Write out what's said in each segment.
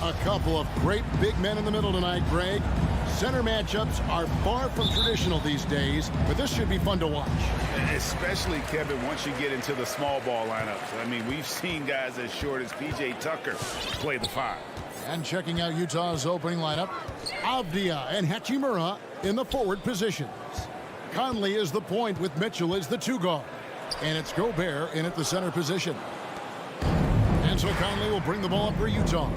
A couple of great big men in the middle tonight, Greg. Center matchups are far from traditional these days, but this should be fun to watch. Especially, Kevin, once you get into the small ball lineups. I mean, we've seen guys as short as P.J. Tucker play the 5. And checking out Utah's opening lineup, Avdia and Hachimura in the forward positions. Conley is the point with Mitchell as the 2 guard. And it's Gobert in at the center position. And so Conley will bring the ball up for Utah.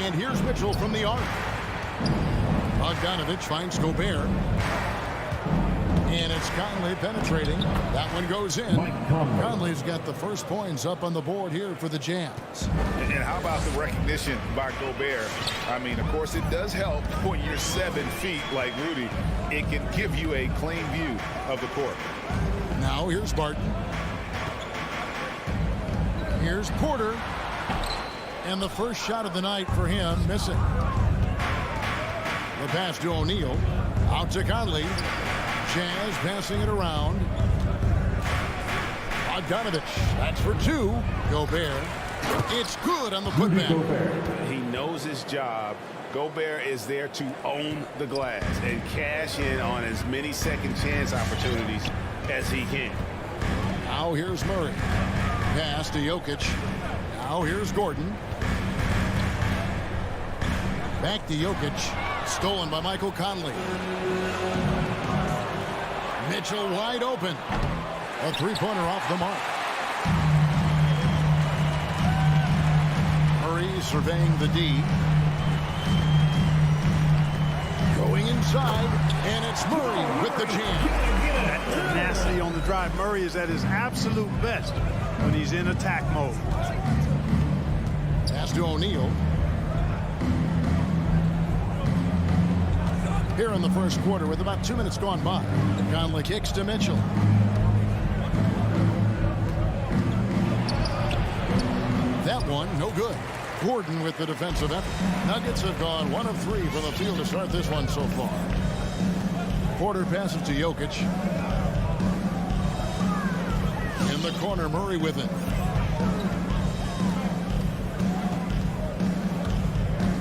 And here's Mitchell from the arc. Bogdanovich finds Gobert. And it's Conley penetrating. That one goes in. Conley's got the first points up on the board here for the Jazz. And how about the recognition by Gobert? I mean, of course, it does help when you're 7 feet like Rudy. It can give you a clean view of the court. Now here's Barton. Here's Porter. And the first shot of the night for him, missing. The pass to O'Neal. Out to Conley. Jazz passing it around. Bogdanovich. That's for 2. Gobert. It's good on the putback. He knows his job. Gobert is there to own the glass and cash in on as many second chance opportunities as he can. Now here's Murray. Pass to Jokic. Now here's Gordon. Back to Jokic. Stolen by Michael Conley. Mitchell wide open. A 3-pointer off the mark. Murray surveying the D. Going inside, and it's Murray with the jam. That tenacity on the drive. Murray is at his absolute best when he's in attack mode. Pass to O'Neal. Here in the first quarter with about 2 minutes gone by. Conley kicks to Mitchell. That one, no good. Gordon with the defensive effort. Nuggets have gone 1 of 3 from the field to start this one so far. Porter passes to Jokic. In the corner, Murray with it.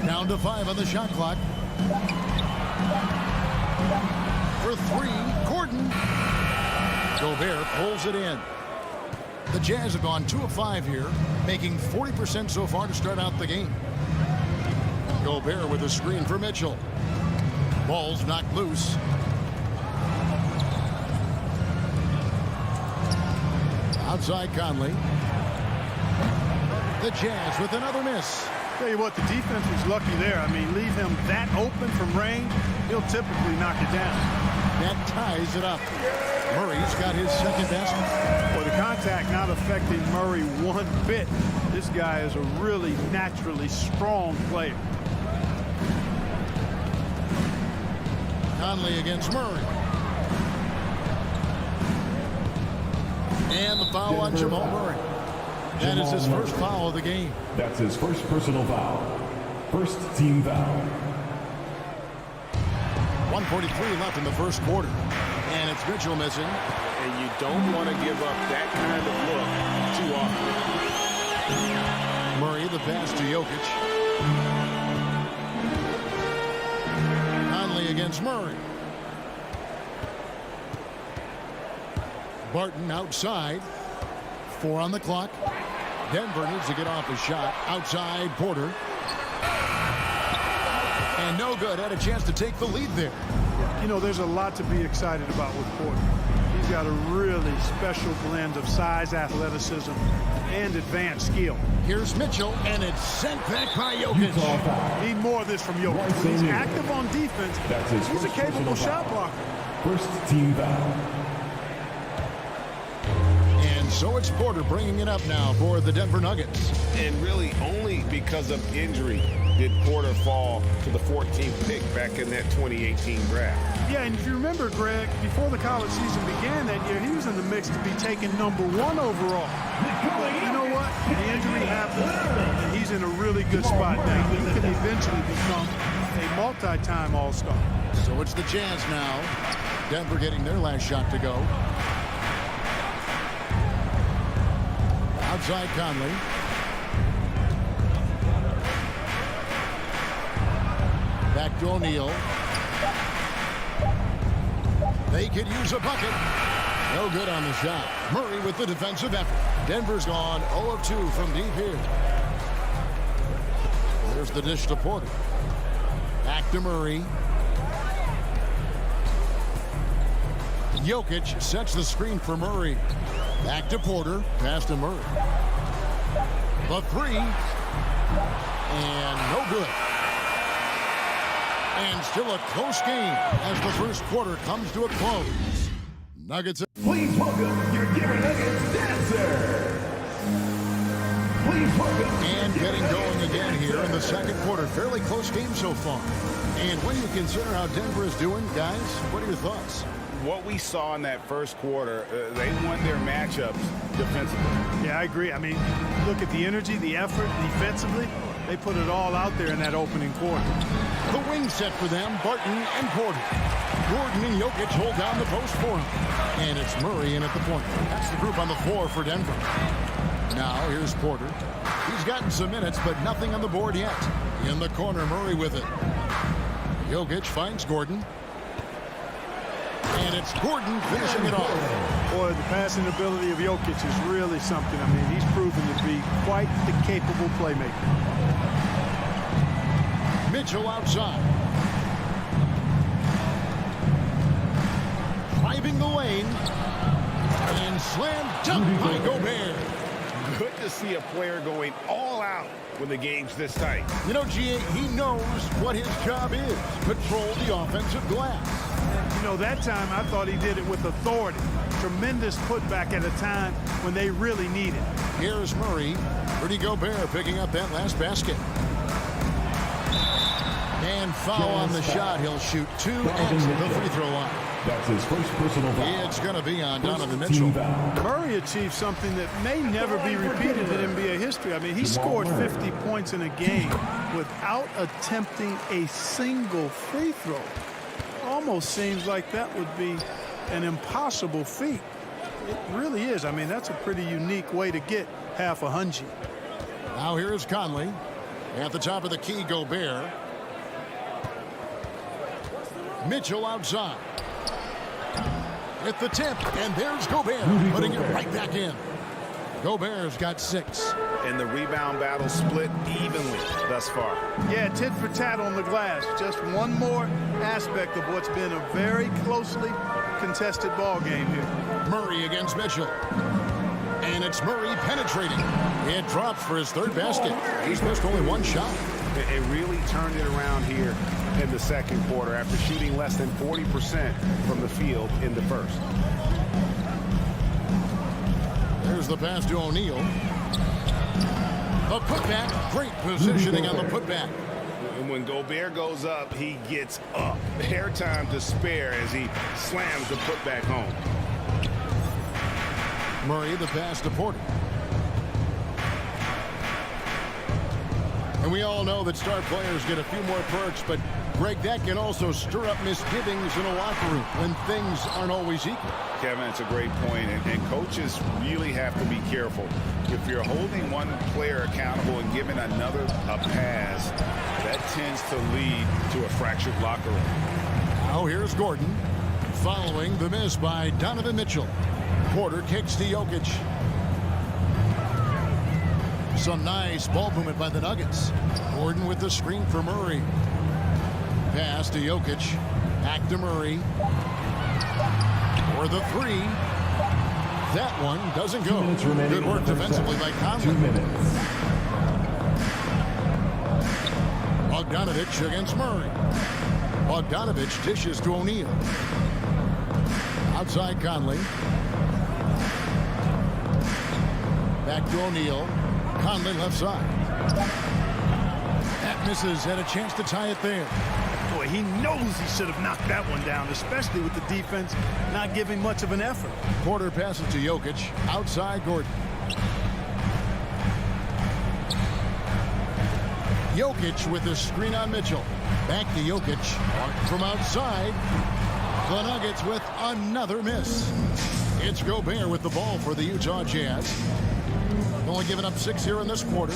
Down to 5 on the shot clock. For 3, Gordon. Gobert pulls it in. The Jazz have gone 2 of 5 here, making 40% so far to start out the game. Gobert with a screen for Mitchell. Ball's knocked loose. Outside Conley. The Jazz with another miss. Tell you what, the defense was lucky there. I mean, leave him that open from range, he'll typically knock it down. That ties it up. Murray's got his second basket. Well, the contact not affecting Murray one bit. This guy is a really naturally strong player. Conley against Murray. And the foul on Jamal Murray. That is his first foul of the game. That's his first personal foul. First team foul. 1:43 left in the first quarter. And it's Mitchell missing. And you don't want to give up that kind of look too often. Murray, the pass to Jokic. Conley against Murray. Barton outside. 4 on the clock. Denver needs to get off a shot. Outside, Porter. And no good. Had a chance to take the lead there. You know, there's a lot to be excited about with Porter. He's got a really special blend of size, athleticism, and advanced skill. Here's Mitchell, and it's sent back by Jokic. Need more of this from Jokic. When he's active on defense, he's a capable shot blocker. First team foul. And so it's Porter bringing it up now for the Denver Nuggets. And really only because of injury did Porter fall to the 14th pick back in that 2018 draft. Yeah, and if you remember, Greg, before the college season began that year, he was in the mix to be taken #1 overall. But you know what? The injury happened, and he's in a really good spot now. He can eventually become a multi-time All-Star. So it's the Jazz now. Denver getting their last shot to go. Outside Conley. to O'Neal. They could use a bucket. No good on the shot. Murray with the defensive effort. Denver's gone 0 of 2 from deep here. There's the dish to Porter. Back to Murray. Jokic sets the screen for Murray. Back to Porter. Pass to Murray. The three. And no good. And still a close game as the first quarter comes to a close. Nuggets. Please welcome your Denver Nuggets dancer. Please welcome. And getting going again here in the second quarter. Fairly close game so far. And when you consider how Denver is doing, guys, what are your thoughts? What we saw in that first quarter, they won their matchups defensively. Yeah, I agree. I mean, look at the energy, the effort defensively. They put it all out there in that opening quarter. The wing set for them, Barton and Porter. Gordon and Jokic hold down the post for him. And it's Murray in at the point. That's the group on the floor for Denver. Now, here's Porter. He's gotten some minutes, but nothing on the board yet. In the corner, Murray with it. Jokic finds Gordon. And it's Gordon finishing it off. Boy, the passing ability of Jokic is really something. I mean, he's proven to be quite the capable playmaker. Mitchell outside. Driving the lane. And slam dunk by Gobert. Good to see a player going all out when the game's this tight. You know, G.A., he knows what his job is. Control the offensive glass. You know, that time I thought he did it with authority. Tremendous putback at a time when they really need it. Here's Murray. Rudy Gobert picking up that last basket. And foul on the shot. He'll shoot 2 at the free throw line. That's his first personal foul. It's going to be on Donovan First Mitchell. team foul. Murray achieved something that may never be repeated in NBA history. I mean, he scored 50 points in a game without attempting a single free throw. Almost seems like that would be an impossible feat. It really is. I mean, that's a pretty unique way to get half a hundred. Now here is Conley. At the top of the key, Gobert. Mitchell outside. At the tip, and there's Gobert, putting it right back in. Gobert's got 6. And the rebound battle split evenly thus far. Yeah, tit for tat on the glass. Just one more aspect of what's been a very closely contested ball game here. Murray against Mitchell. And it's Murray penetrating. It drops for his third basket. He's missed only one shot. It really turned it around here in the second quarter after shooting less than 40% from the field in the first. There's the pass to O'Neal. The putback. Great positioning on the putback. And when Gobert goes up, he gets up. Hair time to spare as he slams the putback home. Murray, the pass to Porter. And we all know that star players get a few more perks, but Greg, that can also stir up misgivings in a locker room when things aren't always equal. Kevin, it's a great point, and coaches really have to be careful. If you're holding one player accountable and giving another a pass, that tends to lead to a fractured locker room. Now here's Gordon following the miss by Donovan Mitchell. Porter kicks to Jokic. Some nice ball movement by the Nuggets. Gordon with the screen for Murray. Pass to Jokic. Back to Murray. For the three. That one doesn't go. Good work defensively by Conley. 2 minutes. Bogdanovich against Murray. Bogdanovich dishes to O'Neal. Outside Conley. Back to O'Neal. Conley left side. That misses. Had a chance to tie it there. Boy, he knows he should have knocked that one down, especially with the defense not giving much of an effort. Porter passes to Jokic. Outside Gordon. Jokic with the screen on Mitchell. Back to Jokic. From outside. The Nuggets with another miss. It's Gobert with the ball for the Utah Jazz. Only giving up 6 here in this quarter.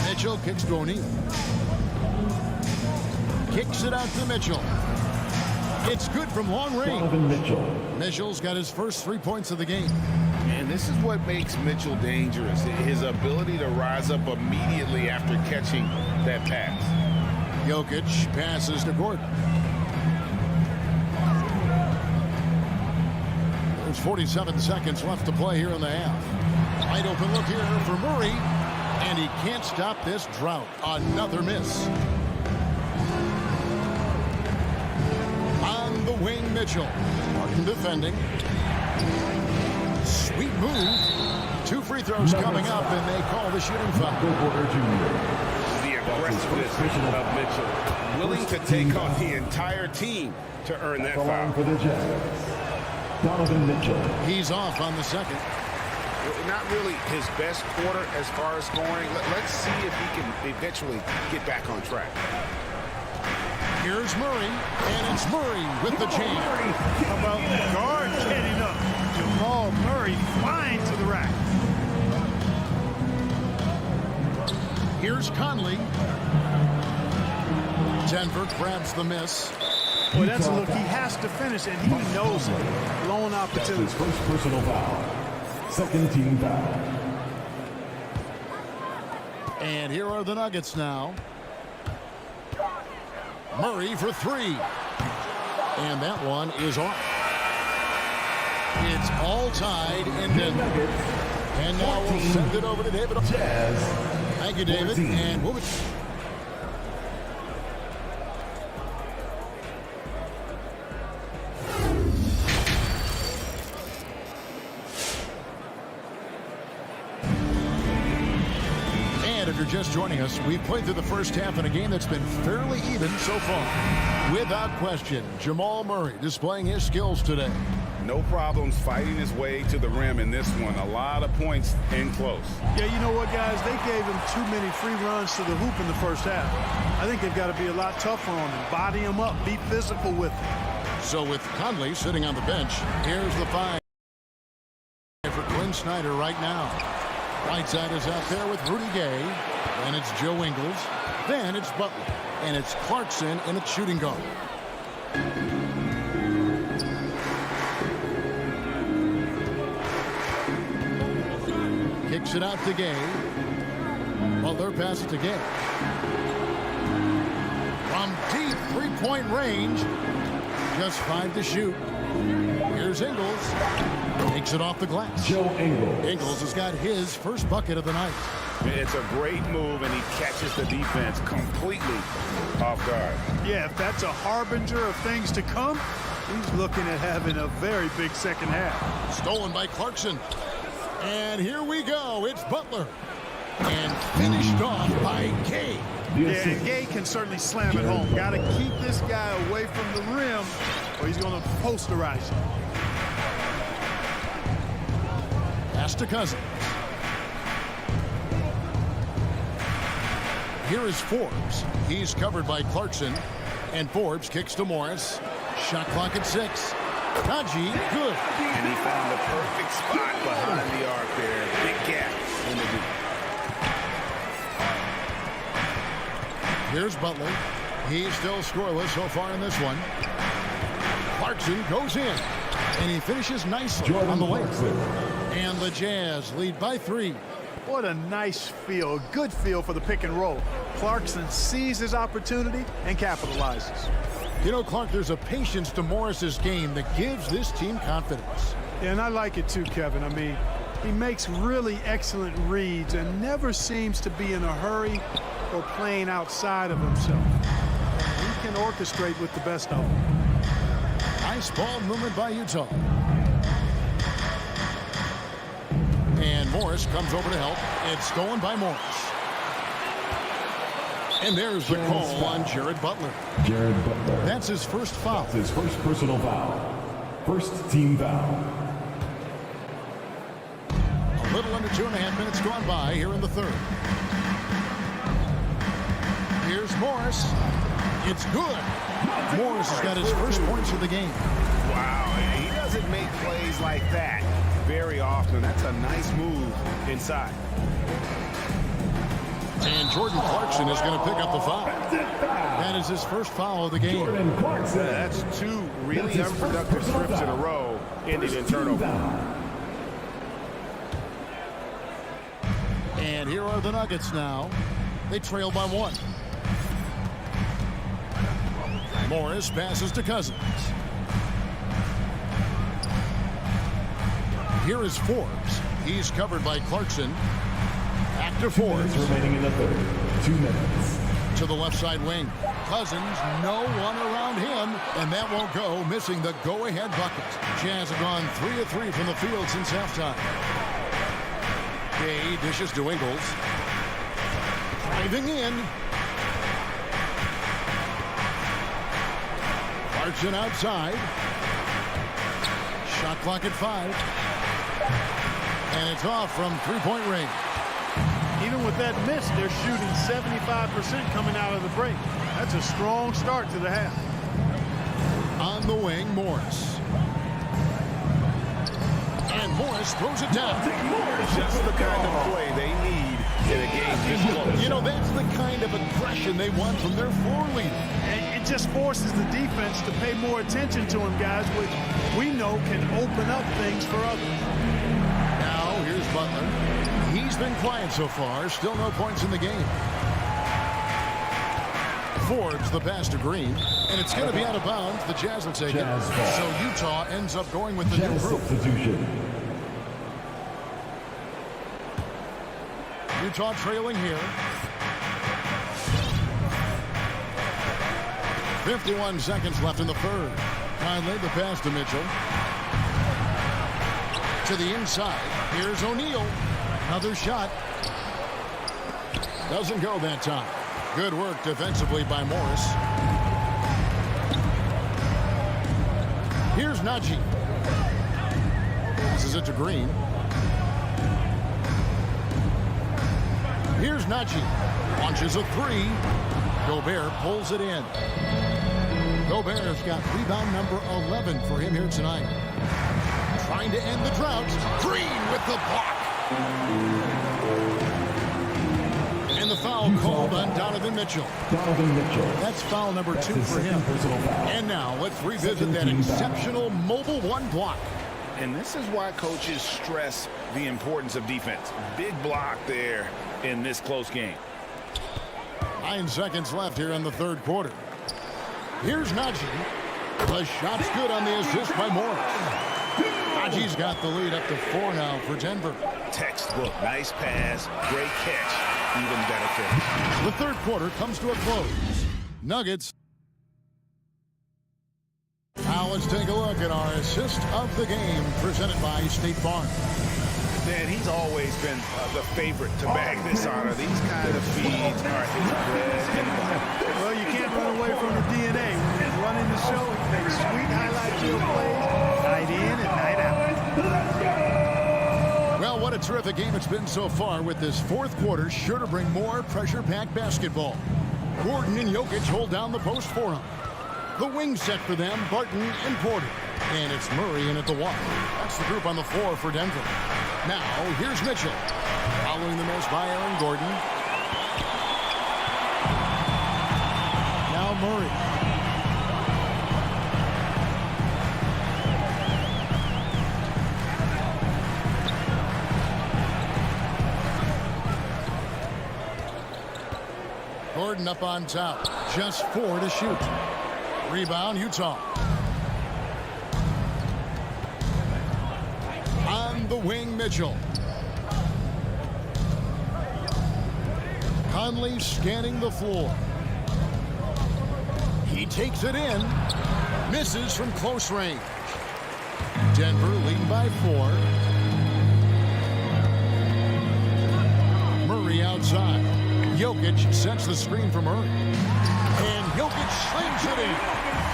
Mitchell kicks to O'Neal. Kicks it out to Mitchell. It's good from long range. Donovan Mitchell. Mitchell's got his first 3 points of the game. And this is what makes Mitchell dangerous, his ability to rise up immediately after catching that pass. Jokic passes to Gordon. There's 47 seconds left to play here in the half. Wide open look here for Murray. And he can't stop this drought. Another miss. On the wing, Mitchell. Martin defending. Sweet move. 2 free throws coming up, and they call the shooting foul. Porter Jr. The aggressiveness of Mitchell, willing to take on the entire team to earn that foul. For the Jazz. Donovan Mitchell. He's off on the second. Not really his best quarter as far as scoring. Let's see if he can eventually get back on track. Here's Murray, and it's Murray with the jam. How about the guard getting up? Jamal Murray flying to the rack. Here's Conley. Denver grabs the miss. Well, that's a look he has to finish, and he knows it. Blown That's opportunity. his first personal foul. Second team foul. And here are the Nuggets now. Murray for 3. And that one is off. It's all tied in Denver. And now we'll send it over to David. Jazz. Thank you, David. 14. And we'll be... If you're just joining us, we've played through the first half in a game that's been fairly even so far. Without question, Jamal Murray displaying his skills today. No problems fighting his way to the rim in this one. A lot of points in close. Yeah, you know what, guys? They gave him too many free runs to the hoop in the first half. I think they've got to be a lot tougher on him. Body him up, be physical with him. So with Conley sitting on the bench, here's the 5 for Quinn Snyder right now. Whiteside is out there with Rudy Gay. Then it's Joe Ingles. Then it's Butler. And it's Clarkson in its shooting guard. Kicks it out to Gay. Butler passes to Gay. From deep three-point range. Just 5 to shoot. Here's Ingles. Takes it off the glass. Joe Ingles. Ingles has got his first bucket of the night. It's a great move, and he catches the defense completely off guard. Yeah, if that's a harbinger of things to come, he's looking at having a very big second half. Stolen by Clarkson. And here we go. It's Butler. And finished off by Gay. Yeah, Gay can certainly slam it home. Got to keep this guy away from the rim, or he's going to posterize him. Pass to Cousins. Here is Forbes. He's covered by Clarkson. And Forbes kicks to Morris. Shot clock at 6. Najee, good. And he found the perfect spot behind the arc there. Big gap in the deep. Here's Butler. He's still scoreless so far in this one. Clarkson goes in. And he finishes nicely on the way. And the Jazz lead by 3. What a nice feel, a good feel for the pick and roll. Clarkson sees his opportunity and capitalizes. You know, Clark, there's a patience to Morris's game that gives this team confidence. Yeah, and I like it too, Kevin. I mean, he makes really excellent reads and never seems to be in a hurry or playing outside of himself. He can orchestrate with the best of them. Nice ball movement by Utah. And Morris comes over to help. It's stolen by Morris. And there's the call on Jared Butler. Jared Butler. That's his first foul. That's his first personal foul. First team foul. A little under 2.5 minutes gone by here in the third. Here's Morris. It's good. Morris has got his first points of the game. Wow, he doesn't make plays like that very often. That's a nice move inside. And Jordan Clarkson is going to pick up the foul. That is his first foul of the game. Jordan Clarkson. That's two really unproductive trips in a row, ending in turnover. And here are the Nuggets now. They trail by 1. Morris passes to Cousins. Here is Forbes. He's covered by Clarkson. Back to Forbes. Remaining in the third. 2 minutes. To the left side wing. Cousins, no one around him, and that won't go, missing the go-ahead bucket. Jazz have gone 3 of 3 from the field since halftime. Gay dishes to Ingles. Driving in. Clarkson outside. Shot clock at 5. And it's off from three-point range. Even with that miss, they're shooting 75% coming out of the break. That's a strong start to the half. On the wing, Morris. And Morris throws it down. Just the kind of play they need in a game this close. You know, that's the kind of aggression they want from their floor leader. And it just forces the defense to pay more attention to him, guys, which we know can open up things for others. Now, here's Butler. He's been quiet so far. Still no points in the game. Forbes the pass to Green. And it's going to be out of bounds. The Jazz will take it. So Utah ends up going with the new group. Substitution. Utah trailing here. 51 seconds left in the third. Conley the pass to Mitchell. To the inside. Here's O'Neal. Another shot. Doesn't go that time. Good work defensively by Morris. Here's Najee. This is it to Green. Here's Najee. Launches a 3. Gobert pulls it in. Gobert's got rebound number 11 for him here tonight. Trying to end the drought. Green with the block. And the foul called on Donovan Mitchell. Donovan Mitchell. That's foul number 2 for him. And now let's revisit that exceptional mobile 1 block. And this is why coaches stress the importance of defense. Big block there in this close game. 9 seconds left here in the third quarter. Here's Najee. The shot's good on the assist by Morris. Najee's got the lead up to 4 now for Denver. Textbook. Nice pass. Great catch. Even better finish. The third quarter comes to a close. Nuggets. Now let's take a look at our assist of the game presented by State Farm. Man, he's always been the favorite to bag this honor. These kind of feeds are his bread and butter. Well, you can't run away from the DNA. When he's running the show, he makes sweet highlight reel plays night in and night out. Well, what a terrific game it's been so far, with this fourth quarter sure to bring more pressure-packed basketball. Gordon and Jokic hold down the post for him. The wing set for them, Barton and Porter. And it's Murray in at the 1. That's the group on the floor for Denver. Now, here's Mitchell. Following the miss by Aaron Gordon. Now Murray. Gordon up on top. Just 4 to shoot. Rebound, Utah. On the wing, Mitchell. Conley scanning the floor. He takes it in. Misses from close range. Denver leading by 4. Murray outside. Jokic sets the screen for Murray. And Jokic slings it in.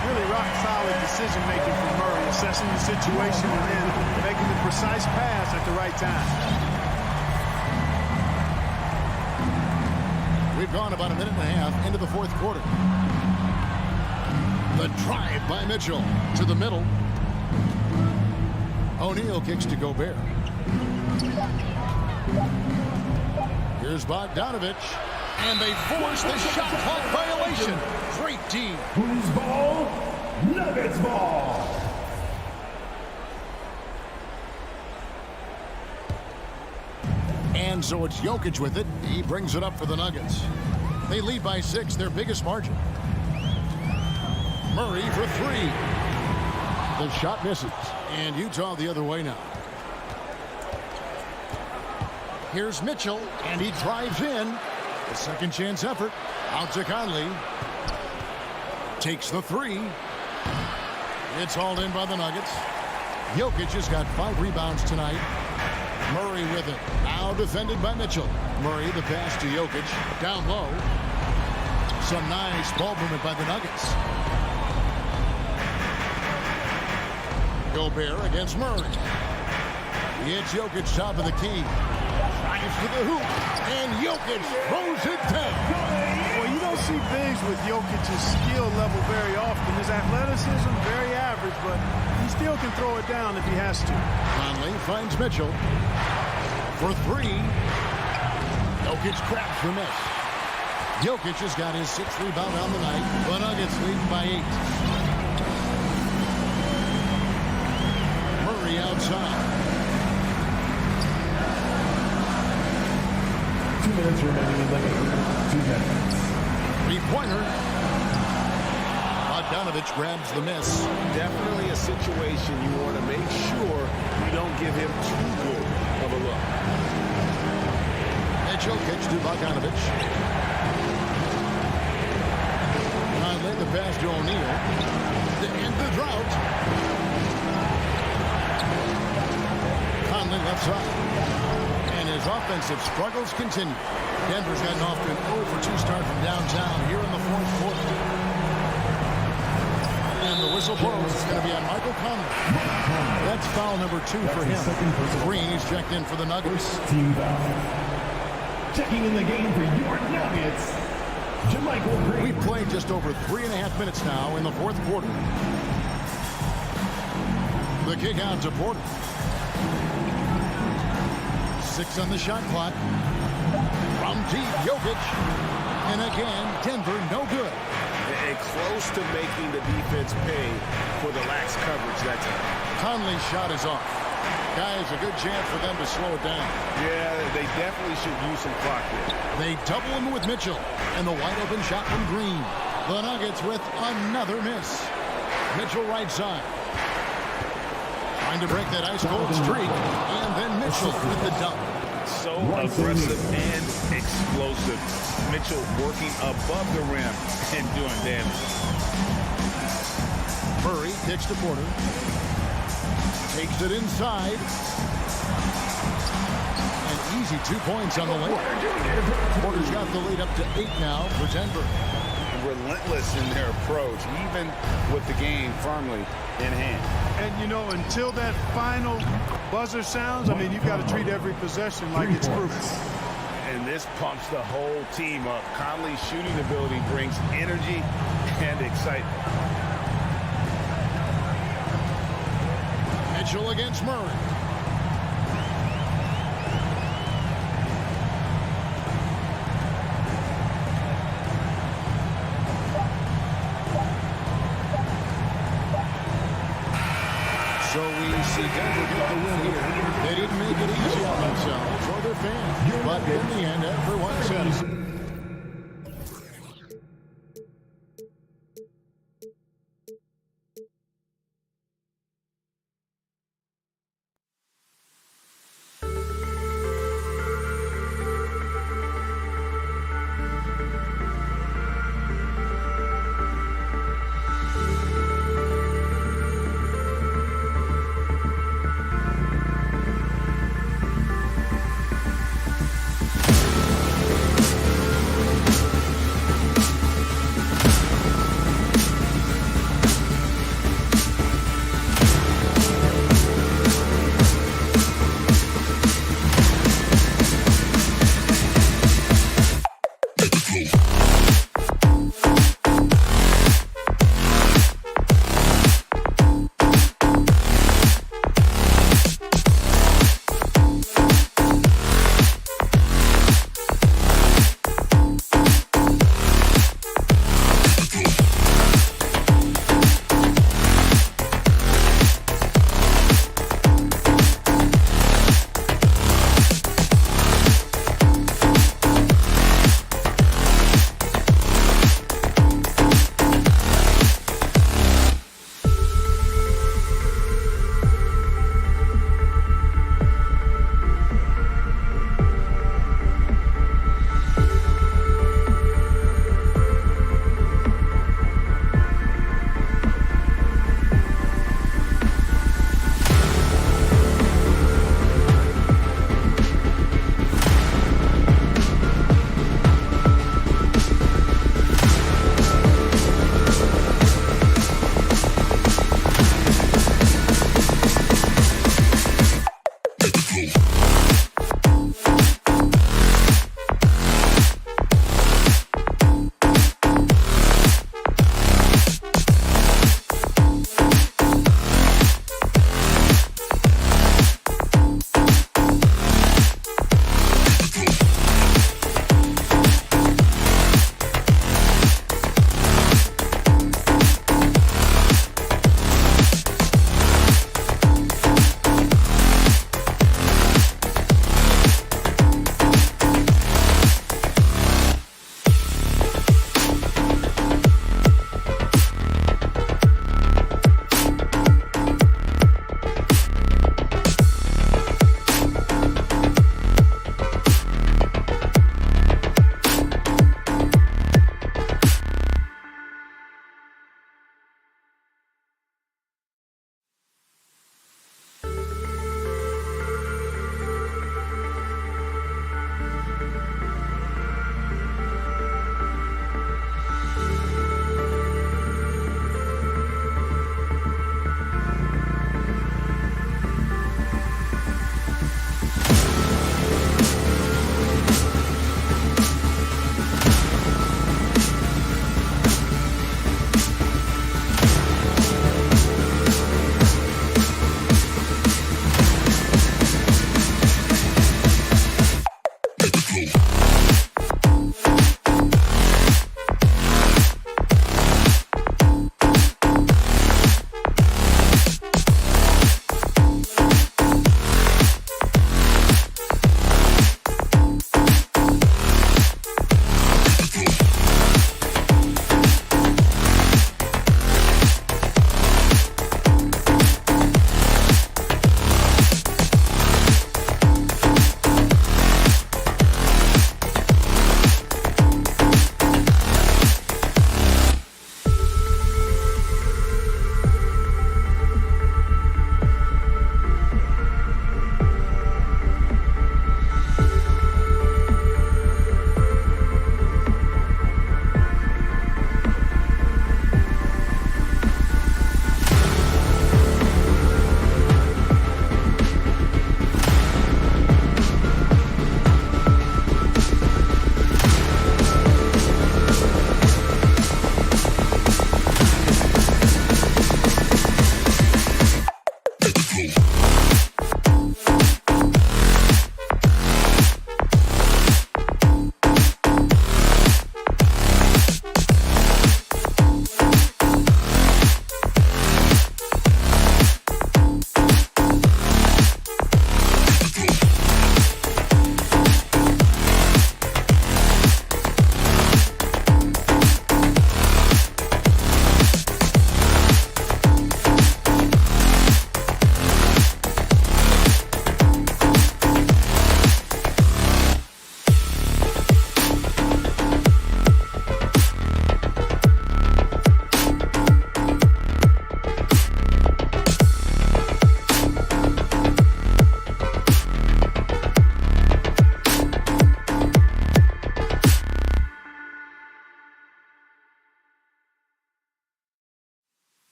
Really rock-solid decision-making from Murray, assessing the situation and then making the precise pass at the right time. We've gone about a minute and a half into the fourth quarter. The drive by Mitchell to the middle. O'Neal kicks to Gobert. Here's Bogdanovich. And they force the shot clock violation. Great D. Who's ball? Nuggets ball. And so it's Jokic with it. He brings it up for the Nuggets. They lead by 6, their biggest margin. Murray for 3. The shot misses. And Utah the other way now. Here's Mitchell, and he drives in. A second chance effort. Out to Conley. Takes the 3. It's hauled in by the Nuggets. Jokic has got 5 rebounds tonight. Murray with it. Now defended by Mitchell. Murray the pass to Jokic. Down low. Some nice ball movement by the Nuggets. Gobert against Murray. It's Jokic top of the key. Drives to the hoop. And Jokic throws it down. Well, you don't see bigs with Jokic's skill level very often. His athleticism, very average, but he still can throw it down if he has to. Conley finds Mitchell for 3. Jokic grabs the miss. Jokic has got his 6th rebound on the night. The Nuggets lead by 8. Murray outside. 2 minutes remaining in the game. 2 minutes. 3-pointer. Bogdanovich grabs the miss. Definitely a situation you want to make sure you don't give him too good of a look. Mitchell pitch to Bogdanovich. Conley the pass to O'Neal. To end the drought. Conley left side. And his offensive struggles continue. Denver's gotten off to an 0-for-2 start from downtown here in the 4th quarter. And the whistle blows. It's going to be on Michael Conley. That's foul number 2 for him. Green is checked in for the Nuggets. Team foul. Checking in the game for your Nuggets, JaMychal Green. We've played just over 3.5 minutes now in the 4th quarter. The kick out to Porter. 6 on the shot clock. From deep, Jokic. And again, Denver no good. And close to making the defense pay for the lax coverage that time. Conley's shot is off. Guys, a good chance for them to slow it down. Yeah, they definitely should use some clock here. They double him with Mitchell. And the wide open shot from Green. The Nuggets with another miss. Mitchell right side. Trying to break that ice-cold streak. And then Mitchell with the dunk. So aggressive and explosive. Mitchell working above the rim and doing damage. Murray kicks to Porter. Takes it inside. An easy 2 points on the lane. Porter's got the lead up to 8 now for Denver. Relentless in their approach, even with the game firmly in hand. And, you know, until that final buzzer sounds, I mean, you've got to treat every possession like it's crucial. And this pumps the whole team up. Conley's shooting ability brings energy and excitement. Mitchell against Murray. So we see Denver get the win here. They didn't make it easy on themselves or their fans, but in the end, everyone says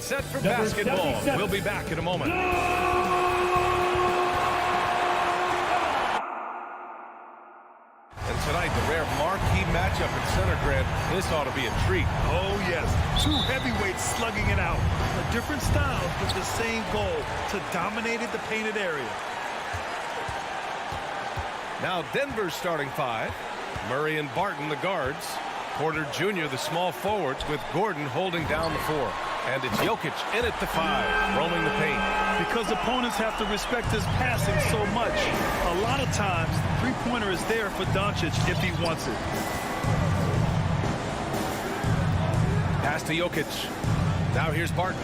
set for Number basketball. 77. We'll be back in a moment. And tonight, the rare marquee matchup at center, Grant. This ought to be a treat. Oh, yes. Two heavyweights slugging it out. A different style, but the same goal, to dominate the painted area. Now Denver's starting five. Murray and Barton, the guards. Porter Jr., the small forwards, with Gordon holding down the four. And it's Jokic in at the five, roaming the paint. Because opponents have to respect his passing so much. A lot of times, the three-pointer is there for Doncic if he wants it. Pass to Jokic. Now here's Barton.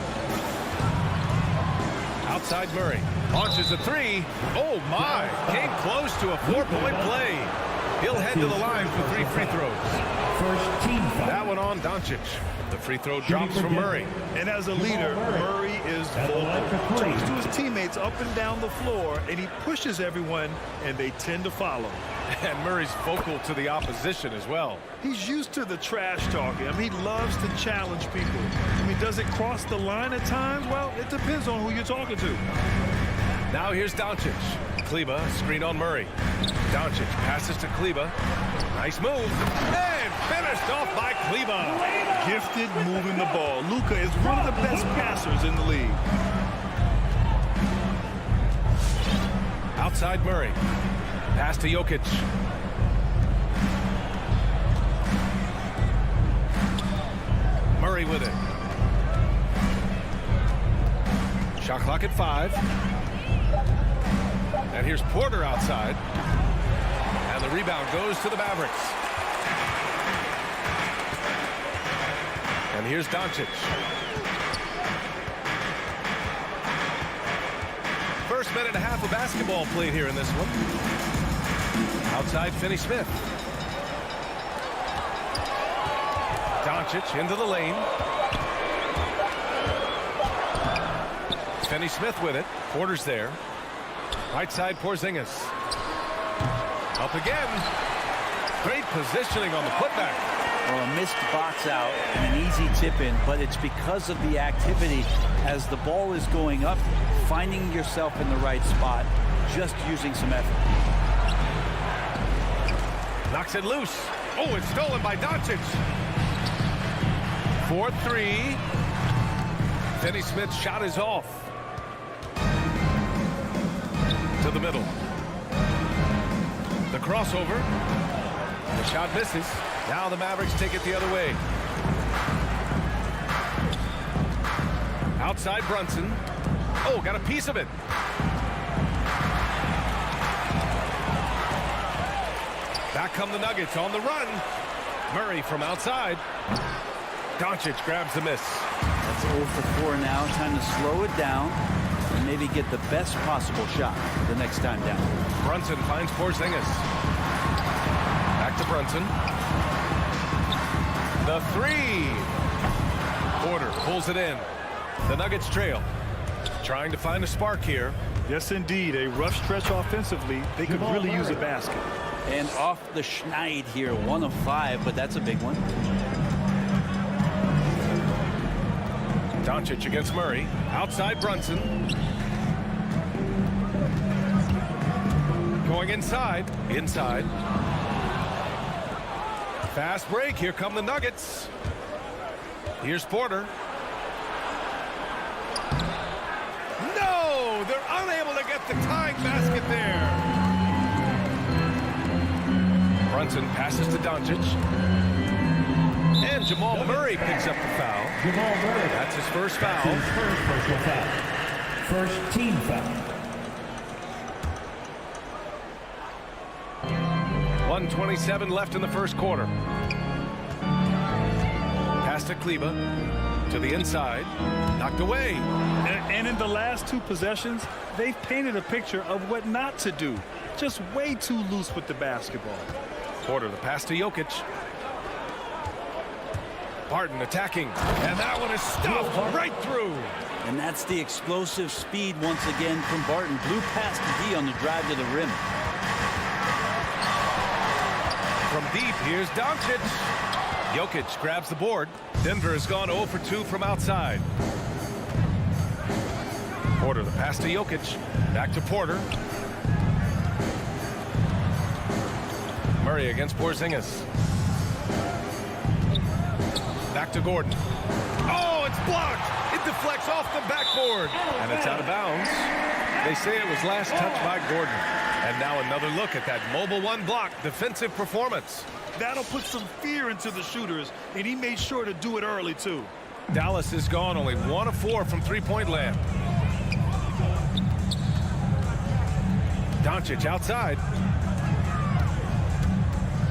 Outside Murray. Launches a three. Oh, my. Came close to a four-point play. He'll head to the line for 3 free throws. First team foul. That one on Doncic. The free throw drops from Murray. And as a leader, Murray is vocal. Talks to his teammates up and down the floor, and he pushes everyone, and they tend to follow. And Murray's vocal to the opposition as well. He's used to the trash talking. I mean, he loves to challenge people. I mean, does it cross the line at times? Well, it depends on who you're talking to. Now here's Doncic. Kleba, screen on Murray. Doncic passes to Kleba. Nice move. And finished off by Kleba. Gifted moving the ball. Luka is one of the best passers in the league. Outside Murray. Pass to Jokic. Murray with it. Shot clock at 5. And here's Porter outside. And the rebound goes to the Mavericks. And here's Doncic. First minute and a half of basketball played here in this one. Outside Finney-Smith. Doncic into the lane. Finney-Smith with it. Porter's there. Right side Porzingis. Up again. Great positioning on the putback. Well, a missed box out and an easy tip in, but it's because of the activity as the ball is going up, finding yourself in the right spot, just using some effort. Knocks it loose. Oh, it's stolen by Doncic. 4-3. Finney-Smith's shot is off. To the middle. The crossover. The shot misses. Now the Mavericks take it the other way. Outside Brunson. Oh, got a piece of it. Back come the Nuggets on the run. Murray from outside. Doncic grabs the miss. That's 0 for 4 now. Time to slow it down and maybe get the best possible shot the next time down. Brunson finds Porzingis. Back to Brunson. The three. Porter pulls it in. The Nuggets trail. Trying to find a spark here. Yes, indeed. A rough stretch offensively. They could really use a basket. And off the schneid here, 1 of 5, but that's a big one. Doncic against Murray. Outside Brunson. Going inside. Inside. Fast break. Here come the Nuggets. Here's Porter. No! They're unable to get the tying basket there. Brunson passes to Doncic. And Jamal Murray picks up the foul. Jamal Murray. That's his first foul. His first personal foul. First team foul. 1:27 left in the first quarter. Pass to Kleba. To the inside. Knocked away. And in the last 2 possessions, they've painted a picture of what not to do. Just way too loose with the basketball. Porter, the pass to Jokic. Barton attacking. And that one is stuffed right through. And that's the explosive speed once again from Barton. Blew past D on the drive to the rim. From deep, here's Doncic. Jokic grabs the board. Denver has gone 0 for 2 from outside. Porter, the pass to Jokic. Back to Porter. Murray against Porzingis. Back to Gordon. Oh, it's blocked. It deflects off the backboard. And it's out of bounds. They say it was last touched by Gordon. And now another look at that mobile one block defensive performance. That'll put some fear into the shooters, and he made sure to do it early, too. Dallas is gone only 1 of 4 from three-point land. Doncic outside.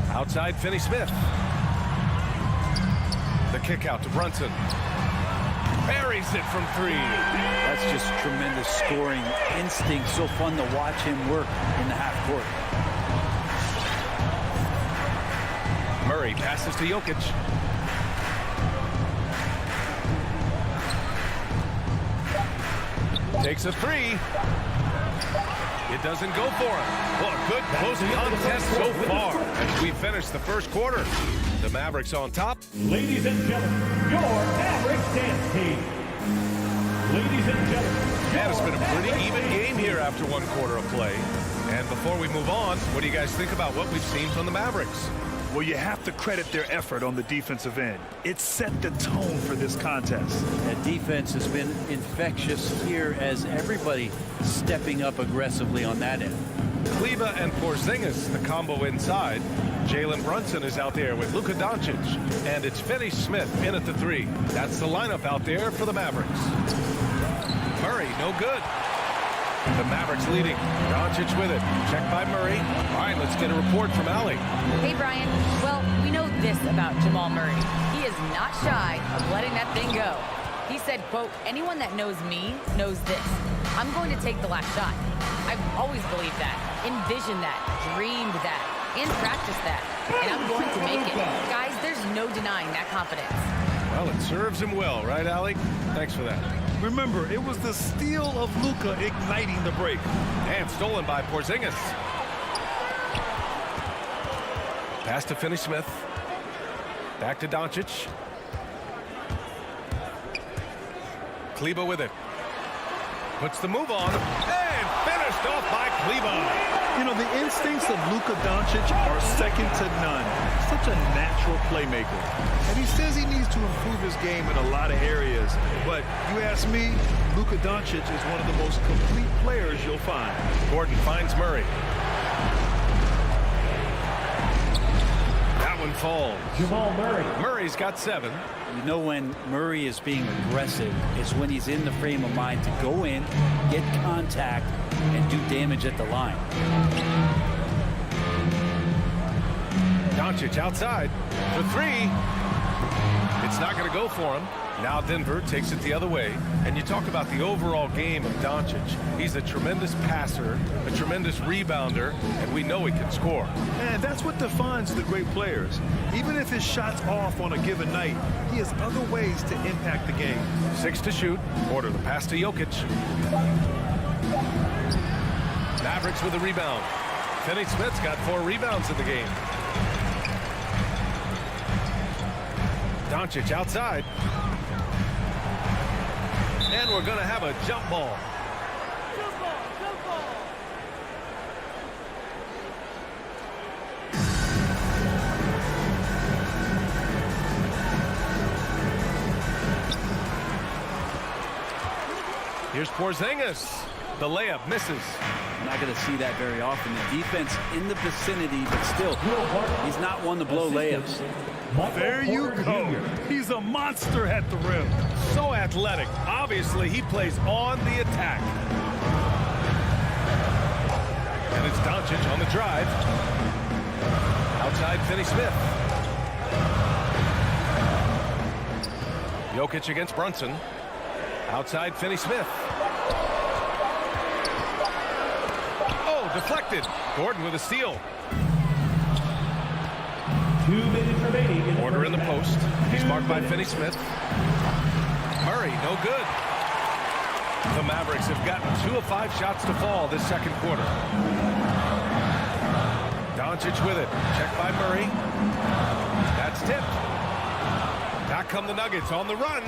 Outside Finney-Smith. The kick out to Brunson. Buries it from 3. That's just tremendous scoring instinct. So fun to watch him work in the half court. Murray passes to Jokic. Takes a 3. It doesn't go for him. Well, a good close contest so far as we finish the first quarter. The Mavericks on top. Ladies and gentlemen, your Mavericks dance team. Ladies and gentlemen. And it's been a pretty even game here after 1 quarter of play. And before we move on, what do you guys think about what we've seen from the Mavericks? Well, you have to credit their effort on the defensive end. It set the tone for this contest. That defense has been infectious here as everybody stepping up aggressively on that end. Kleber and Porzingis, the combo inside. Jalen Brunson is out there with Luka Doncic. And it's Finney-Smith in at the 3. That's the lineup out there for the Mavericks. Murray, no good. The Mavericks leading. Doncic with it. Checked by Murray. All right, let's get a report from Allie. Hey, Brian. Well, we know this about Jamal Murray. He is not shy of letting that thing go. He said, quote, anyone that knows me knows this. I'm going to take the last shot. I've always believed that, envisioned that, dreamed that, and practiced that. And I'm going to make it. Guys, there's no denying that confidence. Well, it serves him well, right, Allie? Thanks for that. Remember, it was the steal of Luka igniting the break. And stolen by Porzingis. Pass to Finney-Smith. Back to Doncic. Kleber with it. Puts the move on. And finished off by Kleber. You know, the instincts of Luka Doncic are second to none. Such a natural playmaker. And he says he needs to improve his game in a lot of areas. But you ask me, Luka Doncic is one of the most complete players you'll find. Gordon finds Murray. That one falls. Jamal Murray. Murray's got 7. You know when Murray is being aggressive is when he's in the frame of mind to go in, get contact, and do damage at the line. Doncic outside for 3. It's not going to go for him. Now Denver takes it the other way. And you talk about the overall game of Doncic. He's a tremendous passer, a tremendous rebounder, and we know he can score. And that's what defines the great players. Even if his shot's off on a given night, he has other ways to impact the game. 6 to shoot. Porter the pass to Jokic. Mavericks with a rebound. Finney-Smith's got 4 rebounds in the game. Doncic outside. And we're going to have a jump ball. Here's Porzingis. The layup misses. I'm not going to see that very often. The defense in the vicinity, but still, he's not one to blow layups. There you go. He's a monster at the rim. So athletic. Obviously, he plays on the attack. And it's Doncic on the drive. Outside Finney-Smith. Jokic against Brunson. Outside Finney-Smith. Oh, deflected. Gordon with a steal. 2 minutes remaining. Porter in the post. He's marked by Finney-Smith. Murray, no good. The Mavericks have gotten 2 of 5 shots to fall this second quarter. Doncic with it. Checked by Murray. That's tipped. Back come the Nuggets on the run.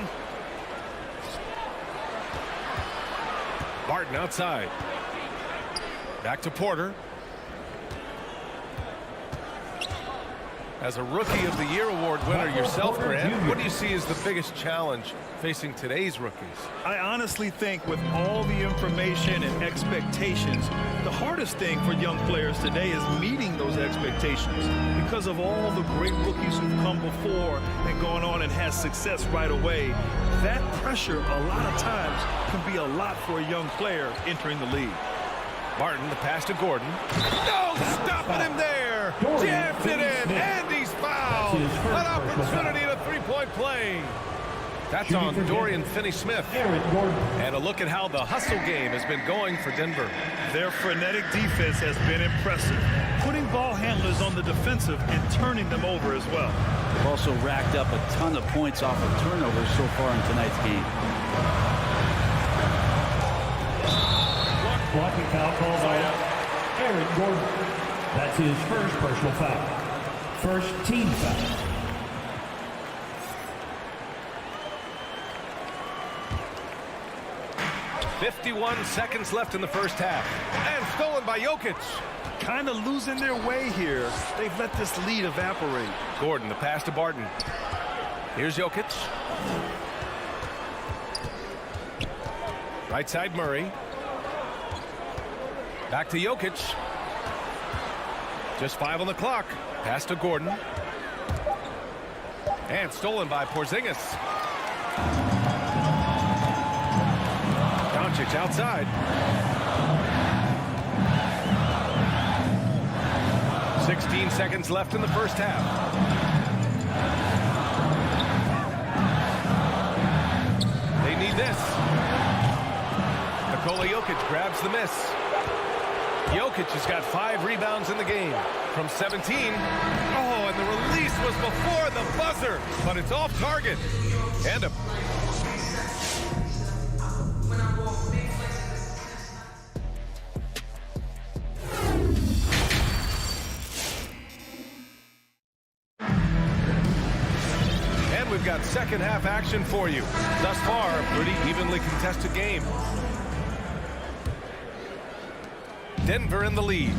Barton outside. Back to Porter. As a Rookie of the Year award winner yourself, Grant, what do you see as the biggest challenge facing today's rookies? I honestly think with all the information and expectations, the hardest thing for young players today is meeting those expectations because of all the great rookies who've come before and gone on and had success right away. That pressure a lot of times can be a lot for a young player entering the league. Barton, the pass to Gordon. No, stopping him there. Jams it in, and he's fouled. An opportunity to three-point play. That's on Dorian Finney-Smith. And a look at how the hustle game has been going for Denver. Their frenetic defense has been impressive, putting ball handlers on the defensive and turning them over as well. They've also racked up a ton of points off of turnovers so far in tonight's game. Blocking foul called by Aaron Gordon. That's his first personal foul. First team foul. .51 seconds left in the first half. And stolen by Jokic. Kind of losing their way here. They've let this lead evaporate. Gordon, the pass to Barton. Here's Jokic. Right side Murray. Back to Jokic. Just 5 on the clock. Pass to Gordon. And stolen by Porzingis. Doncic outside. 16 seconds left in the first half. They need this. Nikola Jokic grabs the miss. Jokic has got 5 rebounds in the game from 17. Oh, and the release was before the buzzer, but it's off target. And a we've got second half action for you. Thus far, a pretty evenly contested game. Denver in the lead.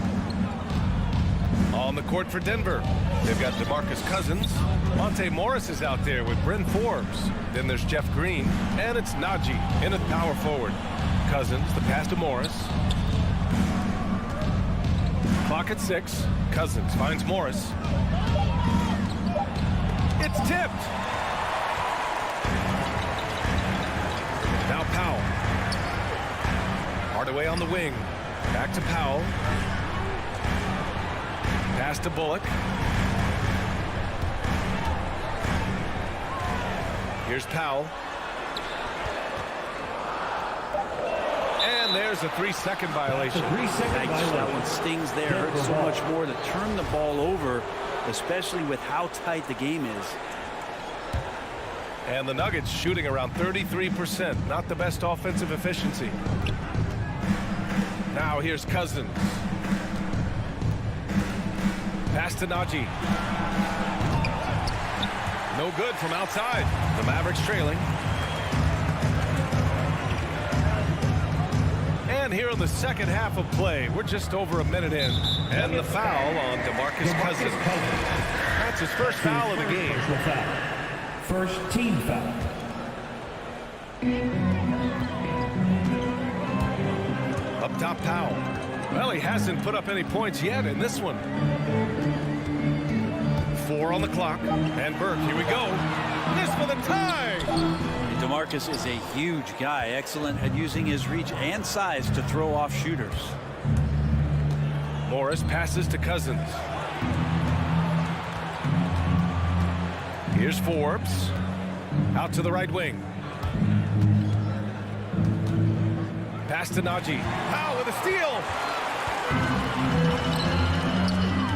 On the court for Denver, they've got DeMarcus Cousins. Monte Morris is out there with Bryn Forbes. Then there's Jeff Green, and it's Najee in at power forward. Cousins, the pass to Morris. Clock at 6. Cousins finds Morris. It's tipped. Now Powell. Hardaway on the wing. Back to Powell. Pass to Bullock. Here's Powell. And there's a 3-second violation. That one stings there. Hurts so much more to turn the ball over, especially with how tight the game is. And the Nuggets shooting around 33%. Not the best offensive efficiency. Now here's Cousins. Pass to Najee. No good from outside. The Mavericks trailing. And here in the second half of play, we're just over a minute in. And the foul on DeMarcus Cousins. That's his first foul of the game. First team foul. Up top, Powell. Well, he hasn't put up any points yet in this one. 4 on the clock. And Burke, here we go. This for the tie. DeMarcus is a huge guy, excellent at using his reach and size to throw off shooters. Morris passes to Cousins. Here's Forbes. Out to the right wing. Pass to Najee. Powell with a steal.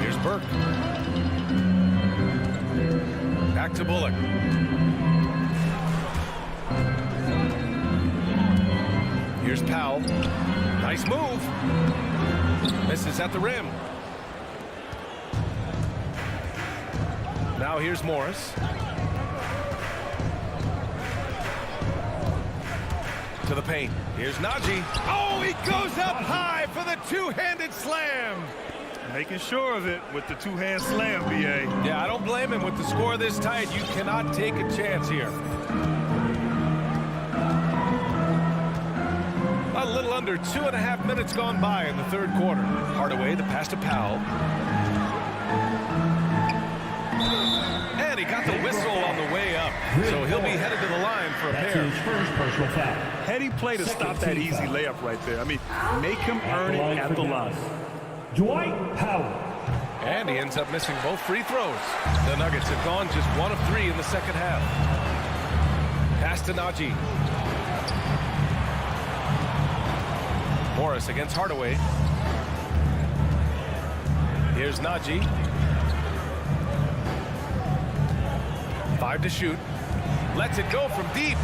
Here's Burke. Back to Bullock. Here's Powell. Nice move. Misses at the rim. Now here's Morris. To the paint. Here's Najee. Oh, he goes up high for the two-handed slam. Making sure of it with the two-hand slam, B.A. Yeah, I don't blame him. With the score this tight, you cannot take a chance here. A little under 2.5 minutes gone by in the third quarter. Hardaway, the pass to Powell. And he got the whistle on the way up. So he'll be headed to the line for a pair. That's his first personal foul. Heady play to stop that easy layup right there. I mean, make him earn it at the line. Dwight Powell. And he ends up missing both free throws. The Nuggets have gone just 1 of 3 in the second half. Pass to Najee. Morris against Hardaway. Here's Najee. 5 to shoot. Lets it go from deep.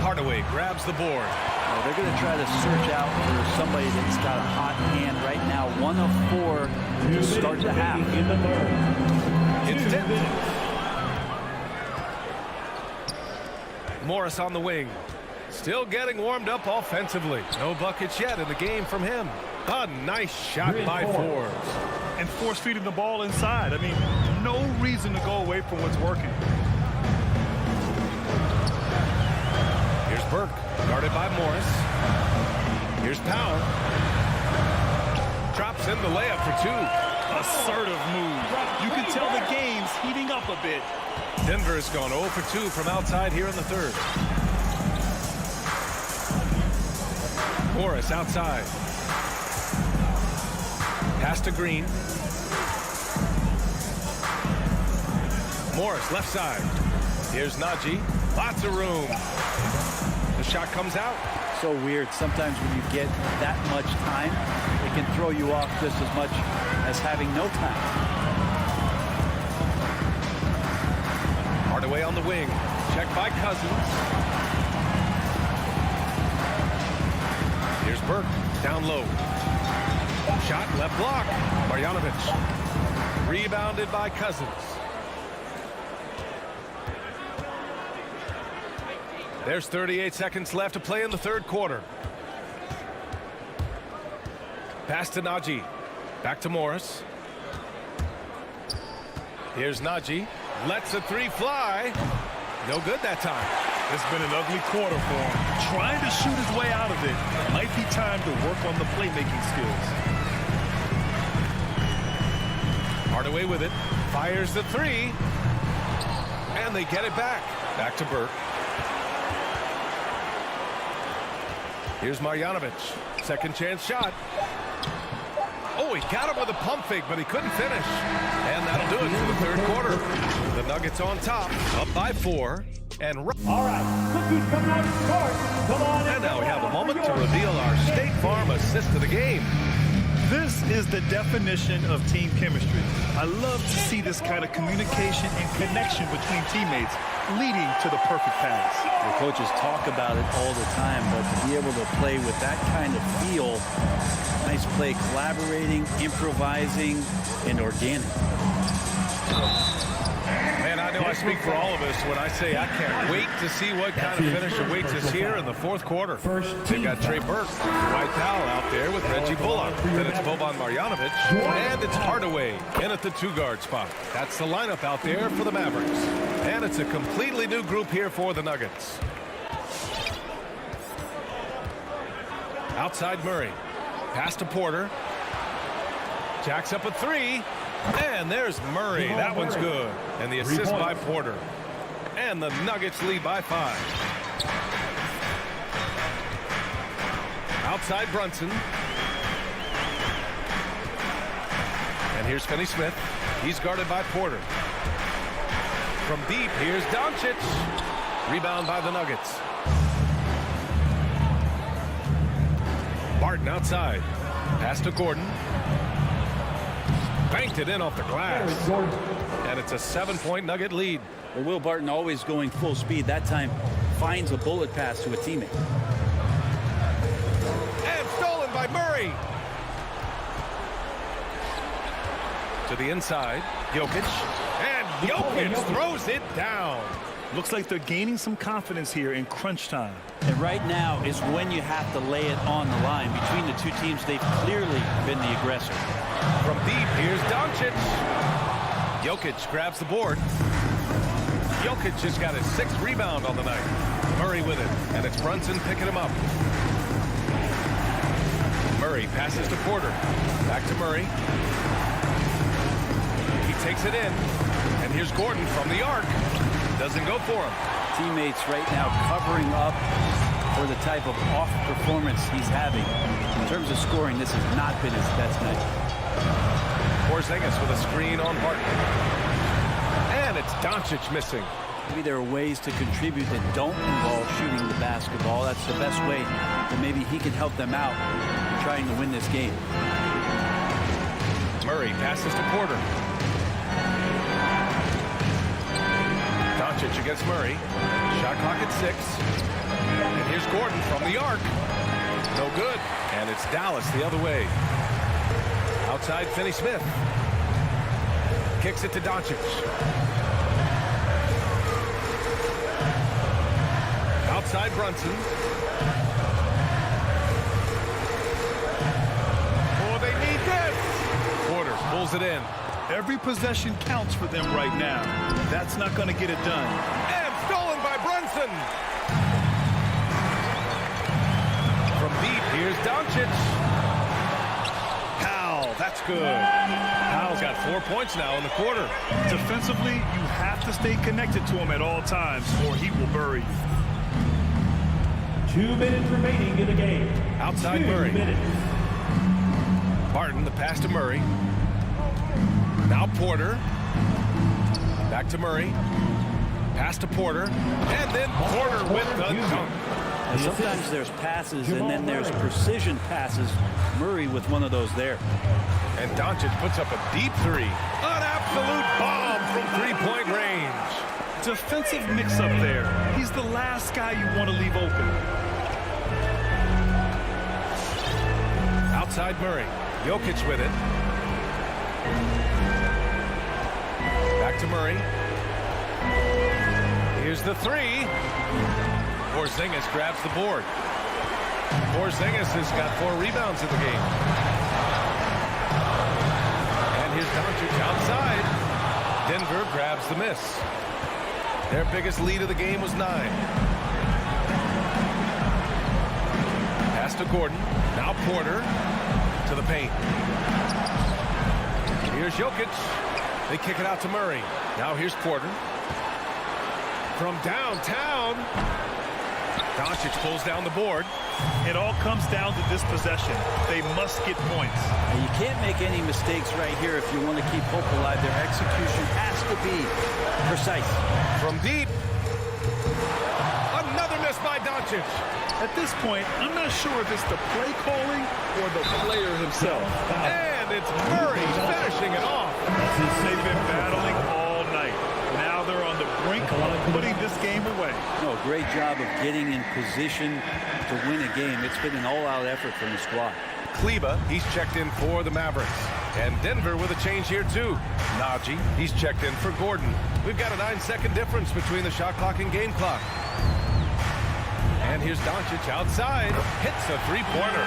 Hardaway grabs the board. Well, they're going to try to search out for somebody that's got a hot hand right now. 1 of 4 to start the half. It's tipped. Morris on the wing. Still getting warmed up offensively. No buckets yet in the game from him. A nice shot by Forbes. And force feeding the ball inside. I mean, no reason to go away from what's working. Here's Burke, guarded by Morris. Here's Powell. Drops in the layup for 2. Assertive move. You can tell the game's heating up a bit. Denver has gone 0 for 2 from outside here in the third. Morris outside. Pass to Green. Morris left side. Here's Najee. Lots of room. The shot comes out. So weird. Sometimes when you get that much time, it can throw you off just as much as having no time. Hardaway on the wing. Check by Cousins. Here's Burke. Down low. Shot left block. Marjanovic. Rebounded by Cousins. There's 38 seconds left to play in the third quarter. Pass to Najee. Back to Morris. Here's Najee. Lets the 3 fly. No good that time. It's been an ugly quarter for him. Trying to shoot his way out of it. Might be time to work on the playmaking skills. Hardaway with it. Fires the 3. And they get it back. Back to Burke. Here's Marjanovic. Second chance shot. Oh, he got him with a pump fake, but he couldn't finish. And that'll do it for the third quarter. The Nuggets on top, up by 4. And All right, cookies coming out of the court. Come on. And now we have a moment to reveal our State Farm assist of the game. This is the definition of team chemistry. I love to see this kind of communication and connection between teammates leading to the perfect pass. The coaches talk about it all the time, but to be able to play with that kind of feel, nice play, collaborating, improvising, and organic. Man, I know I speak for all of us when I say I can't wait to see what kind of finish awaits us here in the fourth quarter. They've got Trey Burke, Dwight Powell out there with Reggie Bullock. Then it's Boban Marjanovic, and it's Hardaway in at the 2-guard spot. That's the lineup out there for the Mavericks. And it's a completely new group here for the Nuggets. Outside Murray. Pass to Porter. Jacks up a 3. And there's Murray. That one's good. And the assist by Porter. And the Nuggets lead by 5. Outside Brunson. And here's Finney Smith. He's guarded by Porter. From deep, here's Doncic. Rebound by the Nuggets. Barton outside. Pass to Gordon. Banked it in off the glass. And it's a 7-point Nugget lead. Well, Will Barton always going full speed. That time finds a bullet pass to a teammate. And stolen by Murray. To the inside. Jokic. And Jokic throws it down. Looks like they're gaining some confidence here in crunch time. And right now is when you have to lay it on the line. Between the two teams, they've clearly been the aggressor. From deep, here's Doncic. Jokic grabs the board. Jokic just got his 6th rebound on the night. Murray with it, and it's Brunson picking him up. Murray passes to Porter. Back to Murray. He takes it in. And here's Gordon from the arc. Doesn't go for him. Teammates right now covering up for the type of off performance he's having. In terms of scoring, this has not been his best night. Porzingis with a screen on Barton. And it's Doncic missing. Maybe there are ways to contribute that don't involve shooting the basketball. That's the best way that maybe he can help them out trying to win this game. Murray passes to Porter. Doncic against Murray. Shot clock at 6. And here's Gordon from the arc. No good. And it's Dallas the other way. Outside Finney-Smith. Kicks it to Doncic. Outside Brunson. Oh, they need this. Porter pulls it in. Every possession counts for them right now. That's not going to get it done. And stolen by Brunson. From deep, here's Doncic. Powell, that's good. Powell's got 4 points now in the quarter. Defensively, you have to stay connected to him at all times, or he will bury you. 2 minutes remaining in the game. Outside 2 Murray. minutes. Barton, the pass to Murray. Now Porter. Back to Murray. Pass to Porter. And then Porter with the dunk. And sometimes there's passes and then there's precision passes. Murray with one of those there. And Doncic puts up a deep 3. An absolute bomb from 3-point range. Defensive mix-up there. He's the last guy you want to leave open. Outside Murray. Jokic with it. Back to Murray. Here's the 3. Porzingis grabs the board. Porzingis has got 4 rebounds in the game. And here's Doncic outside. Denver grabs the miss. Their biggest lead of the game was 9. Pass to Gordon. Now Porter to the paint. Here's Jokic. They kick it out to Murray. Now here's Porter. From downtown. Doncic pulls down the board. It all comes down to this possession. They must get points. And you can't make any mistakes right here if you want to keep hope alive. Their execution has to be precise. From deep. Another miss by Doncic. At this point, I'm not sure if it's the play calling or the player himself. And it's Murray finishing it off. They've been battling all night. Now they're on the brink of putting this game away. No, great job of getting in position to win a game. It's been an all-out effort from the squad. Kleba, he's checked in for the Mavericks. And Denver with a change here too. Najee, he's checked in for Gordon. We've got a 9-second difference between the shot clock and game clock. And here's Doncic outside. Hits a 3-pointer.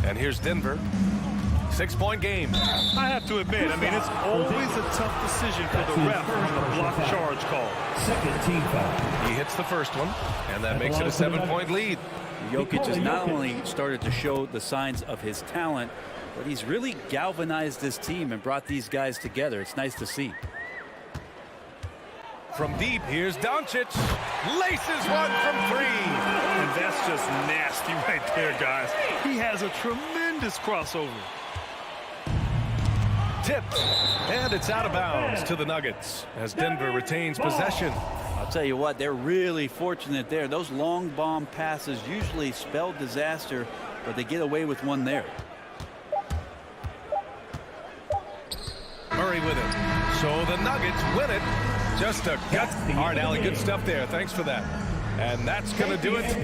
And here's Denver. 6-point game. I have to admit, it's always a tough decision for the ref on the block charge call. Second team foul. He hits the first one, and that makes it a 7-point lead. Jokic has not only started to show the signs of his talent, but he's really galvanized this team and brought these guys together. It's nice to see. From deep, here's Doncic. Laces one from 3. And that's just nasty right there, guys. He has a tremendous crossover. Tipped, and it's out of bounds to the Nuggets as Denver retains possession. I'll tell you what, they're really fortunate there. Those long bomb passes usually spell disaster, but they get away with one there. Murray with it. So the Nuggets win it. Just a gut. All right, Allie, good stuff there. Thanks for that. And that's going to do it.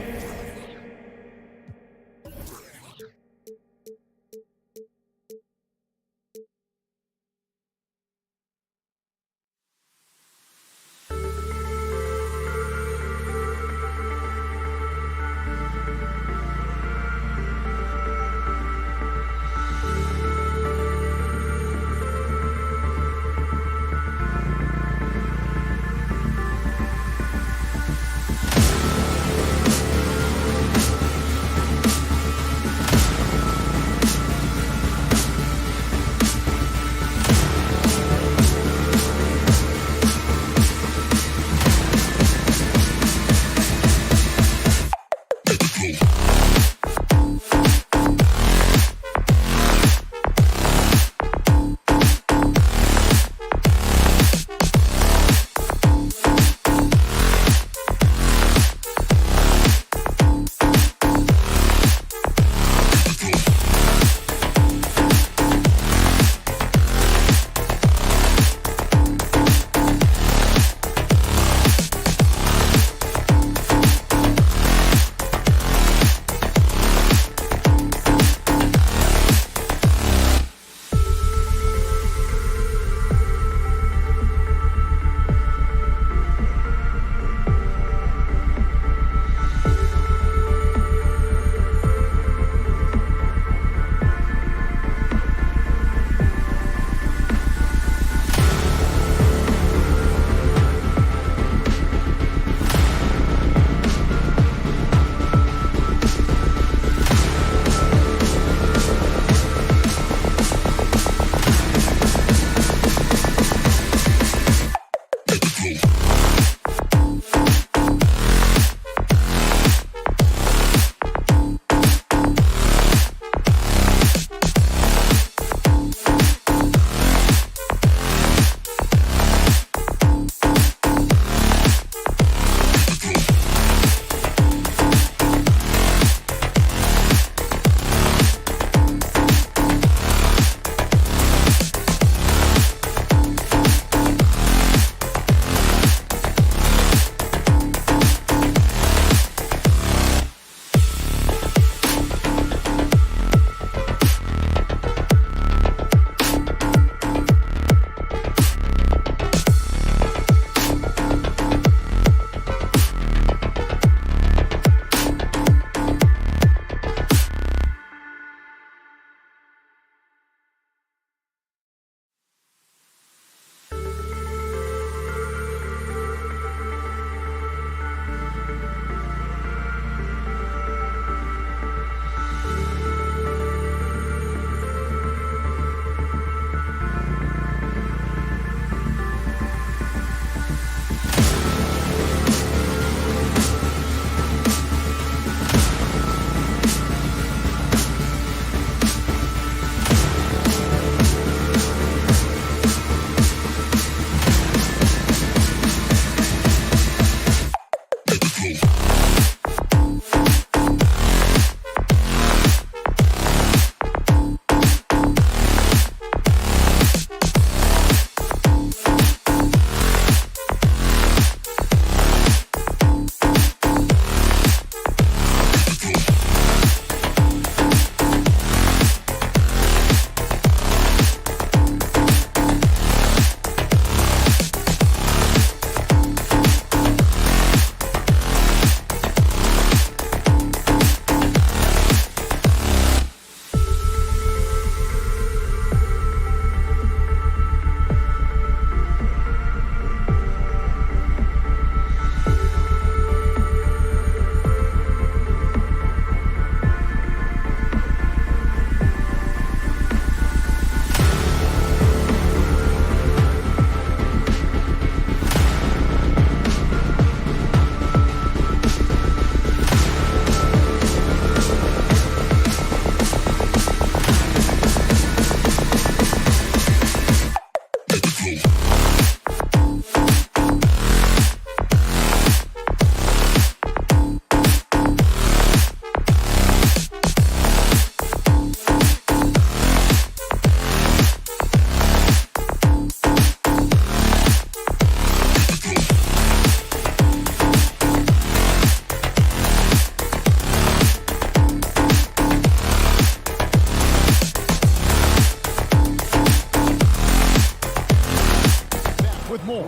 with more.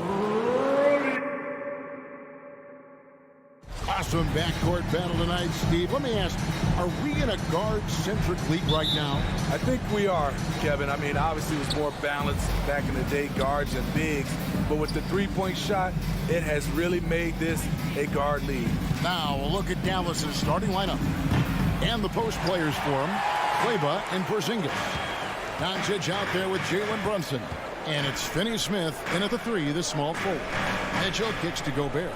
Awesome backcourt battle tonight, Steve. Let me ask, are we in a guard-centric league right now? I think we are, Kevin. I mean, obviously it was more balanced back in the day, guards and bigs. But with the three-point shot, it has really made this a guard league. Now, a look at Dallas's starting lineup. And the post players for him, Kleber and Porzingis. Doncic out there with Jalen Brunson. And it's Finney Smith in at the 3, the small forward. Mitchell kicks to Gobert.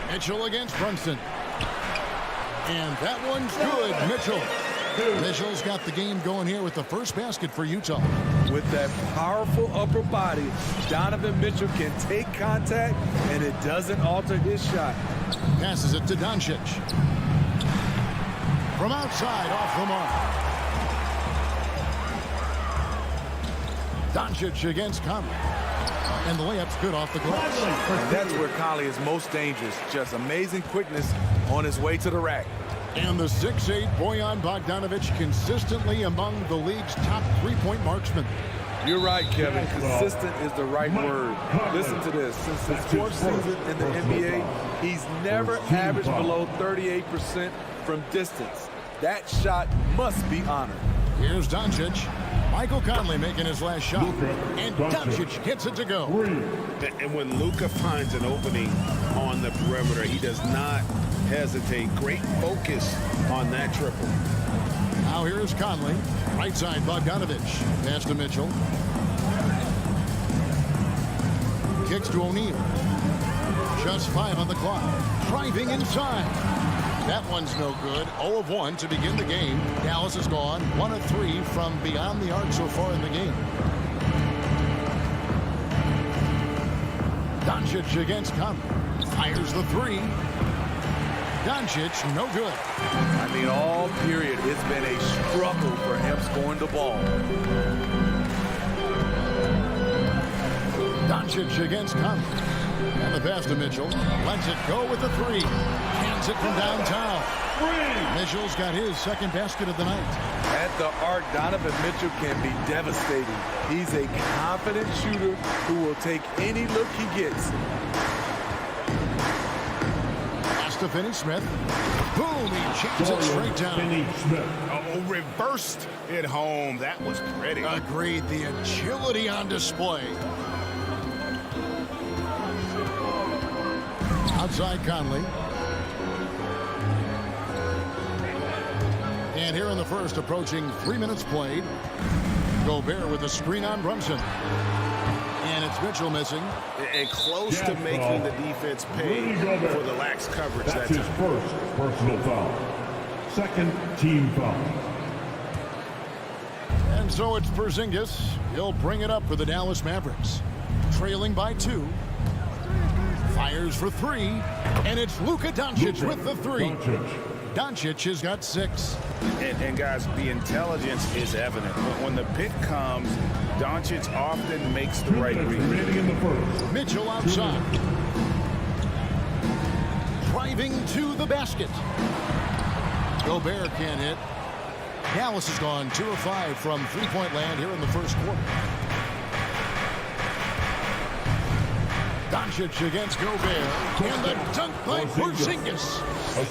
Mitchell against Brunson. And that one's good, Mitchell. Mitchell's got the game going here with the first basket for Utah. With that powerful upper body, Donovan Mitchell can take contact, and it doesn't alter his shot. Passes it to Doncic. From outside, off the mark. Doncic against Conley. And the layup's good off the glass. And that's where Conley is most dangerous. Just amazing quickness on his way to the rack. And the 6'8" Bojan Bogdanovic consistently among the league's top three-point marksmen. You're right, Kevin. Consistent is the right word. Listen to this. Since his fourth season in the NBA, he's never averaged below 38% from distance. That shot must be honored. Here's Doncic. Michael Conley making his last shot. And Doncic gets it to go. And when Luka finds an opening on the perimeter, he does not hesitate. Great focus on that triple. Now here's Conley. Right side, Bogdanovic. Pass to Mitchell. Kicks to O'Neal. Just 5 on the clock. Driving inside. That one's no good. 0 of 1 to begin the game. Dallas has gone 1 of 3 from beyond the arc so far in the game. Doncic against Conley. Fires the 3. Doncic, no good. I mean, all period, it's been a struggle for him scoring the ball. Doncic against Conley. And the pass to Mitchell. Lets it go with the 3. Cans it from downtown. Mitchell's got his second basket of the night. At the arc, Donovan Mitchell can be devastating. He's a confident shooter who will take any look he gets. Pass to Finney Smith. Boom, he chips it straight down. Oh, reversed it home. That was pretty. Agreed, the agility on display. Outside Conley. And here in the first, approaching 3 minutes played. Gobert with a screen on Brunson. And it's Mitchell missing. And close to making the defense pay for the lax coverage. That's his first personal foul. Second team foul. And so it's Porzingis. He'll bring it up for the Dallas Mavericks. Trailing by 2. Fires for 3. And it's Luka Doncic with the 3. Doncic has got 6. And guys, the intelligence is evident. When the pick comes, Doncic often makes the right read. Mitchell outside. Driving to the basket. Gobert can't hit. Dallas has gone 2 of 5 from three-point land here in the first quarter. Doncic against Gobert. And the dunk by Porzingis.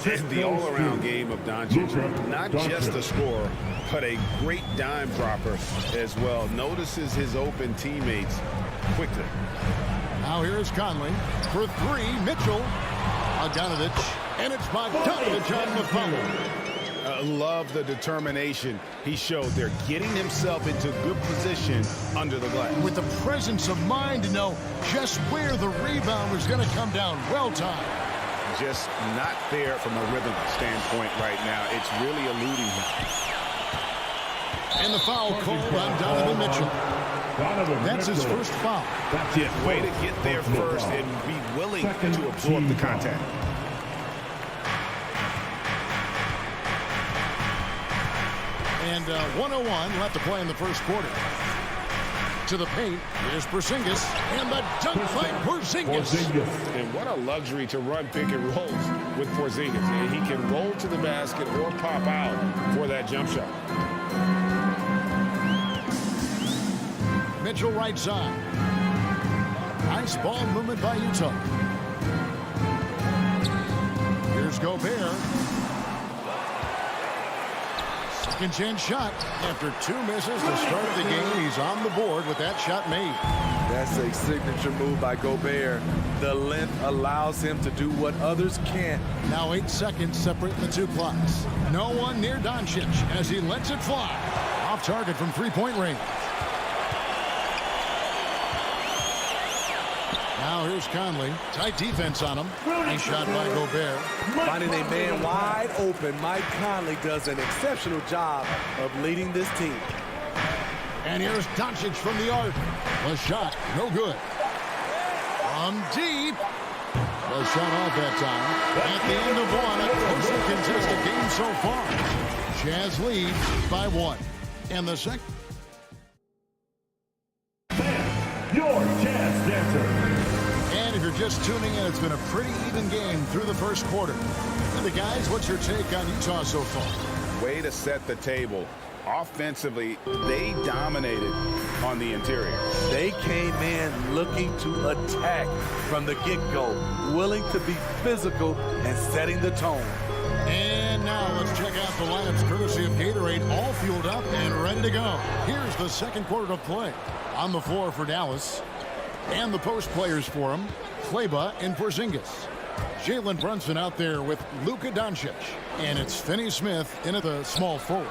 And the all-around game of Doncic, not just a scorer, but a great dime dropper as well. Notices his open teammates quickly. Now here's Conley for 3. Mitchell. Bogdanovic. And it's Bogdanovic on the foul. Love the determination he showed there, getting himself into good position under the glass. With the presence of mind to know just where the rebound was going to come down. Well timed. Just not there from a rhythm standpoint right now. It's really eluding him. And the foul called on Donovan Mitchell. That's his first foul. That's it. Way to get there first and be willing to absorb the contact. And 1:01 left to play in the first quarter. To the paint, here's Porzingis, and the dunk by Porzingis. And what a luxury to run pick and rolls with Porzingis. And he can roll to the basket or pop out for that jump shot. Mitchell right side. Nice ball movement by Utah. Here's Gobert. Second chance shot. After 2 misses to start the game, he's on the board with that shot made. That's a signature move by Gobert. The length allows him to do what others can't. Now 8 seconds separate the two clocks. No one near Doncic as he lets it fly. Off target from three-point range. Now here's Conley. Tight defense on him. Nice shot by Gobert. Finding a man wide open, Mike Conley does an exceptional job of leading this team. And here's Doncic from the arc. The shot, no good. From deep. The shot off that time. At the end of one, a closely contested game so far. Jazz leads by 1. And the second. Your Jazz Dancer. And if you're just tuning in, it's been a pretty even game through the first quarter. And the guys, what's your take on Utah so far? Way to set the table. Offensively, they dominated on the interior. They came in looking to attack from the get-go, willing to be physical and setting the tone. And now let's check out the lineups courtesy of Gatorade, all fueled up and ready to go. Here's the second quarter of play. On the floor for Dallas. And the post players for him, Kleber and Porzingis. Jalen Brunson out there with Luka Doncic. And it's Finney Smith in at the small forward.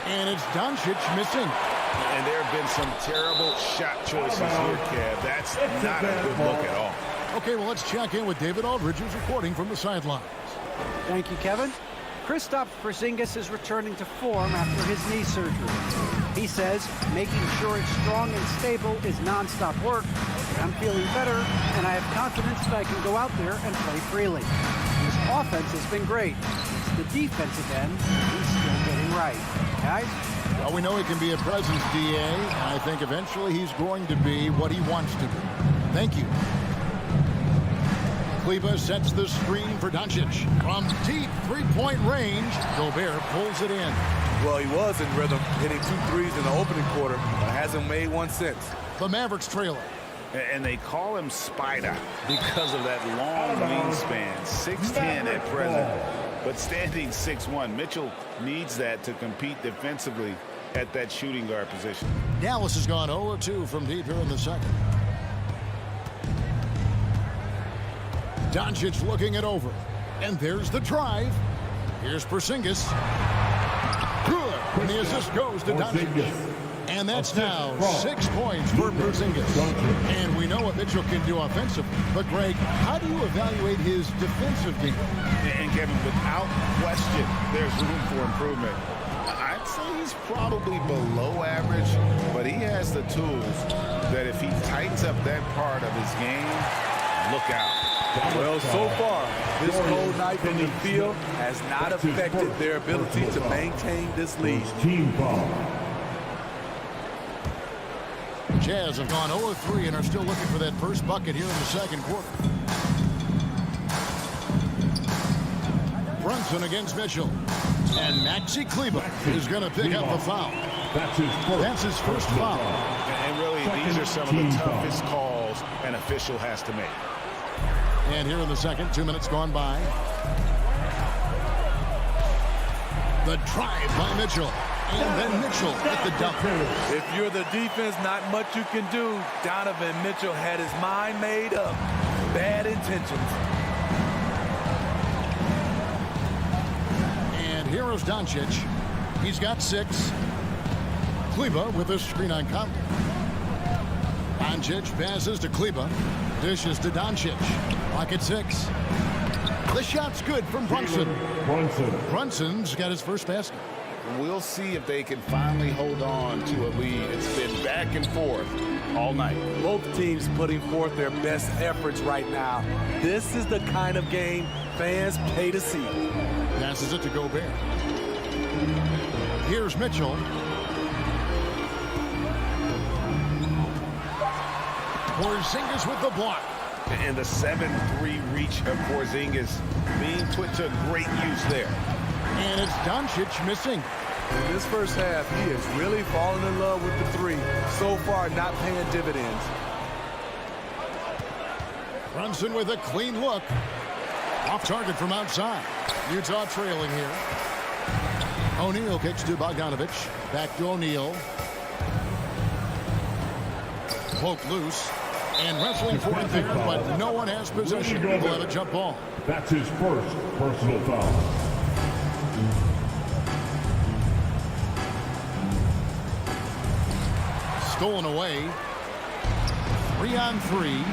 And it's Doncic missing. And there have been some terrible shot choices here, Kev. That's not a good look at all. Okay, well, let's check in with David Aldridge, who's reporting from the sidelines. Thank you, Kevin. Kristaps Porzingis is returning to form after his knee surgery. He says making sure it's strong and stable is nonstop work. I'm feeling better, and I have confidence that I can go out there and play freely. His offense has been great. It's the defensive end he's still getting right. Guys? Well, we know he can be a presence, DA, and I think eventually he's going to be what he wants to be. Thank you. Kleber sets the screen for Doncic. From deep three-point range, Gobert pulls it in. Well, he was in rhythm, hitting 2 threes in the opening quarter, but hasn't made one since. The Mavericks trailer. And they call him Spider because of that long wingspan, 6'10" at present, but standing 6'1". Mitchell needs that to compete defensively at that shooting guard position. Dallas has gone 0-2 from deep here in the second. Doncic looking it over. And there's the drive. Here's Porzingis. Good. And the assist goes to Doncic. And that's now 6 points for Porzingis. And we know what Mitchell can do offensively. But, Greg, how do you evaluate his defensive game? And, Kevin, without question, there's room for improvement. I'd say he's probably below average, but he has the tools that if he tightens up that part of his game, look out. Well, so far, this cold night from the field has not affected their ability to maintain this lead. Team ball. Jazz have gone 0-3 and are still looking for that first bucket here in the second quarter. Brunson against Mitchell. And Maxi Kleber is going to pick up the foul. That's his first foul. And really, these are some of the toughest calls an official has to make. And here in the second, 2 minutes gone by. The drive by Mitchell. And then Mitchell at the dunk. If you're the defense, not much you can do. Donovan Mitchell had his mind made up. Bad intentions. And here is Doncic. He's got 6. Kleber with a screen on Conley. Doncic passes to Kleber. Dishes to Doncic. Lock at 6. The shot's good from Brunson. Brunson's got his first basket. We'll see if they can finally hold on to a lead. It's been back and forth all night. Both teams putting forth their best efforts right now. This is the kind of game fans pay to see. Passes it to Gobert. Here's Mitchell. Porzingis with the block. And the 7-3 reach of Porzingis being put to great use there. And it's Doncic missing. In this first half, he is really falling in love with the three. So far, not paying dividends. Brunson with a clean look. Off target from outside. Utah trailing here. O'Neal kicks to Bogdanovich. Back to O'Neal. Poke loose. And wrestling for it there, but no one has possession. We'll have a jump ball. That's his first personal foul. Stolen away. 3-on-3.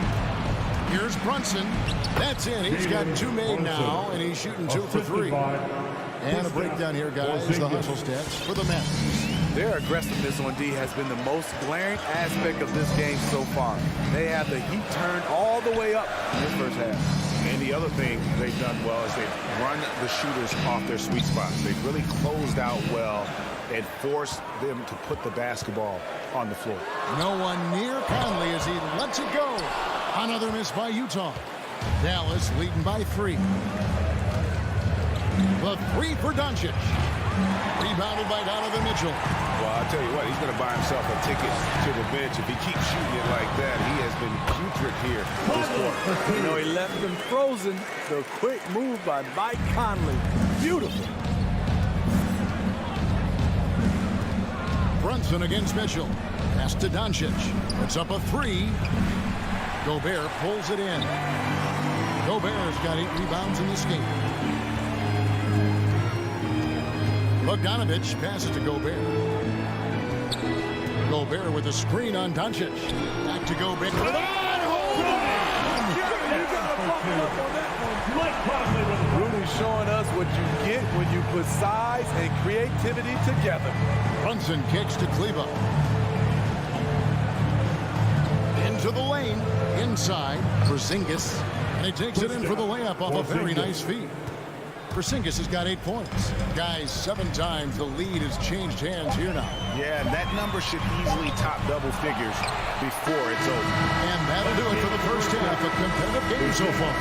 Here's Brunson. That's in. He's got 2 made now, and he's shooting 2 for 3. And a breakdown here, guys. The hustle stats for the Mavericks. Their aggressiveness on D has been the most glaring aspect of this game so far. They have the heat turned all the way up in this first half. And the other thing they've done well is they've run the shooters off their sweet spots. They've really closed out well and forced them to put the basketball on the floor. No one near Conley as he lets it go. Another miss by Utah. Dallas leading by 3. The 3 for Doncic. Rebounded by Donovan Mitchell. Well, I'll tell you what, he's going to buy himself a ticket to the bench. If he keeps shooting it like that, he has been putrid here this quarter. You know, he left them frozen. The quick move by Mike Conley. Beautiful. Brunson against Mitchell. Pass to Doncic. It's up a 3. Gobert pulls it in. Gobert's got 8 rebounds in this game. Bogdanovich passes to Gobert. Gobert with a screen on Doncic. Back to Gobert. Rooney showing us what you get when you put size and creativity together. Brunson kicks to Kleber. Into the lane. Inside. Porzingis. And he takes it in for the layup off a very nice feed. Porzingis has got 8 points. Guys, 7 times the lead has changed hands here now. Yeah, and that number should easily top double figures before it's over. And that'll do it for the first half of competitive game so far.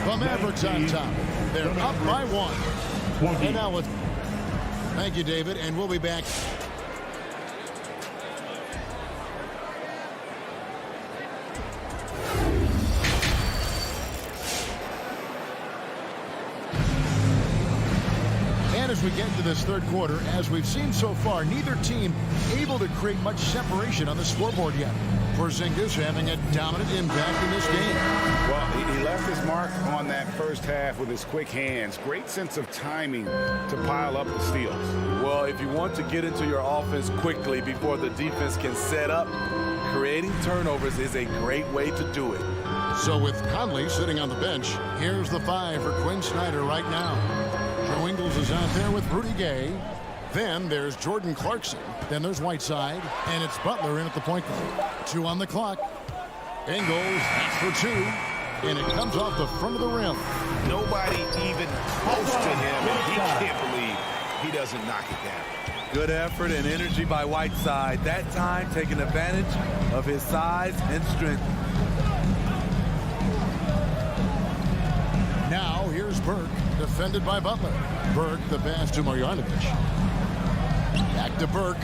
The Mavericks on top. They're up by 1. And now with... Thank you, David, and we'll be back. As we get into this third quarter, as we've seen so far, neither team able to create much separation on the scoreboard yet. Porzingis having a dominant impact in this game. Well, he left his mark on that first half with his quick hands. Great sense of timing to pile up the steals. Well, if you want to get into your offense quickly before the defense can set up, creating turnovers is a great way to do it. So with Conley sitting on the bench, here's the 5 for Quinn Snyder right now. Joe Ingles is out there with Rudy Gay. Then there's Jordan Clarkson. Then there's Whiteside. And it's Butler in at the point guard. 2 on the clock. Ingles for 2. And it comes off the front of the rim. Nobody even close to him, and he can't believe he doesn't knock it down. Good effort and energy by Whiteside. That time taking advantage of his size and strength. Now here's Burke, defended by Butler. Burke, the pass to Marjanovic. Back to Burke.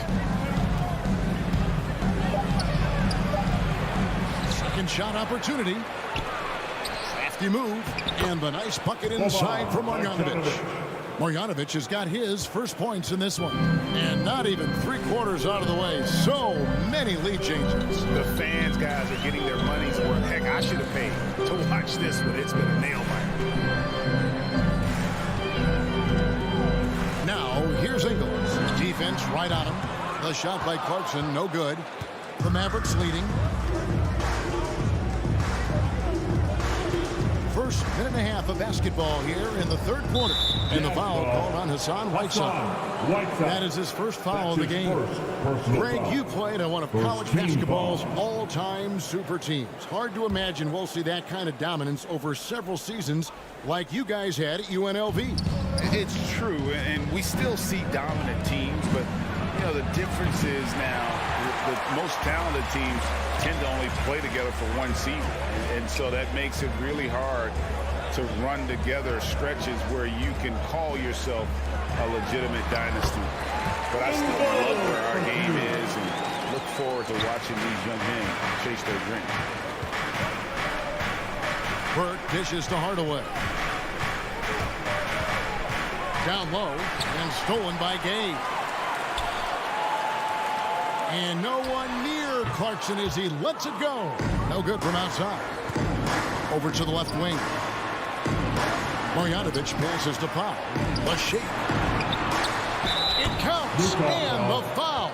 Second shot opportunity. Crafty move. And the nice bucket inside from Marjanovic. Marjanovic has got his first points in this one. And not even 3/4 out of the way. So many lead changes. The fans, guys, are getting their money's worth. Heck, I should have paid to watch this one. It's been a nail biter. Now, here's Ingles. Defense right on him. The shot by Clarkson, no good. The Mavericks leading. First minute and a half of basketball here in the third quarter. And the foul called on Hassan Whiteside. That is his first foul of the game. Greg, you played on one of college basketball's all-time super teams. Hard to imagine we'll see that kind of dominance over several seasons like you guys had at UNLV. It's true, and we still see dominant teams, but you know the difference is now the most talented teams tend to only play together for one season, and so that makes it really hard to run together stretches where you can call yourself a legitimate dynasty. But I still love where our game is and look forward to watching these young men chase their dream. Burke dishes to Hardaway. Down low and stolen by Gay. And no one near Clarkson as he lets it go. No good from outside. Over to the left wing. Marjanovic passes to Powell. The shake. It counts. And the foul.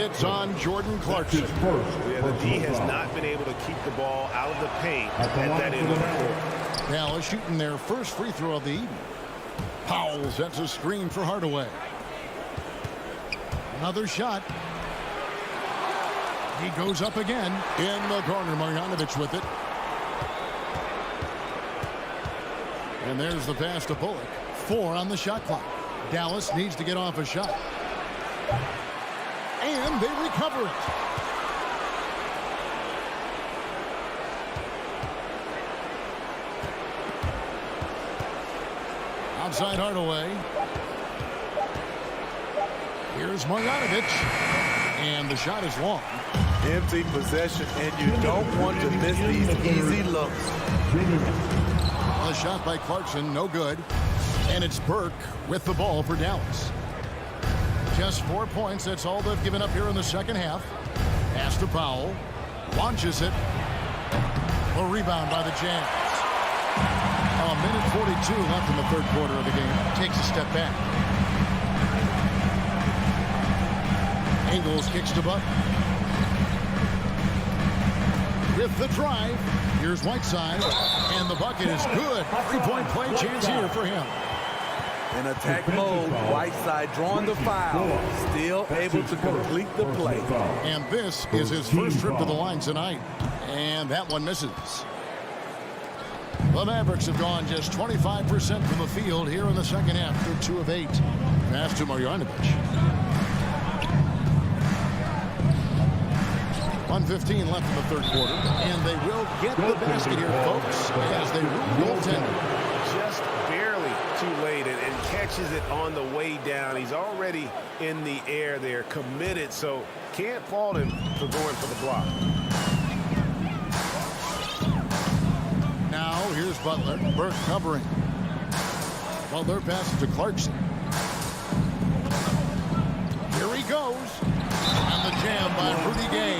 It's on Jordan Clarkson. Yeah, the D has not been able to keep the ball out of the paint at that end of the court. Dallas shooting their first free throw of the evening. Powell sets a screen for Hardaway. Another shot. He goes up again. In the corner, Marjanovic with it. And there's the pass to Bullock. 4 on the shot clock. Dallas needs to get off a shot. And they recover it. Outside Hardaway. Here's Marjanovic. And the shot is long. Empty possession, and you don't want to miss these easy looks. A shot by Clarkson, no good. And it's Burke with the ball for Dallas. Just 4 points, that's all they've given up here in the second half. Pass to Powell. Launches it. A rebound by the Jazz. A minute 42 left in the third quarter of the game. Takes a step back. Ingles kicks to Buck. With the drive, here's Whiteside, and the bucket is good. 3-point play chance here for him. In attack mode, Whiteside drawing the foul, still able to complete the play. And this is his first trip to the line tonight, and that one misses. The Mavericks have gone just 25% from the field here in the second half. They're 2 of 8. Pass to Marjanovic. 1:15 left in the third quarter, and they will get the basket here, folks, as they rule goaltender. Just barely too late and catches it on the way down. He's already in the air there, committed, so can't fault him for going for the block. Now here's Butler. Burke covering. Butler passes to Clarkson. Here he goes. And the jam by Rudy Gay.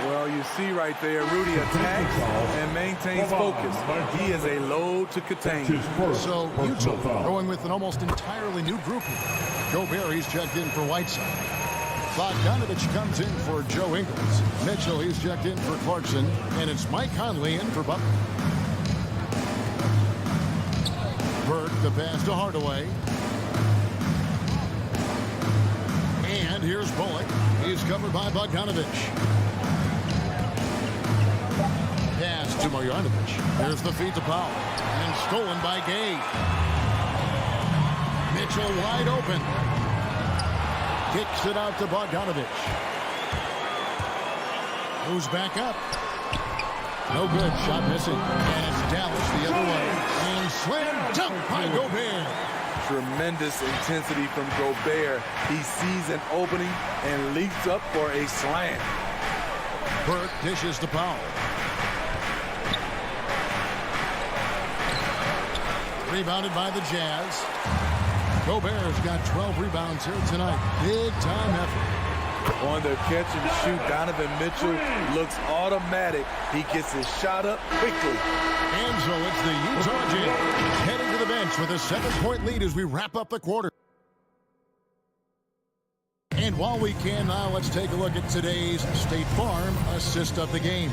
Well, you see right there, Rudy attacks and maintains focus. He is a load to contain. So Utah going with an almost entirely new group here. Gobert, he's checked in for Whiteside. Bogdanovich comes in for Joe Ingles. Mitchell, he's checked in for Clarkson. And it's Mike Conley in for Butler. Burke, the pass to Hardaway. And here's Bullock. He's covered by Bogdanovich. Pass to Marjanovic. There's the feed to Powell. And stolen by Gay. Mitchell wide open. Kicks it out to Bogdanovich. Moves back up. No good. Shot missing. And it's Dallas the other way. And slam dunk by Gobert. Tremendous intensity from Gobert. He sees an opening and leaps up for a slam. Burke dishes to Powell. Rebounded by the Jazz. Gobert's got 12 rebounds here tonight. Big time effort. On the catch and shoot, Donovan Mitchell looks automatic. He gets his shot up quickly. And so it's the Utah Jazz heading to the bench with a 7-point lead as we wrap up the quarter. And while we can now, let's take a look at today's State Farm assist of the game.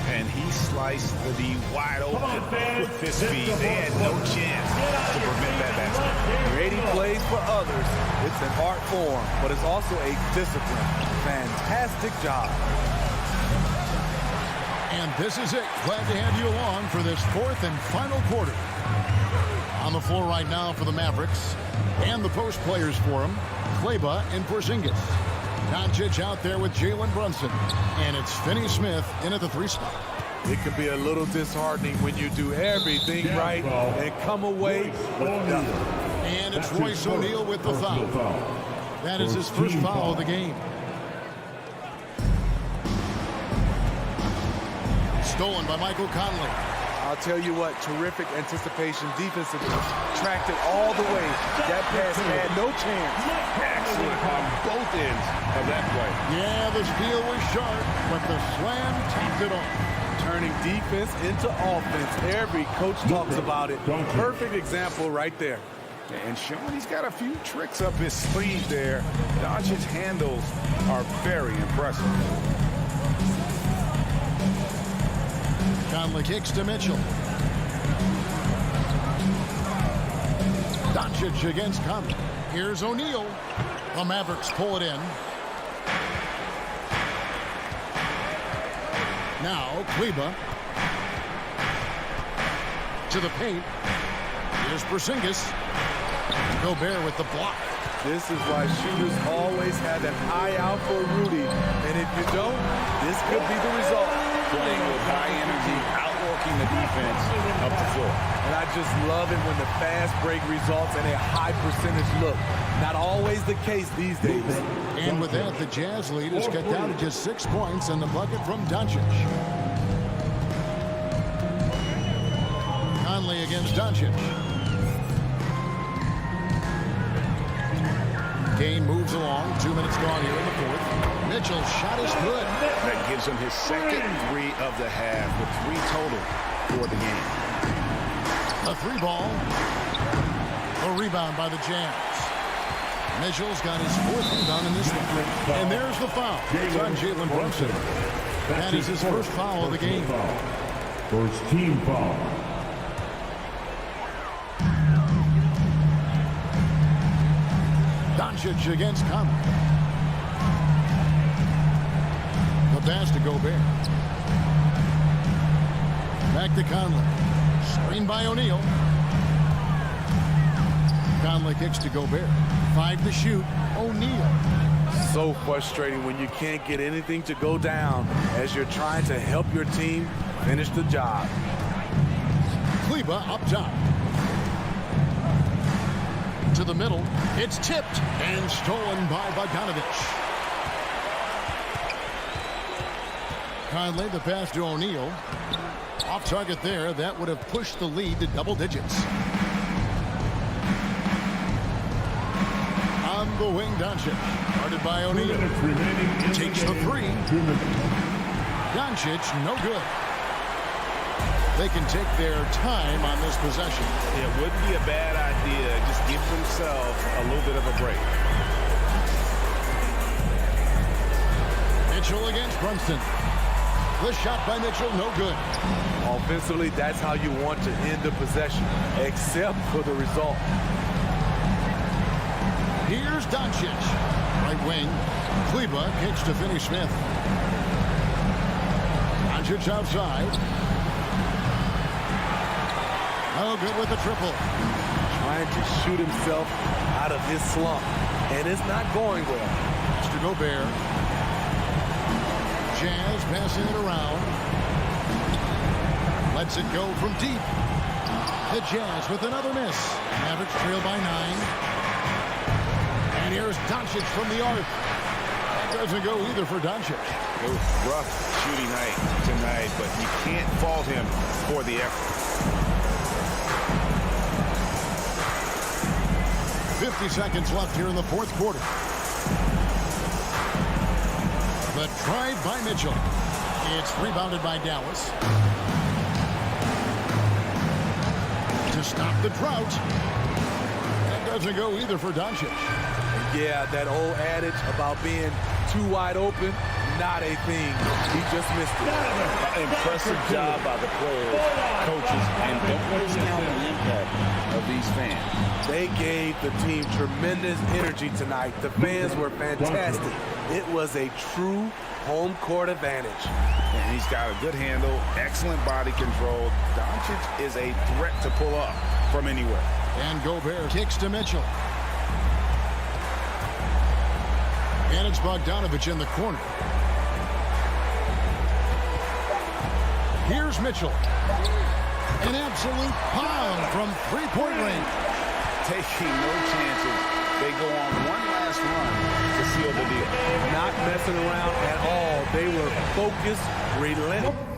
And he sliced the D wide open with his feet. They had no chance to prevent that basket. Creating plays for others, it's an art form, but it's also a discipline. Fantastic job. And this is it. Glad to have you along for this fourth and final quarter. On the floor right now for the Mavericks and the post players for them, Kleber and Porzingis. Doncic out there with Jalen Brunson. And it's Finney Smith in at the 3 spot. It can be a little disheartening when you do everything right and come away with nothing. And it's Royce O'Neal with the foul. That is his first foul of the game. Stolen by Michael Conley. I'll tell you what, terrific anticipation defensively. Tracked it all the way. That pass had no chance. Excellent on both ends of that play. Yeah, the steal was sharp, but the slam tapped it off. Turning defense into offense. Every coach talks about it. Perfect example right there. And Sean, he's got a few tricks up his sleeve there. Doncic's handles are very impressive. Conley kicks to Mitchell. Doncic against Conley. Here's O'Neal. The Mavericks pull it in. Now Kleber to the paint. Here's Porzingis. Gobert with the block. This is why shooters always have an eye out for Rudy. And if you don't, this could be the result. Playing with high energy, outworking the defense up the floor. And I just love it when the fast break results in a high percentage look. Not always the case these days. And with that, the Jazz lead is cut down to just 6 points and the bucket from Doncic. Conley against Doncic. Kane moves along. 2 minutes gone here in the fourth. Mitchell's shot is good. That gives him his second three of the half with 3 total for the game. A 3-ball. A rebound by the Jazz. Mitchell's got his 4th rebound in this one. And there's the foul. It's on Jalen Brunson. That is his first foul of the game. First team foul. Doncic against Conley. The pass to Gobert. Back to Conley. Screen by O'Neal. Conley kicks to Gobert. 5 to shoot. O'Neal. So frustrating when you can't get anything to go down as you're trying to help your team finish the job. Kleber up top. To the middle. It's tipped and stolen by Bogdanovich. Conley, the pass to O'Neal. Off target there. That would have pushed the lead to double digits. On the wing, Doncic. Guarded by O'Neal. Takes the 3. Doncic, no good. They can take their time on this possession. It wouldn't be a bad idea. Just give themselves a little bit of a break. Mitchell against Brunson. The shot by Mitchell, no good. Offensively, that's how you want to end the possession, except for the result. Here's Doncic. Right wing. Kleber kicks to Finney-Smith. Doncic outside. Oh, good with the triple. Trying to shoot himself out of his slump, and it's not going well. Mr. Gobert. Jazz passing it around. Lets it go from deep. The Jazz with another miss. Mavericks trail by 9. And here's Doncic from the arc. That doesn't go either for Doncic. It was rough shooting night tonight, but you can't fault him for the effort. 50 seconds left here in the fourth quarter. The drive by Mitchell. It's rebounded by Dallas. To stop the drought. That doesn't go either for Doncic. Yeah, that old adage about being too wide open, not a thing. He just missed it. Impressive job by the players, coaches, and don't discount the impact of these fans. They gave the team tremendous energy tonight. The fans were fantastic. It was a true home court advantage. And he's got a good handle, excellent body control. Doncic is a threat to pull up from anywhere. And Gobert kicks to Mitchell. And it's Bogdanovich in the corner. Here's Mitchell. An absolute pound from three-point range. taking no chances. They go on one last run to seal the deal. Not messing around at all. They were focused, relentless.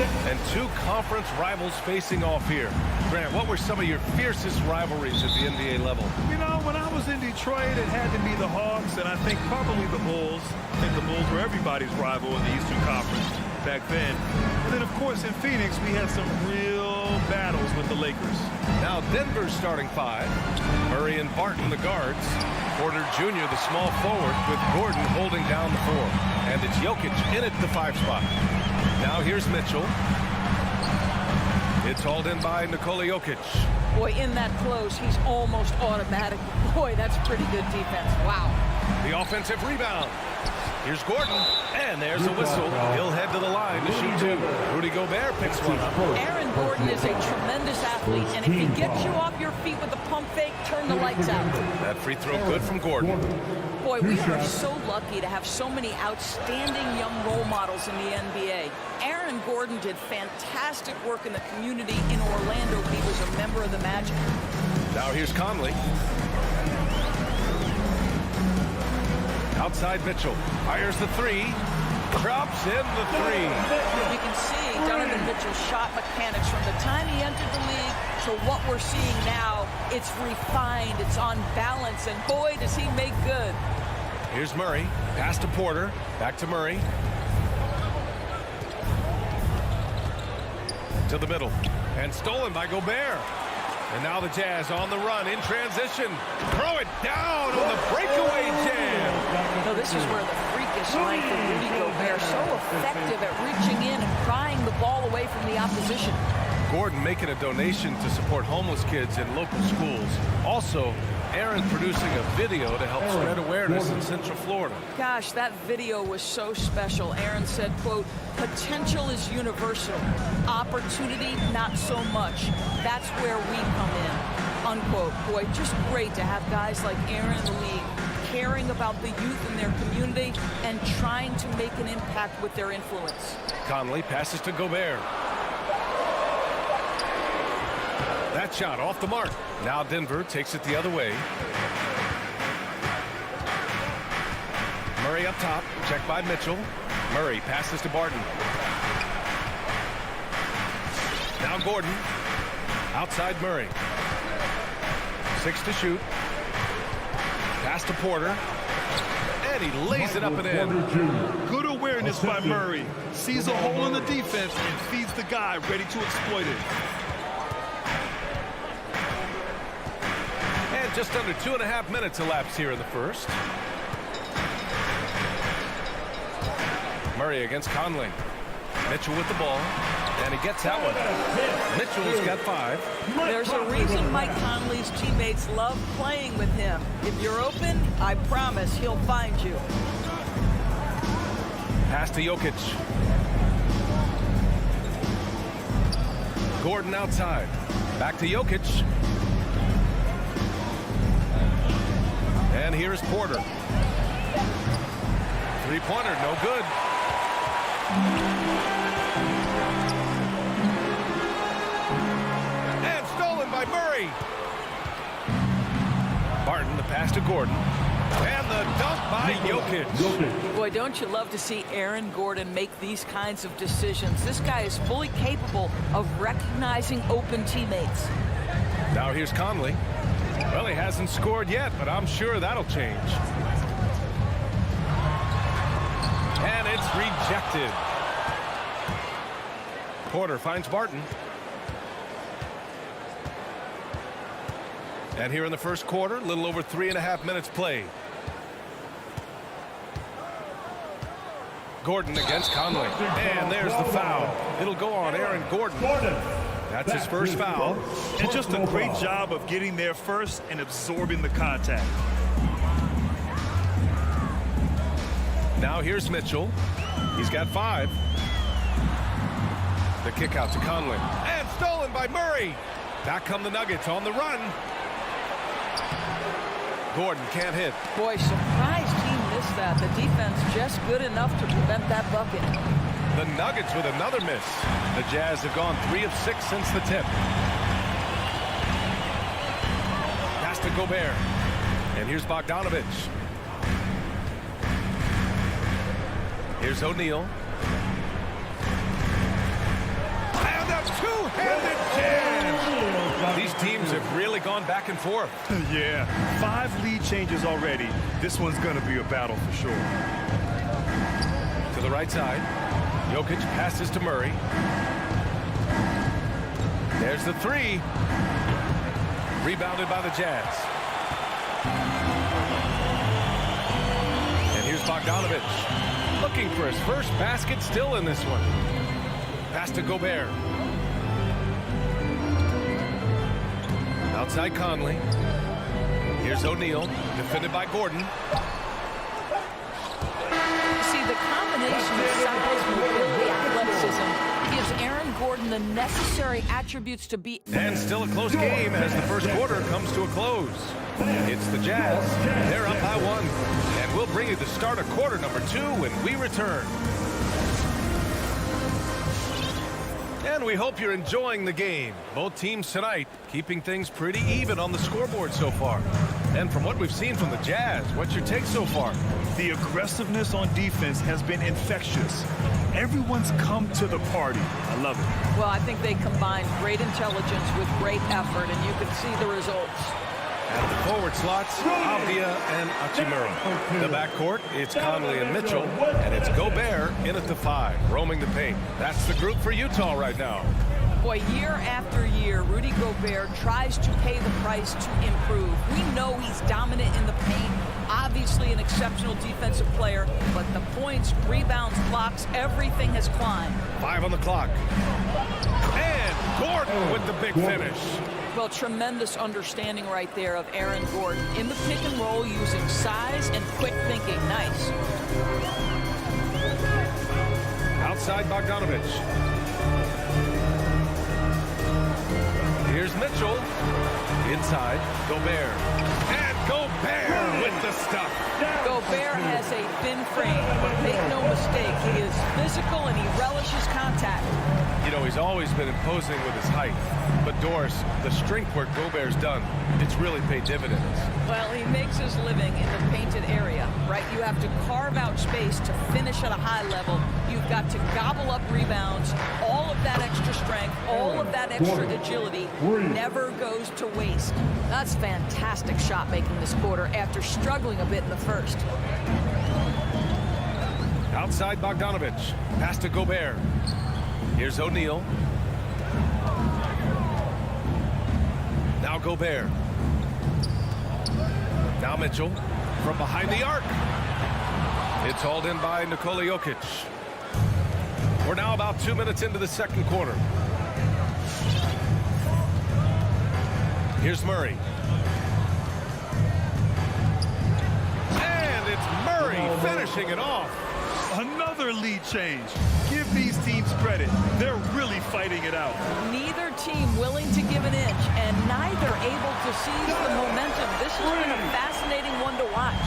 And two conference rivals facing off here. Grant, what were some of your fiercest rivalries at the NBA level? You know, when I was in Detroit, it had to be the Hawks, and I think probably the Bulls. I think the Bulls were everybody's rival in the Eastern Conference back then. And then, of course, in Phoenix, we had some real battles with the Lakers. Now Denver's starting five. Murray and Barton, the guards. Porter Jr., the small forward, with Gordon holding down the four. And it's Jokic in at the 5 spot. Now here's Mitchell. It's hauled in by Nikola Jokic. Boy, in that close, he's almost automatic. Boy, that's pretty good defense. Wow. The offensive rebound. Here's Gordon, and there's a whistle. He'll head to the line to shoot two. Rudy Gobert picks one up. Aaron Gordon is a tremendous athlete, and if he gets you off your feet with a pump fake, turn the lights out. That free throw good from Gordon. Boy, we are so lucky to have so many outstanding young role models in the NBA. Aaron Gordon did fantastic work in the community in Orlando. He was a member of the Magic. Now here's Conley. Outside Mitchell. Fires the three. Drops in the three. You can see Donovan Mitchell's shot mechanics from the time he entered the league to what we're seeing now. It's refined. It's on balance. And boy, does he make good. Here's Murray. Pass to Porter. Back to Murray. To the middle. And stolen by Gobert. And now the Jazz on the run in transition. Throw it down on the breakaway jam. No, this is where the freakish length of Rudy Gobert, so effective at reaching in and prying the ball away from the opposition. Gordon making a donation to support homeless kids in local schools. Also, Aaron producing a video to help spread awareness in Central Florida. Gosh, that video was so special. Aaron said, quote, potential is universal. Opportunity, not so much. That's where we come in, unquote. Boy, just great to have guys like Aaron in the league caring about the youth in their community and trying to make an impact with their influence. Conley passes to Gobert. That shot off the mark. Now Denver takes it the other way. Murray up top. Checked by Mitchell. Murray passes to Barton. Now Gordon. Outside Murray. 6 to shoot. Pass to Porter. And he lays it up and in. Good awareness by Murray. Sees a hole in the defense and feeds the guy ready to exploit it. Just under 2.5 minutes elapsed here in the first. Murray against Conley. Mitchell with the ball. And he gets that one. Mitchell's got 5. There's a reason Mike Conley's teammates love playing with him. If you're open, I promise he'll find you. Pass to Jokic. Gordon outside. Back to Jokic. And here's Porter. Three-pointer, no good. And stolen by Murray. Barton, the pass to Gordon. And the dunk by Jokic. Boy, don't you love to see Aaron Gordon make these kinds of decisions. This guy is fully capable of recognizing open teammates. Now here's Conley. Well, he hasn't scored yet, but I'm sure that'll change. And it's rejected. Porter finds Barton. And here in the first quarter, a little over 3.5 minutes played. Gordon against Conley. And there's the foul. It'll go on Aaron Gordon. That's his first foul. And just a great job of getting there first and absorbing the contact. Now here's Mitchell. He's got 5. The kick out to Conley. And stolen by Murray. Back come the Nuggets on the run. Gordon can't hit. Boy, surprised he missed that. The defense just good enough to prevent that bucket. The Nuggets with another miss. The Jazz have gone 3 of 6 since the tip. Pass to Gobert. And here's Bogdanovich. Here's O'Neal. two-handed jam. These teams have really gone back and forth. Yeah, 5 lead changes already. This one's going to be a battle for sure. To the right side. Jokic passes to Murray. There's the three. Rebounded by the Jazz. And here's Bogdanović. Looking for his first basket, still in this one. Pass to Gobert. Outside Conley. Here's O'Neal, defended by Gordon. See, the combination of size, mobility, athleticism gives Aaron Gordon the necessary attributes to be... And still a close game as the first quarter comes to a close. It's the Jazz. They're up by 1. And we'll bring you the start of quarter number 2 when we return. And we hope you're enjoying the game. Both teams tonight keeping things pretty even on the scoreboard so far. And from what we've seen from the Jazz, what's your take so far? The aggressiveness on defense has been infectious. Everyone's come to the party. I love it. Well, I think they combine great intelligence with great effort, and you can see the results. Out of the forward slots, Avdia and Hachimura. The backcourt, it's Conley and Mitchell, and it's Gobert in at the 5, roaming the paint. That's the group for Utah right now. Boy, year after year, Rudy Gobert tries to pay the price to improve. We know he's dominant in the paint, obviously an exceptional defensive player, but the points, rebounds, blocks, everything has climbed. 5 on the clock. And Gordon with the big finish. Well, tremendous understanding right there of Aaron Gordon in the pick and roll using size and quick thinking. Nice. Outside Bogdanović. Here's Mitchell. Inside, Gobert. And Gobert with the stuff. Gobert has a thin frame, but make no mistake, he is physical and he relishes contact. You know, he's always been imposing with his height. But Doris, the strength work Gobert's done, it's really paid dividends. Well, he makes his living in the painted area, right? You have to carve out space to finish at a high level. You've got to gobble up rebounds. All of that extra strength, all of that extra agility never goes to waste. That's fantastic shot making this quarter after struggling a bit in the first. Outside Bogdanović. Pass to Gobert. Here's O'Neal. Now Gobert. Now Mitchell from behind the arc. It's hauled in by Nikola Jokic. We're now about 2 minutes into the second quarter. Here's Murray. And it's Murray finishing it off. Another lead change. Give these teams credit. They're really fighting it out. Neither team willing to give an inch and neither able to seize the momentum. This has been a fascinating one to watch.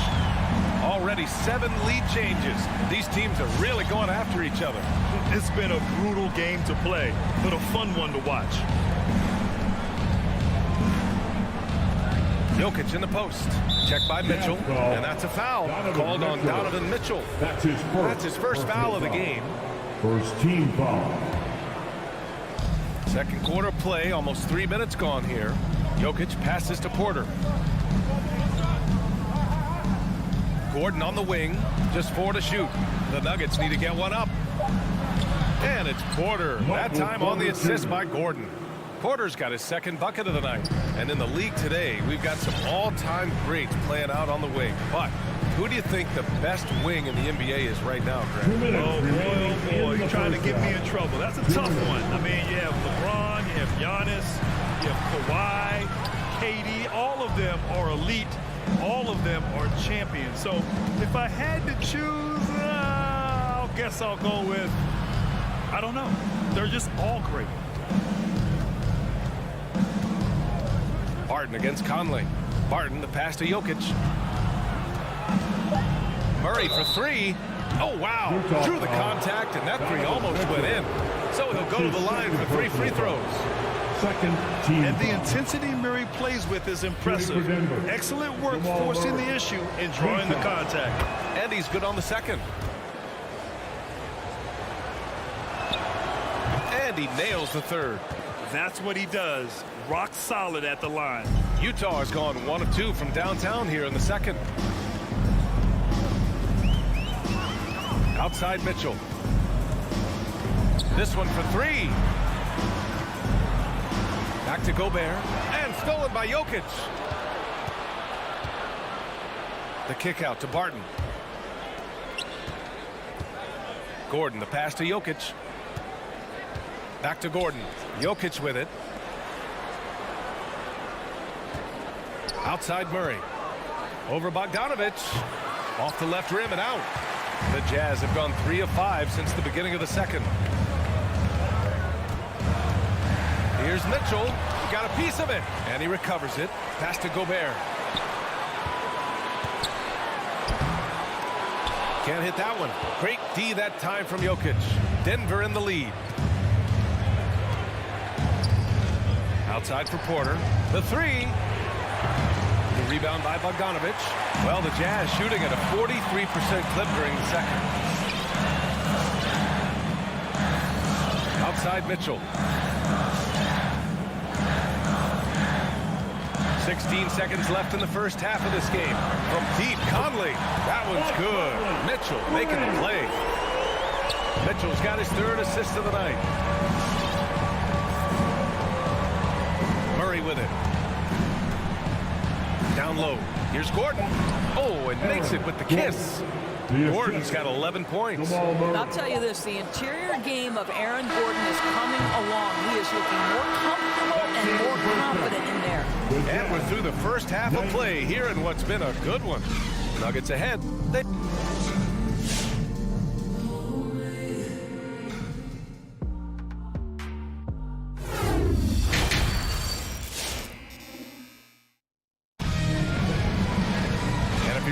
Already 7 lead changes. These teams are really going after each other. It's been a brutal game to play, but a fun one to watch. Jokic in the post. Checked by Mitchell, and that's a foul called on Donovan Mitchell. That's his first foul of the game. First team foul. Second quarter play, almost 3 minutes gone here. Jokic passes to Porter. Gordon on the wing, just 4 to shoot. The Nuggets need to get one up. And it's Porter, that time on the assist by Gordon. Porter's got his second bucket of the night. And in the league today, we've got some all-time greats playing out on the wing. But who do you think the best wing in the NBA is right now, Greg? Oh, boy, you're trying to get me in trouble. That's a tough one. I mean, you have LeBron, you have Giannis, you have Kawhi, KD. All of them are elite. All of them are champions. So if I had to choose, I guess I'll go with, I don't know. They're just all great. Barton against Conley. Barton, the pass to Jokic. Murray for 3. Oh, wow. Drew the contact, and that 3 almost went in. So he'll go to the line for 3 free throws. Second team. And the intensity Murray plays with is impressive. Excellent work forcing the issue and drawing the contact. And he's good on the second. And he nails the third. That's what he does. Rock solid at the line. Utah has gone 1 of 2 from downtown here in the second. Outside Mitchell. This one for 3. Back to Gobert. And stolen by Jokic. The kick out to Barton. Gordon, the pass to Jokic. Back to Gordon. Jokic with it. Outside Murray. Over Bogdanovic. Off the left rim and out. The Jazz have gone 3 of 5 since the beginning of the second. Here's Mitchell. Got a piece of it. And he recovers it. Pass to Gobert. Can't hit that one. Great D that time from Jokic. Denver in the lead. Outside for Porter. The 3. The rebound by Bogdanovic. Well, the Jazz shooting at a 43% clip during the second. Outside Mitchell. 16 seconds left in the first half of this game. From deep, Conley. That one's good. Mitchell making the play. Mitchell's got his 3rd assist of the night. Murray with it. Down low. Here's Gordon. Oh, and makes it with the kiss. Gordon's got 11 points. I'll tell you this, the interior game of Aaron Gordon is coming along. He is looking more comfortable and more confident in there. And we're through the first half of play here in what's been a good one. Nuggets ahead.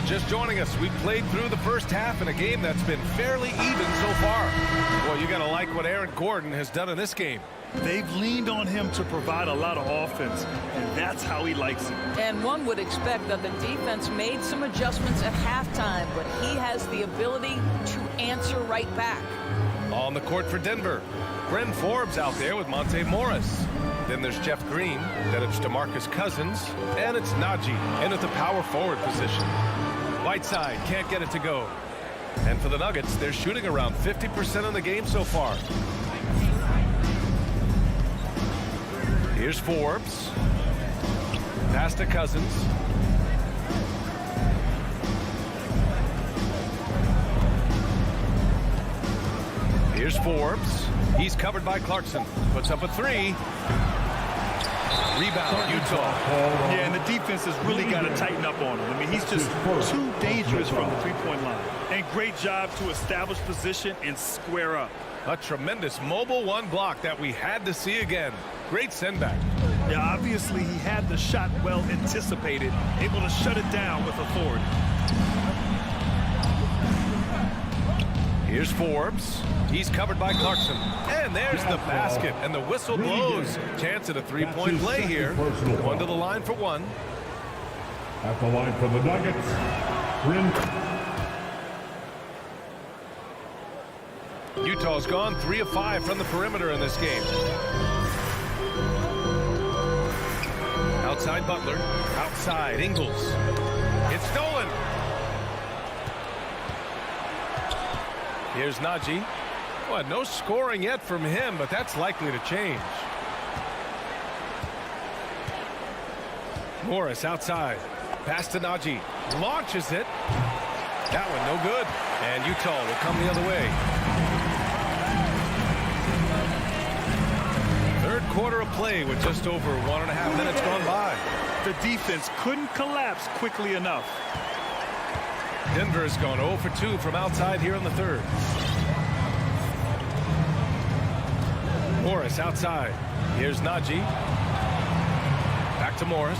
Just joining us, we played through the first half in a game that's been fairly even so far. Well, you gotta like what Aaron Gordon has done in this game. They've leaned on him to provide a lot of offense, and that's how he likes it. And one would expect that the defense made some adjustments at halftime, but he has the ability to answer right back. On the court for Denver, Bryn Forbes out there with Monte Morris. Then there's Jeff Green, then it's DeMarcus Cousins, and it's Najee in at the power forward position. Whiteside can't get it to go. And for the Nuggets, they're shooting around 50% of the game so far. Here's Forbes. Pass to Cousins. Here's Forbes. He's covered by Clarkson. Puts up a 3. Rebound, Utah. Yeah, and the defense has really got to tighten up on him. I mean, he's just too dangerous from the three-point line. And great job to establish position and square up. A tremendous mobile 1 block that we had to see again. Great send back. Yeah, obviously he had the shot well anticipated, able to shut it down with authority. Here's Forbes. He's covered by Clarkson. And there's the basket, and the whistle blows. Chance at a 3-point play here. One to the line for 1. At the line for the Nuggets, Utah's gone 3 of 5 from the perimeter in this game. Outside Butler. Outside Ingles. It's stolen. Here's Najee. Well, no scoring yet from him, but that's likely to change. Morris outside. Pass to Najee. Launches it. That one no good. And Utah will come the other way. Third quarter of play with just over 1.5 minutes gone by. The defense couldn't collapse quickly enough. Denver has gone 0 for 2 from outside here in the third. Morris outside. Here's Najee. Back to Morris.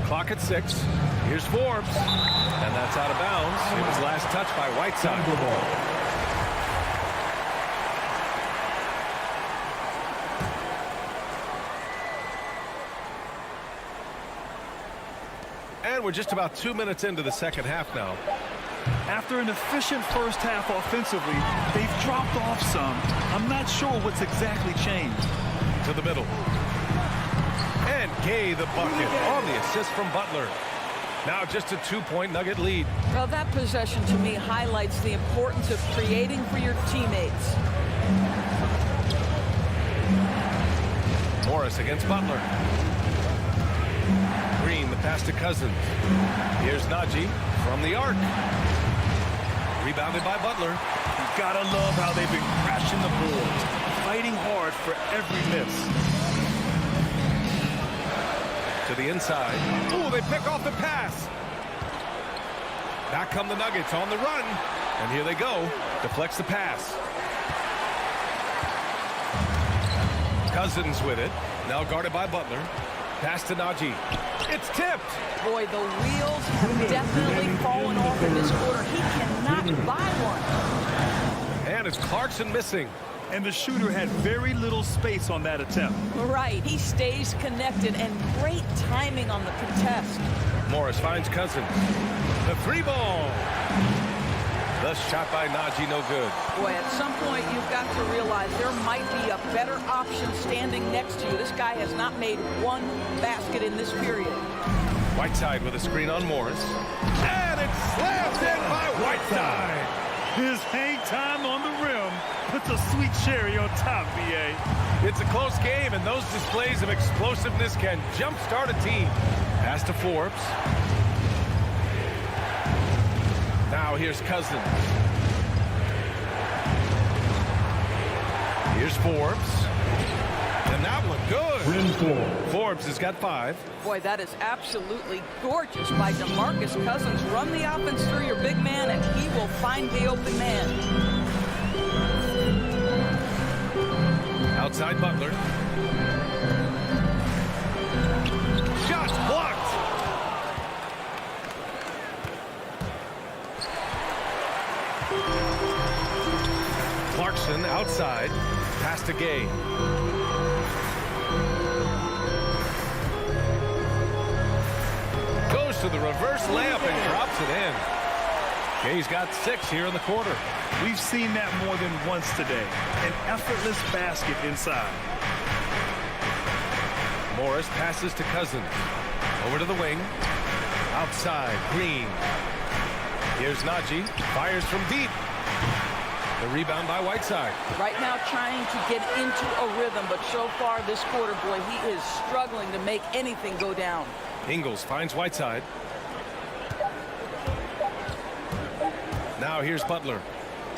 Clock at 6. Here's Forbes. And that's out of bounds. It was last touched by Whiteside. And we're just about 2 minutes into the second half now. After an efficient first half offensively, they've dropped off some. I'm not sure what's exactly changed. To the middle. And Gay the bucket on the assist from Butler. Now just a 2-point Nugget lead. Well, that possession to me highlights the importance of creating for your teammates. Morris against Butler. Green, the pass to Cousins. Here's Najee from the arc. Rebounded by Butler. You've got to love how they've been crashing the boards, fighting hard for every miss. To the inside. Ooh, they pick off the pass. Back come the Nuggets on the run. And here they go. Deflects the pass. Cousins with it. Now guarded by Butler. Pass to Najee. It's tipped. Boy, the wheels have definitely fallen off in this quarter. He cannot buy one. And it's Clarkson missing. And the shooter had very little space on that attempt. Right, he stays connected, and great timing on the contest. Morris finds Cousins. The 3-ball. The shot by Najee, no good. Boy, at some point, you've got to realize there might be a better option standing next to you. This guy has not made one basket in this period. Whiteside with a screen on Morris. And it's slammed in by Whiteside. His hang time on the rim puts a sweet cherry on top, B.A. It's a close game, and those displays of explosiveness can jumpstart a team. Pass to Forbes. Now here's Cousins. Here's Forbes. And that one good. Forbes has got 5. Boy, that is absolutely gorgeous by DeMarcus Cousins. Run the offense through your big man, and he will find the open man. Outside Butler. Shots blocked. Clarkson outside. Pass to Gay. Goes to the reverse layup and drops it in. Gay's got 6 here in the quarter. We've seen that more than once today. An effortless basket inside. Morris passes to Cousins. Over to the wing. Outside, Green. Here's Najee. Fires from deep. The rebound by Whiteside. Right now trying to get into a rhythm, but so far this quarter, boy, he is struggling to make anything go down. Ingles finds Whiteside. Now here's Butler.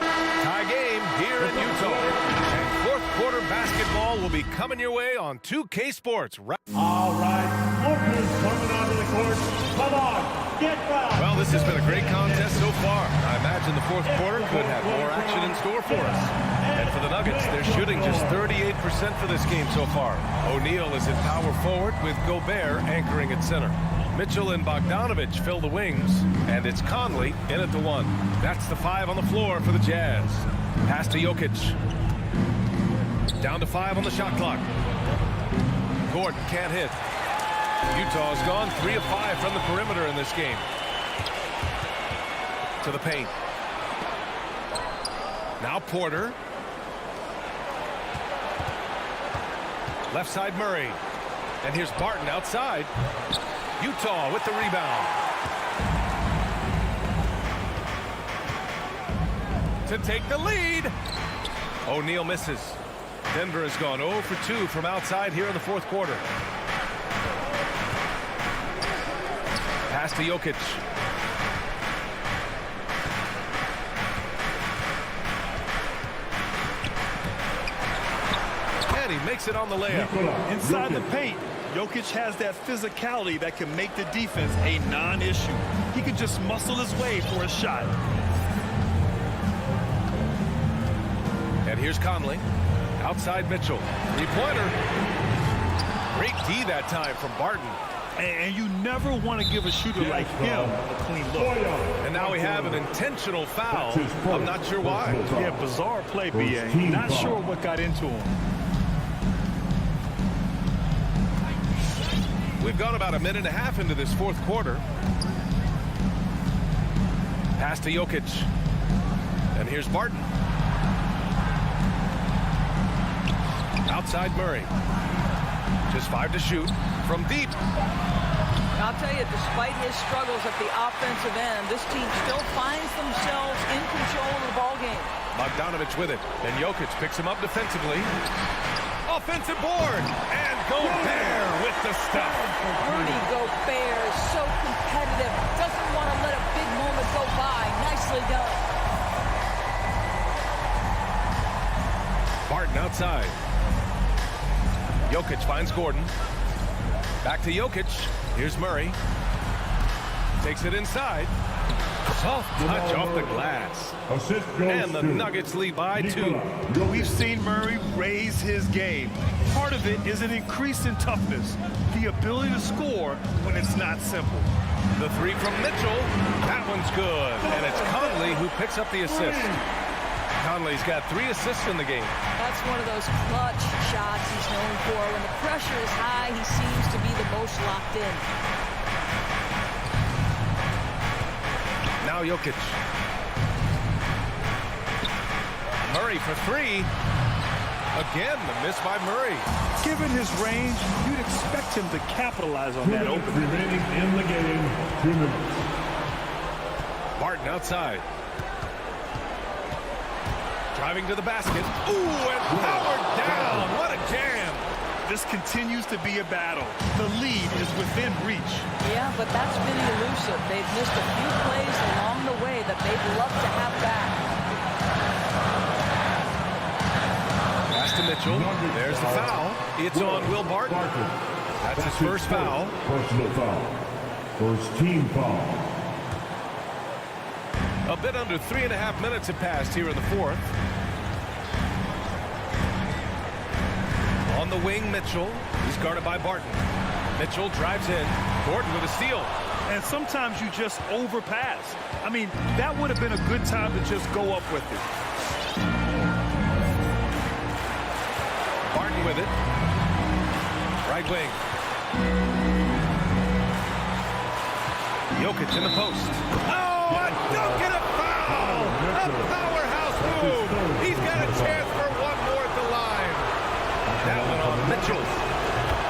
Tie game here in Utah. And fourth quarter basketball will be coming your way on 2K Sports. All right, Lucas coming onto the court. Come on, get back. Well, this has been a great contest so far. I imagine the fourth quarter could have more action in store for us. And for the Nuggets, they're shooting just 38% for this game so far. O'Neal is at power forward with Gobert anchoring at center. Mitchell and Bogdanovich fill the wings, and it's Conley in at the 1. That's the 5 on the floor for the Jazz. Pass to Jokic. Down to 5 on the shot clock. Gordon can't hit. Utah's gone 3 of 5 from the perimeter in this game. To the paint. Now Porter. Left side Murray. And here's Barton outside. Utah with the rebound. To take the lead. O'Neal misses. Denver has gone 0 for 2 from outside here in the fourth quarter. Pass to Jokic. And he makes it on the layup. Inside the paint, Jokic has that physicality that can make the defense a non-issue. He can just muscle his way for a shot. And here's Conley. Outside Mitchell. 3-pointer. Great D that time from Barton. And you never want to give a shooter like him a clean look. And now we have an intentional foul. I'm not sure why. Yeah, bizarre play, B.A. Not sure what got into him. We've gone about a minute and a half into this fourth quarter. Pass to Jokic. And here's Barton. Outside Murray. Just 5 to shoot from deep. I'll tell you, despite his struggles at the offensive end, this team still finds themselves in control of the ball game. Bogdanovich with it. And Jokic picks him up defensively. Offensive board. And Gobert with the stuff. Rudy Gobert is so competitive. Doesn't want to let a big moment go by. Nicely done. Barton outside. Jokic finds Gordon. Back to Jokic. Here's Murray. Takes it inside. Soft touch off the glass. And the Nuggets lead by 2. We've seen Murray raise his game. Part of it is an increase in toughness, the ability to score when it's not simple. The 3 from Mitchell. That one's good. And it's Conley who picks up the assist. Conley's got 3 assists in the game. That's one of those clutch shots he's known for. When the pressure is high, he seems to be the most locked in. Now Jokic. Murray for 3. Again, the miss by Murray. Given his range, you'd expect him to capitalize on that opening. Remaining in the game, 2 minutes. Barton outside. Driving to the basket. Ooh, and powered down. What a jam. This continues to be a battle. The lead is within reach. Yeah, but that's been elusive. They've missed a few plays along the way that they'd love to have back. Pass to Mitchell. There's the foul. It's on Will Barton. That's his first foul. Personal foul. First team foul. A bit under 3.5 minutes have passed here in the 4th. On the wing, Mitchell. He's guarded by Barton. Mitchell drives in. Gordon with a steal. And sometimes you just overpass. I mean, that would have been a good time to just go up with it. Barton with it. Right wing. Jokic in the post. Oh, a dunk and a foul! A powerhouse move! He's got a chance for one more at the line. That one on Mitchell.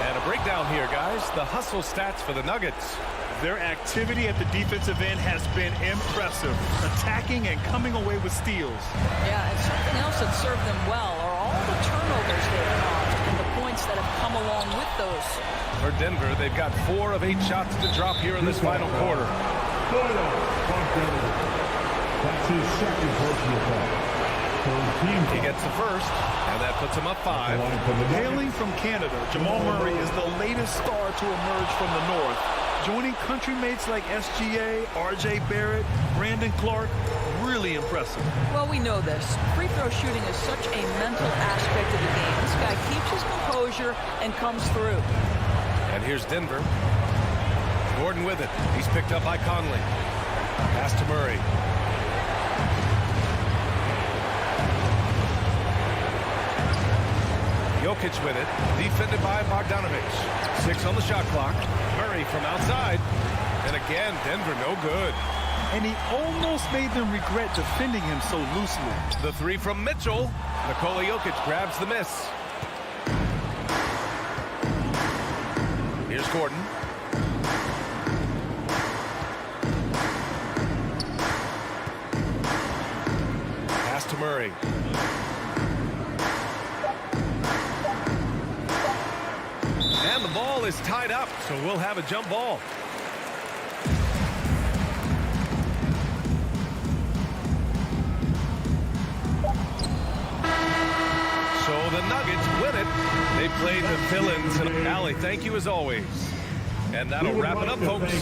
And a breakdown here, guys. The hustle stats for the Nuggets. Their activity at the defensive end has been impressive, attacking and coming away with steals. Yeah, and something else that served them well are all the turnovers they've caused and the points that have come along with those. For Denver, they've got 4 of 8 shots to drop here in this final quarter. That's his second personal foul. He gets the first, and that puts him up 5. Hailing from Canada, Jamal Murray is the latest star to emerge from the North, joining countrymates like SGA, RJ Barrett, Brandon Clark. Really impressive. Well, we know this. Free throw shooting is such a mental aspect of the game. This guy keeps his composure and comes through. And here's Denver. Gordon with it. He's picked up by Conley. Pass to Murray. Jokic with it. Defended by Bogdanovich. 6 on the shot clock. Murray from outside. And again, Denver no good. And he almost made them regret defending him so loosely. The 3 from Mitchell. Nikola Jokic grabs the miss. Here's Gordon. Pass to Murray. And the ball is tied up, so we'll have a jump ball. So the Nuggets win it. They played the villains. And Allie, thank you as always. And that'll wrap it up, folks.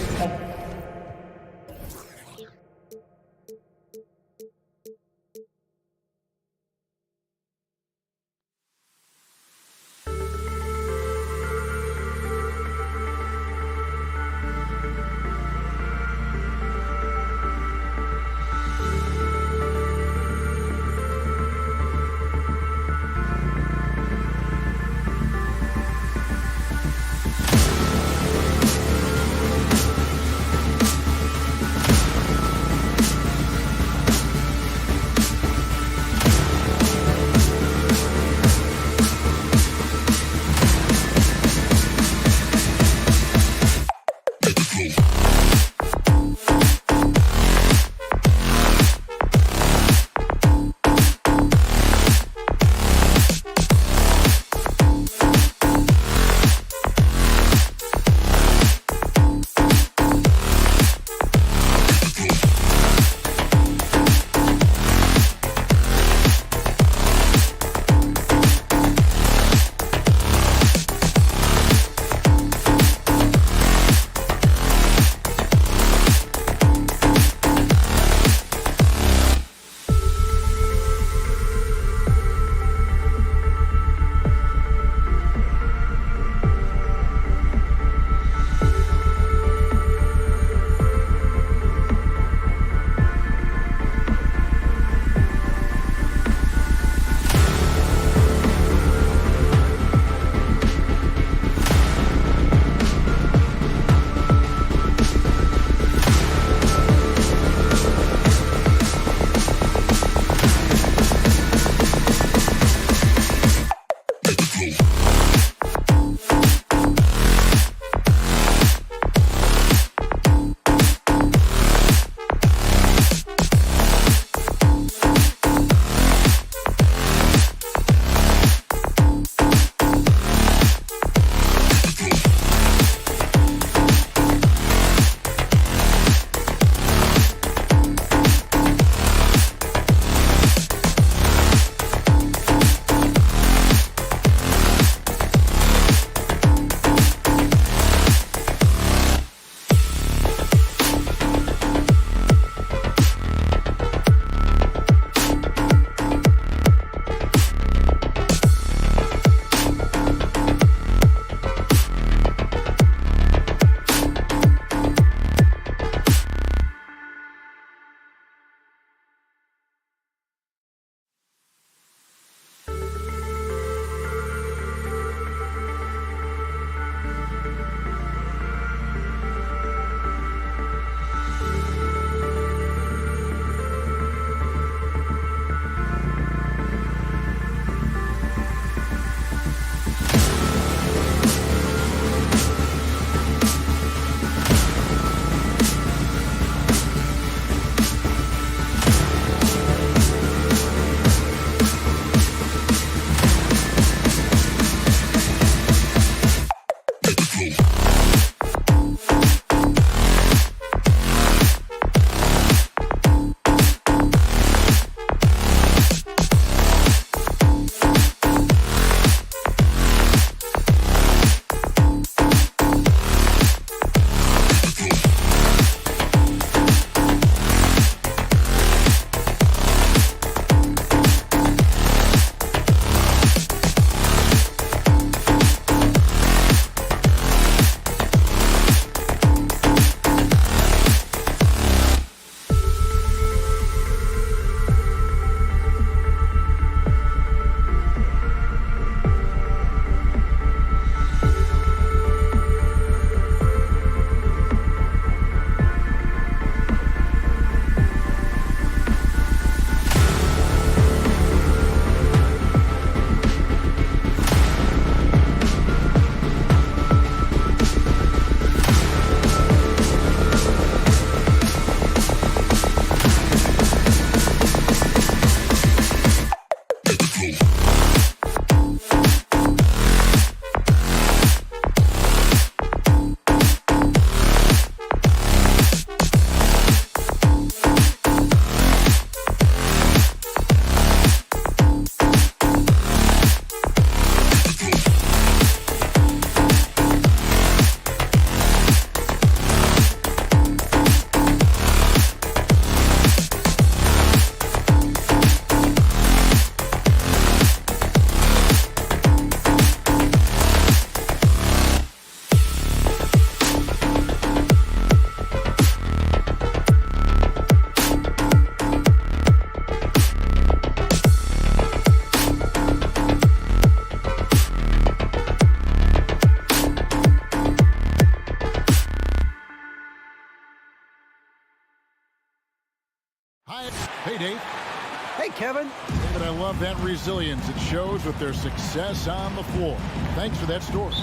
Kevin. David, I love that resilience. It shows with their success on the floor. Thanks for that story.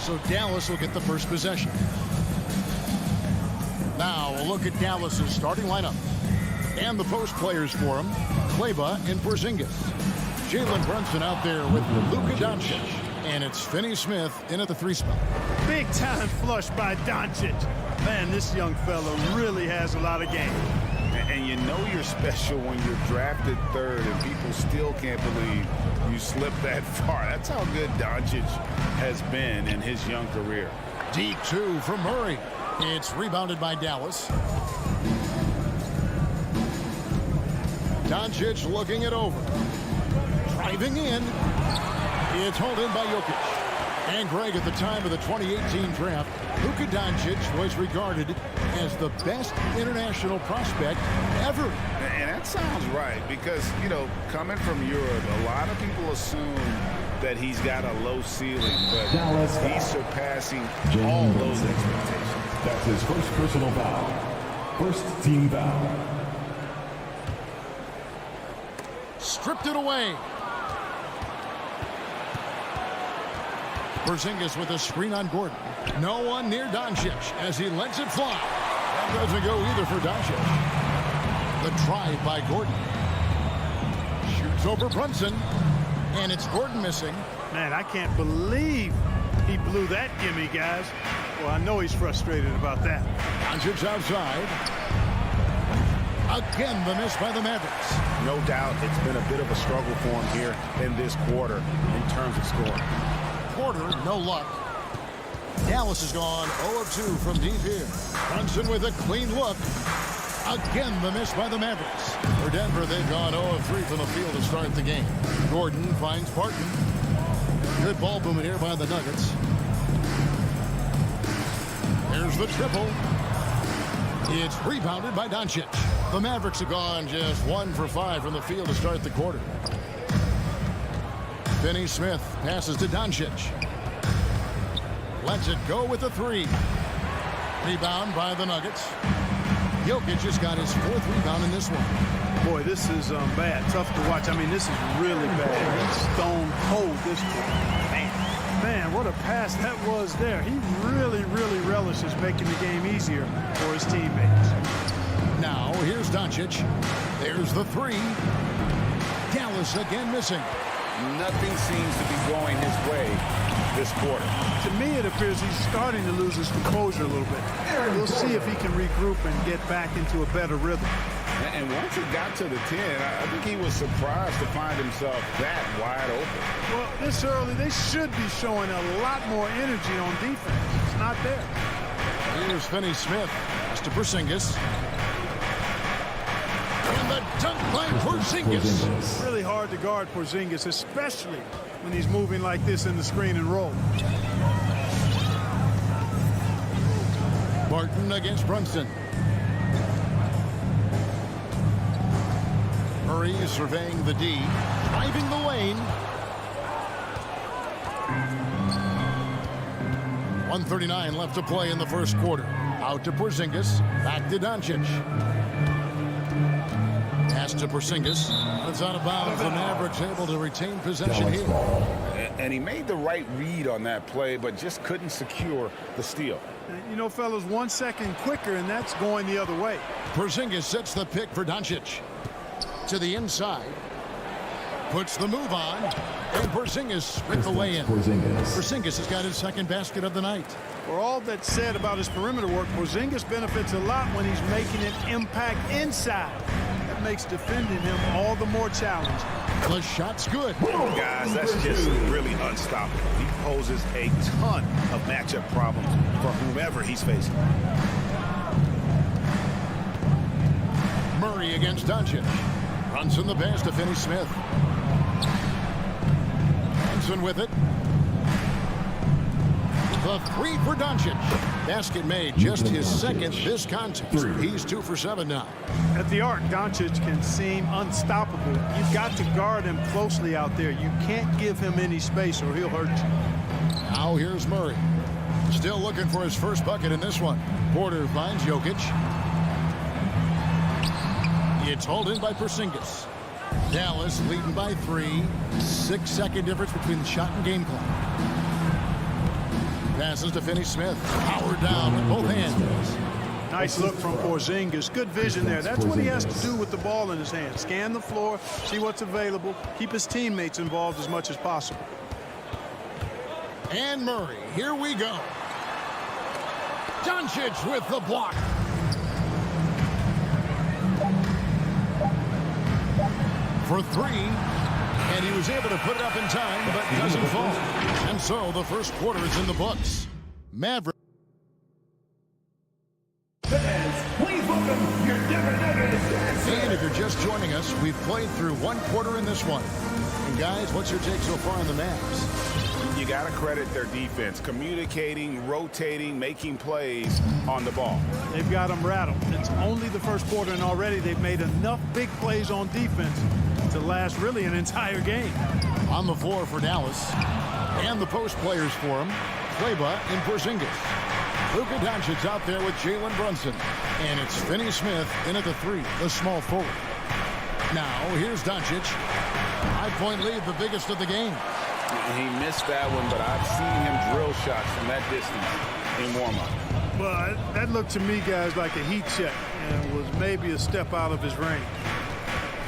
So Dallas will get the first possession. Now we'll look at Dallas's starting lineup. And the post players for him, Kleber and Porzingis. Jalen Brunson out there with Luka Doncic. And it's Finney Smith in at the 3 spot. Big time flush by Doncic. Man, this young fella really has a lot of game. And you know you're special when you're drafted 3rd and people still can't believe you slipped that far. That's how good Doncic has been in his young career. Deep 2 from Murray. It's rebounded by Dallas. Doncic looking it over. Driving in. It's hauled in by Jokic. And Greg, at the time of the 2018 draft, Luka Doncic was regarded as the best international prospect ever. And that sounds right because, you know, coming from Europe, a lot of people assume that he's got a low ceiling, but he's surpassing all those expectations. That's his first personal foul. First team foul. Stripped it away. Porzingis with a screen on Gordon. No one near Doncic as he lets it fly. That doesn't go either for Doncic. The drive by Gordon. Shoots over Brunson. And it's Gordon missing. Man, I can't believe he blew that gimme, guys. Well, I know he's frustrated about that. Doncic outside. Again, the miss by the Mavericks. No doubt it's been a bit of a struggle for him here in this quarter in terms of scoring. Quarter, no luck. Dallas has gone 0 of 2 from deep here. Brunson with a clean look. Again, the miss by the Mavericks. For Denver, they've gone 0 of 3 from the field to start the game. Gordon finds Barton. Good ball movement here by the Nuggets. There's the triple. It's rebounded by Doncic. The Mavericks have gone just 1 for 5 from the field to start the quarter. Finney Smith passes to Doncic. Lets it go with a 3. Rebound by the Nuggets. Jokic just got his 4th rebound in this one. Boy, this is bad. Tough to watch. I mean, this is really bad. He's stone cold this point. Man, what a pass that was there. He really, really relishes making the game easier for his teammates. Now, here's Doncic. There's the 3. Dallas again missing. Nothing seems to be going his way this quarter. To me, it appears he's starting to lose his composure a little bit. We'll see if he can regroup and get back into a better rhythm. And once it got to the 10, I think he was surprised to find himself that wide open. Well, this early, they should be showing a lot more energy on defense. It's not there. Here's Finney Smith. That's to Porzingis. And the dunk by Porzingis. Really hard to guard Porzingis, especially when he's moving like this in the screen and roll. Barton against Brunson. Murray is surveying the D, driving the lane. 1:39 left to play in the first quarter. Out to Porzingis, back to Doncic. Pass to Porzingis. It's out of bounds. The Mavericks able to retain possession here. And he made the right read on that play, but just couldn't secure the steal. You know, fellas, 1 second quicker, and that's going the other way. Porzingis sets the pick for Doncic. To the inside. Puts the move on. And Porzingis with the lay-in. Porzingis has got his 2nd basket of the night. For all that's said about his perimeter work, Porzingis benefits a lot when he's making an impact inside. That makes defending him all the more challenging. The shot's good. Guys, that's just really unstoppable. He poses a ton of matchup problems for whomever he's facing. Murray against Doncic. Runs in the pass to Finney Smith. Brunson with it. The 3 for Doncic. Basket made, just his 2nd this contest. He's 2 for 7 now. At the arc, Doncic can seem unstoppable. You've got to guard him closely out there. You can't give him any space or he'll hurt you. Now here's Murray. Still looking for his first bucket in this one. Porter finds Jokic. It's hauled in by Porzingis. Dallas leading by 3. 6-second difference between the shot and game clock. Passes to Finney-Smith. Powered down with both hands. Nice look from Porzingis. Good vision there. That's what he has to do with the ball in his hand. Scan the floor, see what's available, keep his teammates involved as much as possible. And Murray, here we go. Doncic with the block. For 3. And he was able to put it up in time, but doesn't fall. And so the first quarter is in the books. Maverick. Please welcome your Denver Nuggets. And if you're just joining us, we've played through one quarter in this one. And guys, what's your take so far on the Mavs? You got to credit their defense, communicating, rotating, making plays on the ball. They've got them rattled. It's only the first quarter, and already they've made enough big plays on defense to last really an entire game. On the floor for Dallas, and the post players for him, Kleber and Porzingis. Luka Doncic out there with Jalen Brunson. And it's Finney-Smith in at the 3, the small forward. Now, here's Doncic. 5-point lead, the biggest of the game. He missed that one, but I've seen him drill shots from that distance in warm-up. Well, that looked to me, guys, like a heat check and was maybe a step out of his range.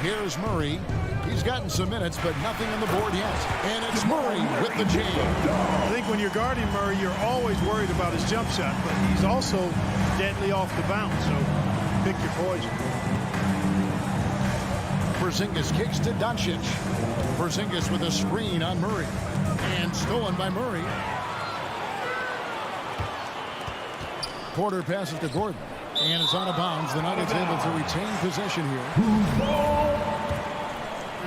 Here's Murray. He's gotten some minutes, but nothing on the board yet. And it's Murray with the jam. I think when you're guarding Murray, you're always worried about his jump shot, but he's also deadly off the bounce, so pick your poison. Porzingis kicks to Doncic. Porzingis with a screen on Murray. And stolen by Murray. Porter passes to Gordon. And it's out of bounds. The Nuggets able to retain possession here.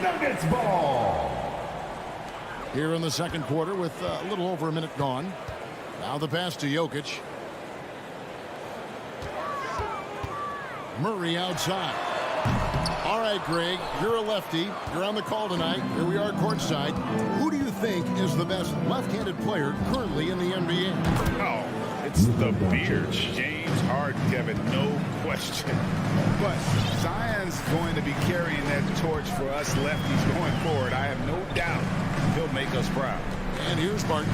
Nuggets ball. Here in the second quarter with a little over a minute gone. Now the pass to Jokic. Murray outside. All right, Greg, you're a lefty. You're on the call tonight. Here we are courtside. Who do you think is the best left-handed player currently in the NBA? Oh, it's the beard. James Harden, Kevin, no question. But Zion's going to be carrying that torch for us lefties going forward. I have no doubt he'll make us proud. And here's Barton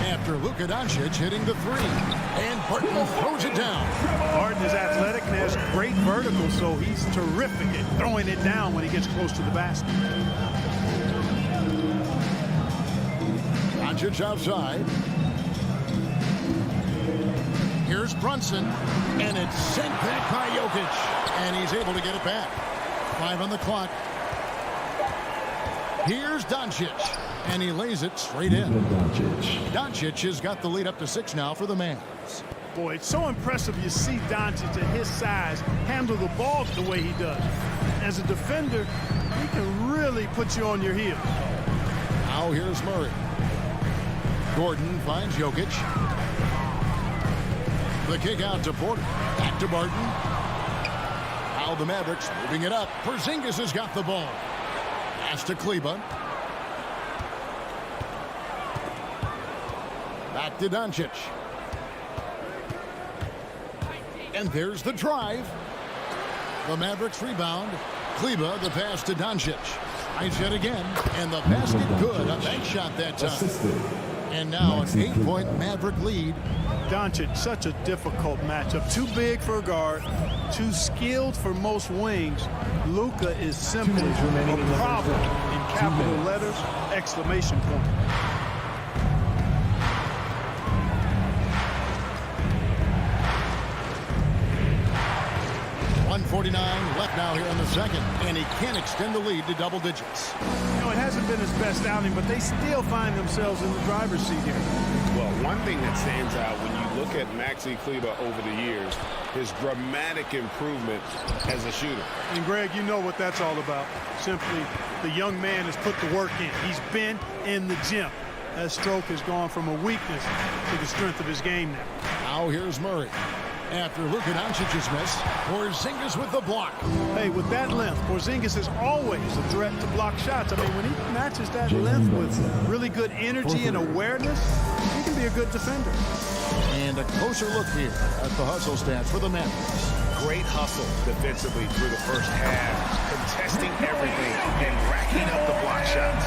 after Luka Doncic hitting the 3. And Barton throws it down. Barton is athletic and has great vertical, so he's terrific at throwing it down when he gets close to the basket. Doncic outside. Here's Brunson, and it's sent back by Jokic. And he's able to get it back. 5 on the clock. Here's Doncic, and he lays it straight in. Doncic has got the lead up to 6 now for the Mavs. Boy, it's so impressive you see Doncic at his size handle the ball the way he does. As a defender, he can really put you on your heels. Now here's Murray. Gordon finds Jokic. The kick out to Porter. Back to Barton. Now the Mavericks moving it up. Porzingis has got the ball. Pass to Kleber. Back to Doncic. And there's the drive. The Mavericks rebound. Kleber, the pass to Doncic. Finds it again. And the basket good. A bank shot that time. And now an 8-point Maverick lead. Doncic, such a difficult matchup. Too big for a guard, too skilled for most wings. Luka is simply a problem in capital letters, exclamation point. .149 left now here in the second, and he can extend the lead to double digits. You know, it hasn't been his best outing, but they still find themselves in the driver's seat here. Well, one thing that stands out when you look at Maxi Kleber over the years, his dramatic improvement as a shooter. And Greg, you know what that's all about. Simply, the young man has put the work in. He's been in the gym. That stroke has gone from a weakness to the strength of his game now. Now here's Murray. After Luka Doncic's miss, Porzingis with the block. Hey, with that length, Porzingis is always a threat to block shots. I mean, when he matches that length with really good energy and awareness, he can be a good defender. And a closer look here at the hustle stats for the Mavericks. great hustle defensively through the first half, contesting everything and racking up the block shots.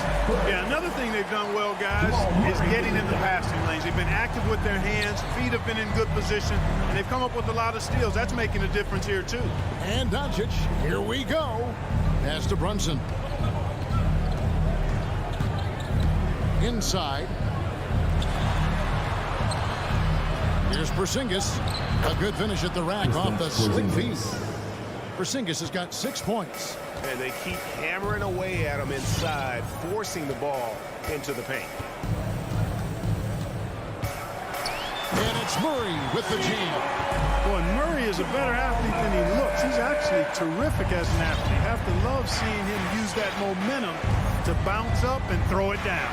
Yeah, another thing they've done well, guys, is getting in the passing lanes. They've been active with their hands, feet have been in good position, and they've come up with a lot of steals. That's making a difference here, too. And Doncic, here we go. Pass to Brunson. Inside. Here's Porzingis. A good finish at the rack off the slick feet. Porzingis has got 6 points. And they keep hammering away at him inside, forcing the ball into the paint. And it's Murray with the jam. Boy, Murray is a better athlete than he looks. He's actually terrific as an athlete. You have to love seeing him use that momentum to bounce up and throw it down.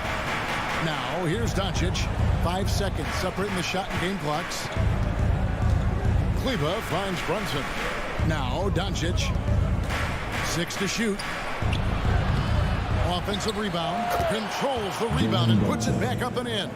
Now, here's Doncic. 5 seconds separating the shot and game clocks. Kleber finds Brunson. Now, Doncic. 6 to shoot. Offensive rebound. Controls the rebound and puts it back up and in.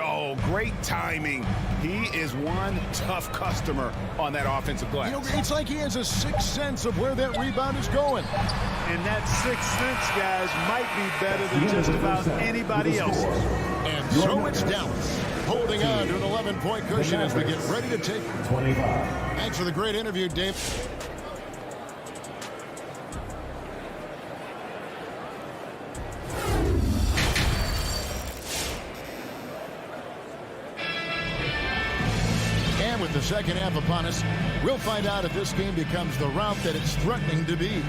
Oh, great timing. He is one tough customer on that offensive glass. You know, it's like he has a sixth sense of where that rebound is going. And that sixth sense, guys, might be better than just about anybody else's. And so it's Dallas holding on to an 11-point cushion as we get ready to take 25. Thanks for the great interview, Dave. And with the second half upon us, we'll find out if this game becomes the route that it's threatening to be.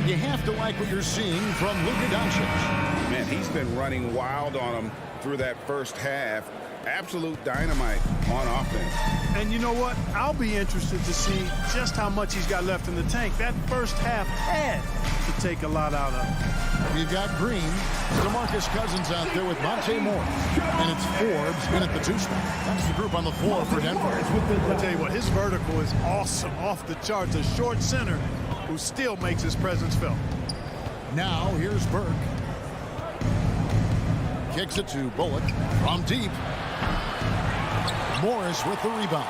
You have to like what you're seeing from Luka Doncic. Man, he's been running wild on him through that first half. Absolute dynamite on offense. And you know what? I'll be interested to see just how much he's got left in the tank. That first half had to take a lot out of him. We've got Green, DeMarcus Cousins out there with Monte Morris. And it's Forbes in at the 2 spot. That's the group on the floor for Denver. I'll tell you what, his vertical is awesome, off the charts. A short center who still makes his presence felt. Now here's Burke. Kicks it to Bullock from deep. Morris with the rebound.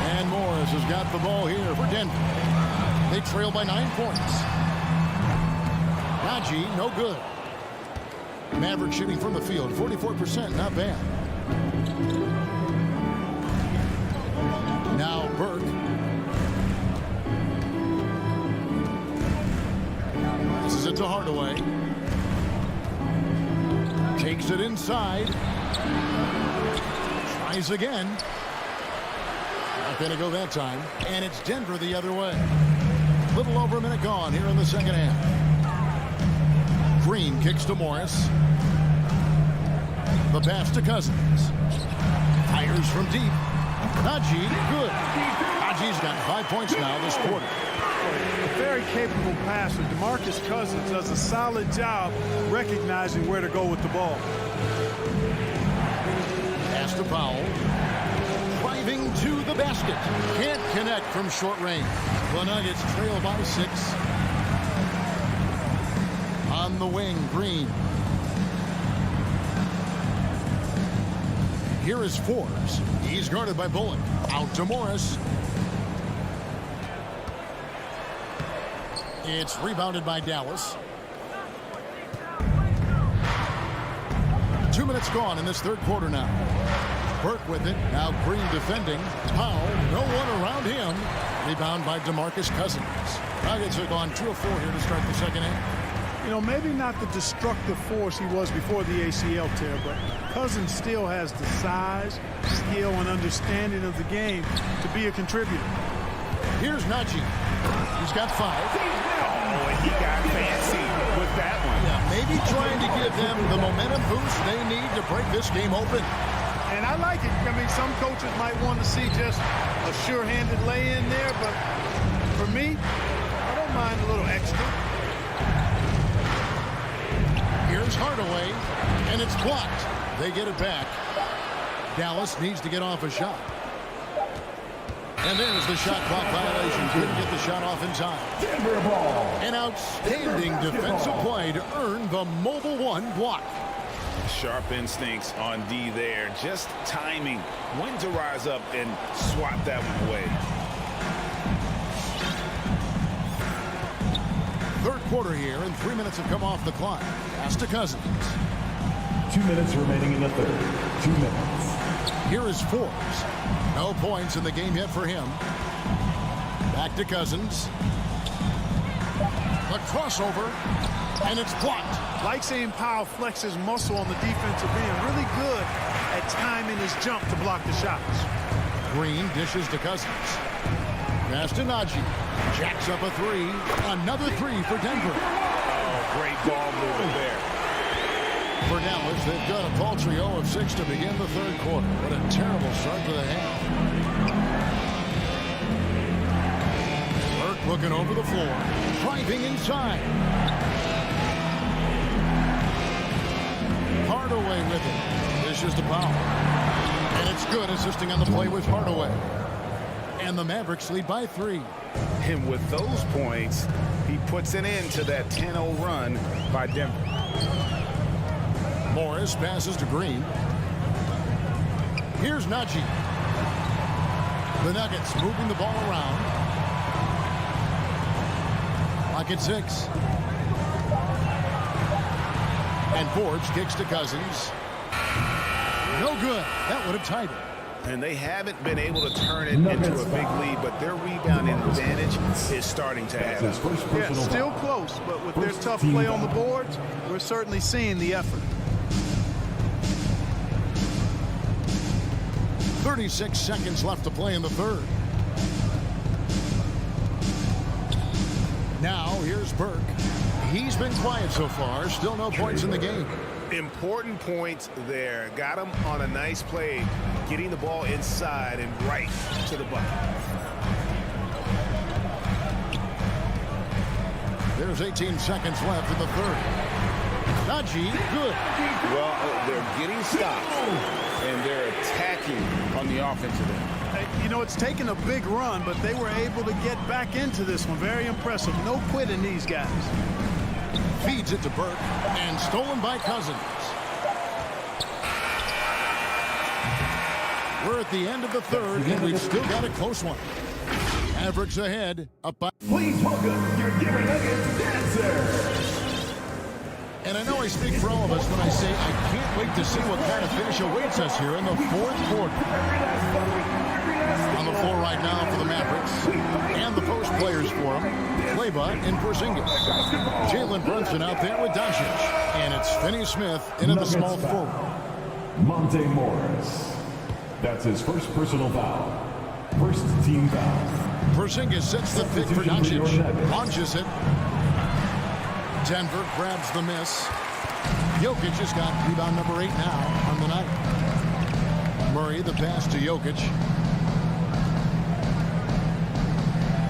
And Morris has got the ball here for Denver. They trail by 9 points. Raji, no good. Maverick shooting from the field, 44%, not bad. Now Burke. This is it to Hardaway. Takes it inside. Tries again. Not going to go that time. And it's Denver the other way. Little over a minute gone here in the second half. Green kicks to Morris. The pass to Cousins. Fires from deep. Haji, good. Haji's got 5 points now this quarter. A very capable passer. DeMarcus Cousins does a solid job recognizing where to go with the ball. Pass to Powell. Driving to the basket. Can't connect from short range. The Nuggets trail by 6. On the wing, Green. Here is Forbes. He's guarded by Bullock. Out to Morris. It's rebounded by Dallas. 2 minutes gone in this third quarter now. Burke with it. Now Green defending. Powell, no one around him. Rebound by DeMarcus Cousins. Nuggets are gone 2 of 4 here to start the second half. You know, maybe not the destructive force he was before the ACL tear, but Cousins still has the size, skill, and understanding of the game to be a contributor. Here's Najee. He's got 5. Oh, and he got fancy with that one. Yeah, maybe trying to give them the momentum boost they need to break this game open. And I like it. I mean, some coaches might want to see just a sure-handed lay-in there, but for me, I don't mind a little extra. Here's Hardaway, and it's blocked. They get it back. Dallas needs to get off a shot. And there's the shot clock violation. Couldn't get the shot off in time. Denver ball. An outstanding defensive play to earn the mobile 1 block. Sharp instincts on D there. Just timing when to rise up and swat that one away. quarter here, and 3 minutes have come off the clock. Pass to Cousins. 2 minutes remaining in the third. 2 minutes. Here is Forbes. No points in the game yet for him. Back to Cousins. The crossover, and it's blocked. Like seeing Powell flex his muscle on the defensive end. Really good at timing his jump to block the shots. Green dishes to Cousins. Pass to Najee. Jacks up a three. Another three for Denver. Oh, great ball movement there. For Dallas, they've got a paltry 0 of 6 to begin the third quarter. What a terrible start to the half. Burke looking over the floor. Driving inside. Hardaway with it. Dishes to Powell. And it's good, assisting on the play with Hardaway. And the Mavericks lead by 3. And with those points, he puts an end to that 10-0 run by Denver. Morris passes to Green. Here's Najee. The Nuggets moving the ball around. Clock at 6. And Forbes kicks to Cousins. No good. That would have tied it. And they haven't been able to turn it into a big lead, but their rebound advantage is starting to add up. Yeah, still close, but with their tough play on the boards, we're certainly seeing the effort. 36 seconds left to play in the third. Now, here's Burke. He's been quiet so far. Still no points in the game. Important points there. Got him on a nice play, getting the ball inside and right to the bucket. There's 18 seconds left in the third. Najee, good. Well, they're getting stops, and they're attacking on the offensive end. You know, it's taken a big run, but they were able to get back into this one. Very impressive. No quitting these guys. Feeds it to Burke, and stolen by Cousins. We're at the end of the third, and we've still got a close one. Mavericks ahead, up by... Please welcome your Denver Nuggets dancer. And I know I speak for all of us when I say I can't wait to see what kind of finish awaits us here in the fourth quarter. On the floor right now for the Mavericks, and the post players for them, Kleber and Porzingis. Jalen Brunson out there with Doncic, and it's Finney Smith into the small forward. Monte Morris. That's his first personal foul. First team foul. Porzingis sets the pick for Doncic. Launches it. Denver grabs the miss. Jokic has got rebound number 8 now on the night. Murray the pass to Jokic.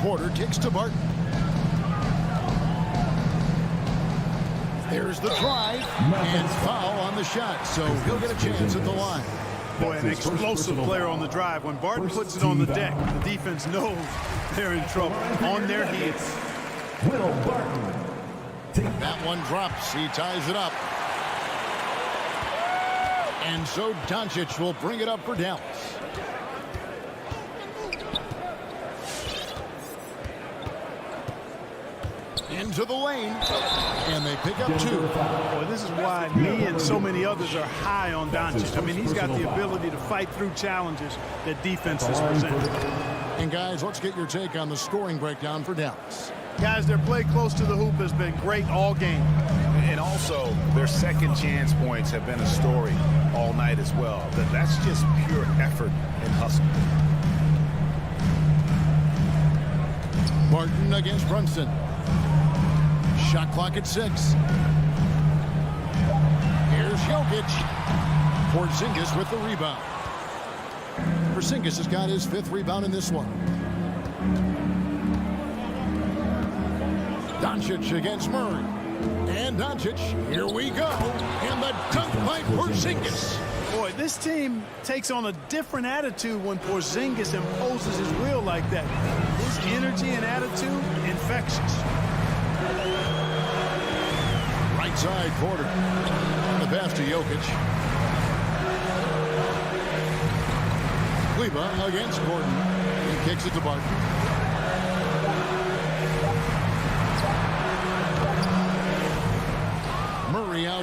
Porter kicks to Barton. There's the drive and foul on the shot, so he'll get a chance at the line. Boy, an explosive player on the drive. When Barton puts it on the deck, the defense knows they're in trouble. On their heels. Will Barton. That one drops. He ties it up. And so Doncic will bring it up for Dallas. Into the lane, and they pick up 2. Boy, this is why me and so many others are high on Doncic. I mean, he's got the ability to fight through challenges that defenses present. And guys, let's get your take on the scoring breakdown for Dallas. Guys, their play close to the hoop has been great all game. And also, their second chance points have been a story all night as well. That's just pure effort and hustle. Barton against Brunson. Shot clock at 6. Here's Jokic. Porzingis with the rebound. Porzingis has got his 5th rebound in this one. Doncic against Murray. And Doncic, here we go. And the dunk by Porzingis. Boy, this team takes on a different attitude when Porzingis imposes his will like that. His energy and attitude, infectious. Right side, Porter. The pass to Jokic. Kleber against Gordon. He kicks it to Barton.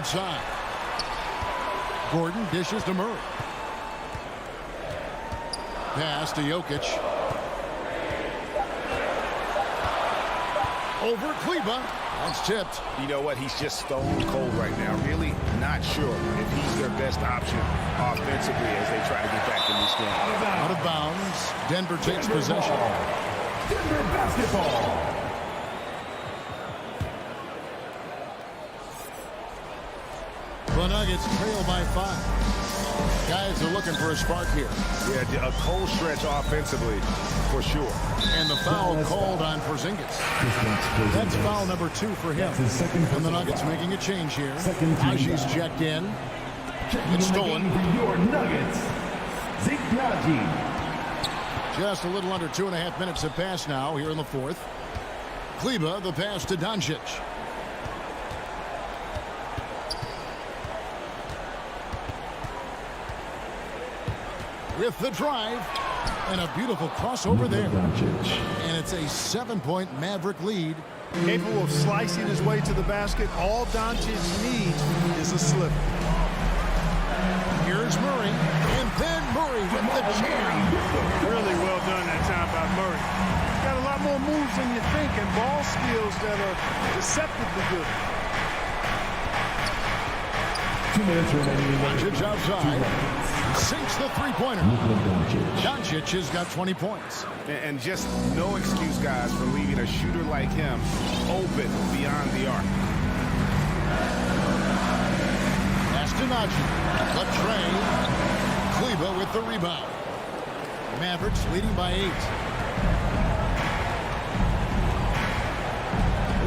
outside. Gordon dishes to Murray. Pass to Jokic. Over Kleber. That's tipped. You know what? He's just stone cold right now. Really not sure if he's their best option offensively as they try to get back in this game. Out of bounds. Denver takes possession. Denver basketball. The Nuggets trail by 5. Guys are looking for a spark here. Yeah, a cold stretch offensively, for sure. And the foul called on Porzingis. That's foul number 2 for him. And the Nuggets making a change here. Aji's checked in. It's stolen. For your Nuggets, Zeke Aji. Just a little under 2.5 minutes have passed now here in the fourth. Kleber, the pass to Doncic. With the drive and a beautiful crossover there. And it's a 7-point Maverick lead. Capable of slicing his way to the basket. All Doncic needs is a slip. Here's Murray. And then Murray with the jam. Really well done that time by Murray. He's got a lot more moves than you think and ball skills that are deceptively good. 2 minutes remaining. Doncic outside. Sinks the three-pointer. Doncic has got 20 points. And just no excuse, guys, for leaving a shooter like him open beyond the arc. Astonagi. The tray. Kleber with the rebound. Mavericks leading by 8.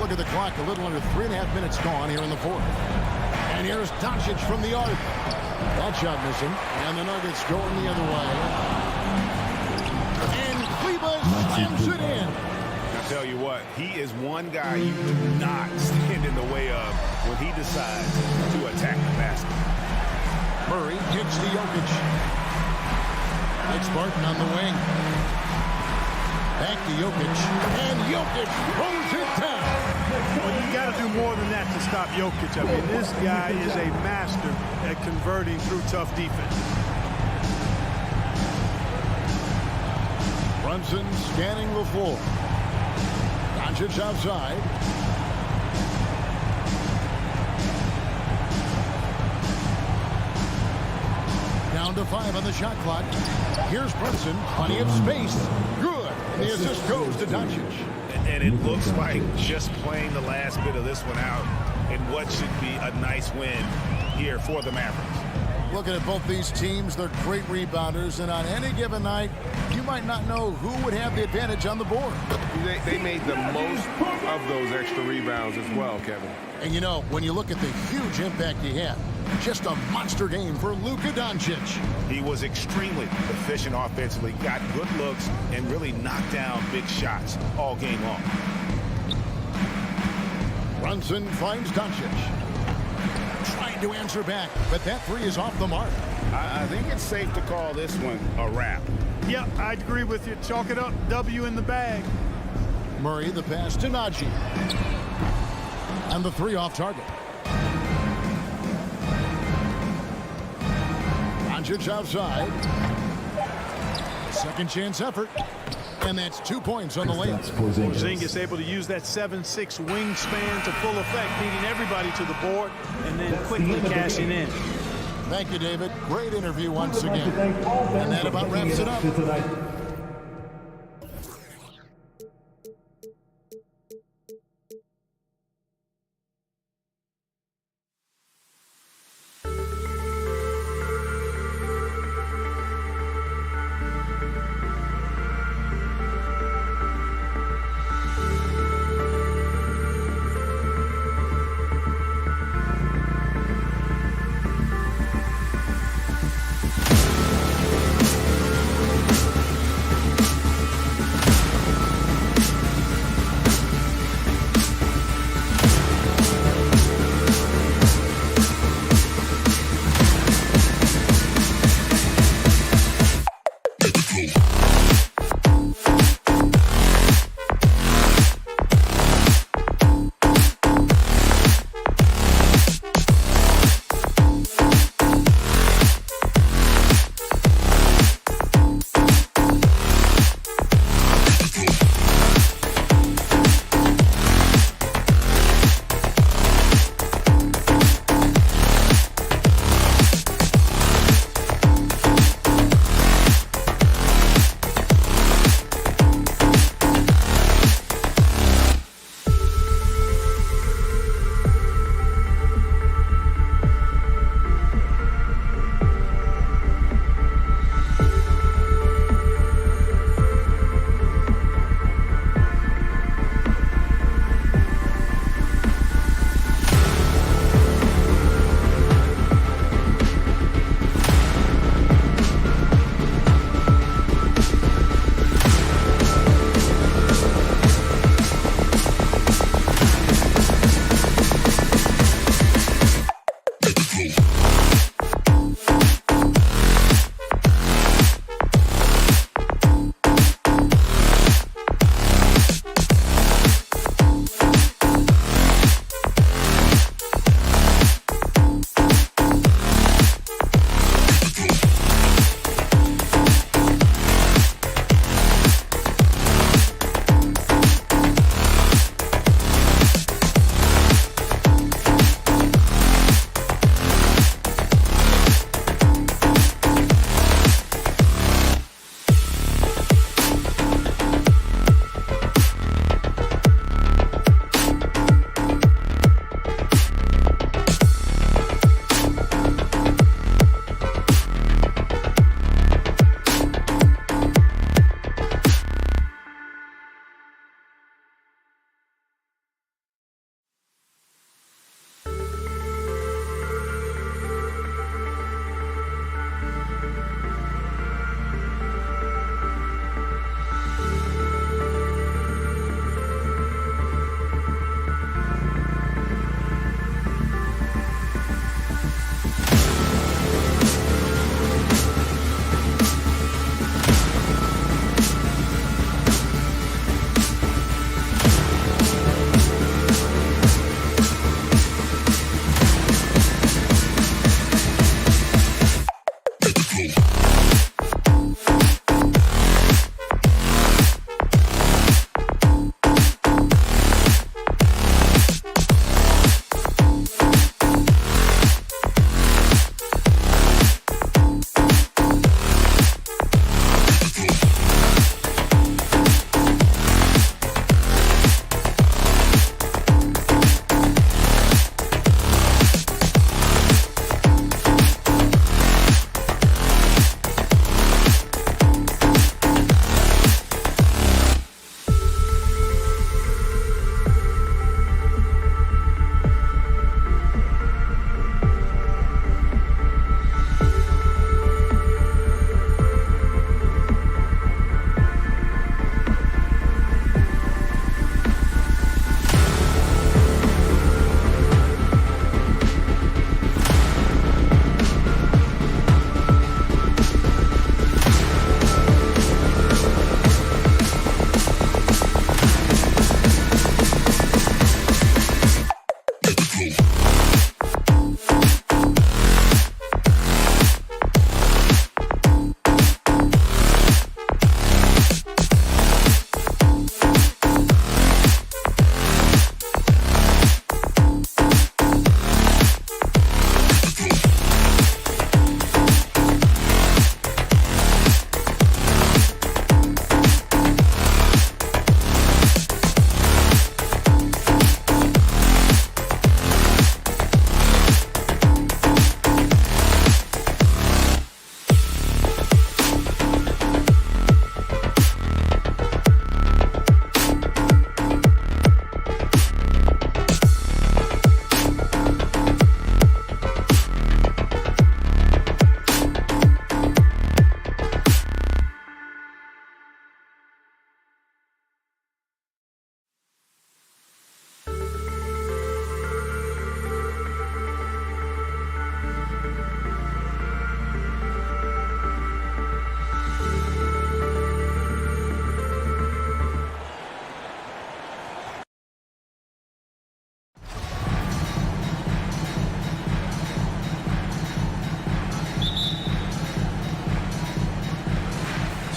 Look at the clock. A little under 3.5 minutes gone here in the fourth. And here's Doncic from the arc. That shot missing. And the Nuggets going the other way. And Kleber slams it in. I'll tell you what, he is one guy you do not stand in the way of when he decides to attack the basket. Murray kicks to Jokic. It's Barton on the wing. Back to Jokic. And Jokic throws it down. Well, you got to do more than that to stop Jokic. I mean, this guy is a master at converting through tough defense. Brunson scanning the floor. Doncic outside. Down to 5 on the shot clock. Here's Brunson. Plenty of space. Good. And the assist goes to Doncic. And it looks like just playing the last bit of this one out in what should be a nice win here for the Mavericks. Looking at both these teams, they're great rebounders, and on any given night, you might not know who would have the advantage on the board. They made the most of those extra rebounds as well, Kevin. And you know, when you look at the huge impact he had, just a monster game for Luka Doncic. He was extremely efficient offensively, got good looks, and really knocked down big shots all game long. Brunson finds Doncic. Trying to answer back, but that three is off the mark. I think it's safe to call this one a wrap. Yep, I'd agree with you. Chalk it up. W in the bag. Murray the pass to Naji. And the three off target. Doncic outside. Second chance effort. And that's 2 points on the layup. Porzingis able to use that 7'6" wingspan to full effect, beating everybody to the board and then quickly cashing in. Thank you, David. Great interview once again. And that about wraps it up.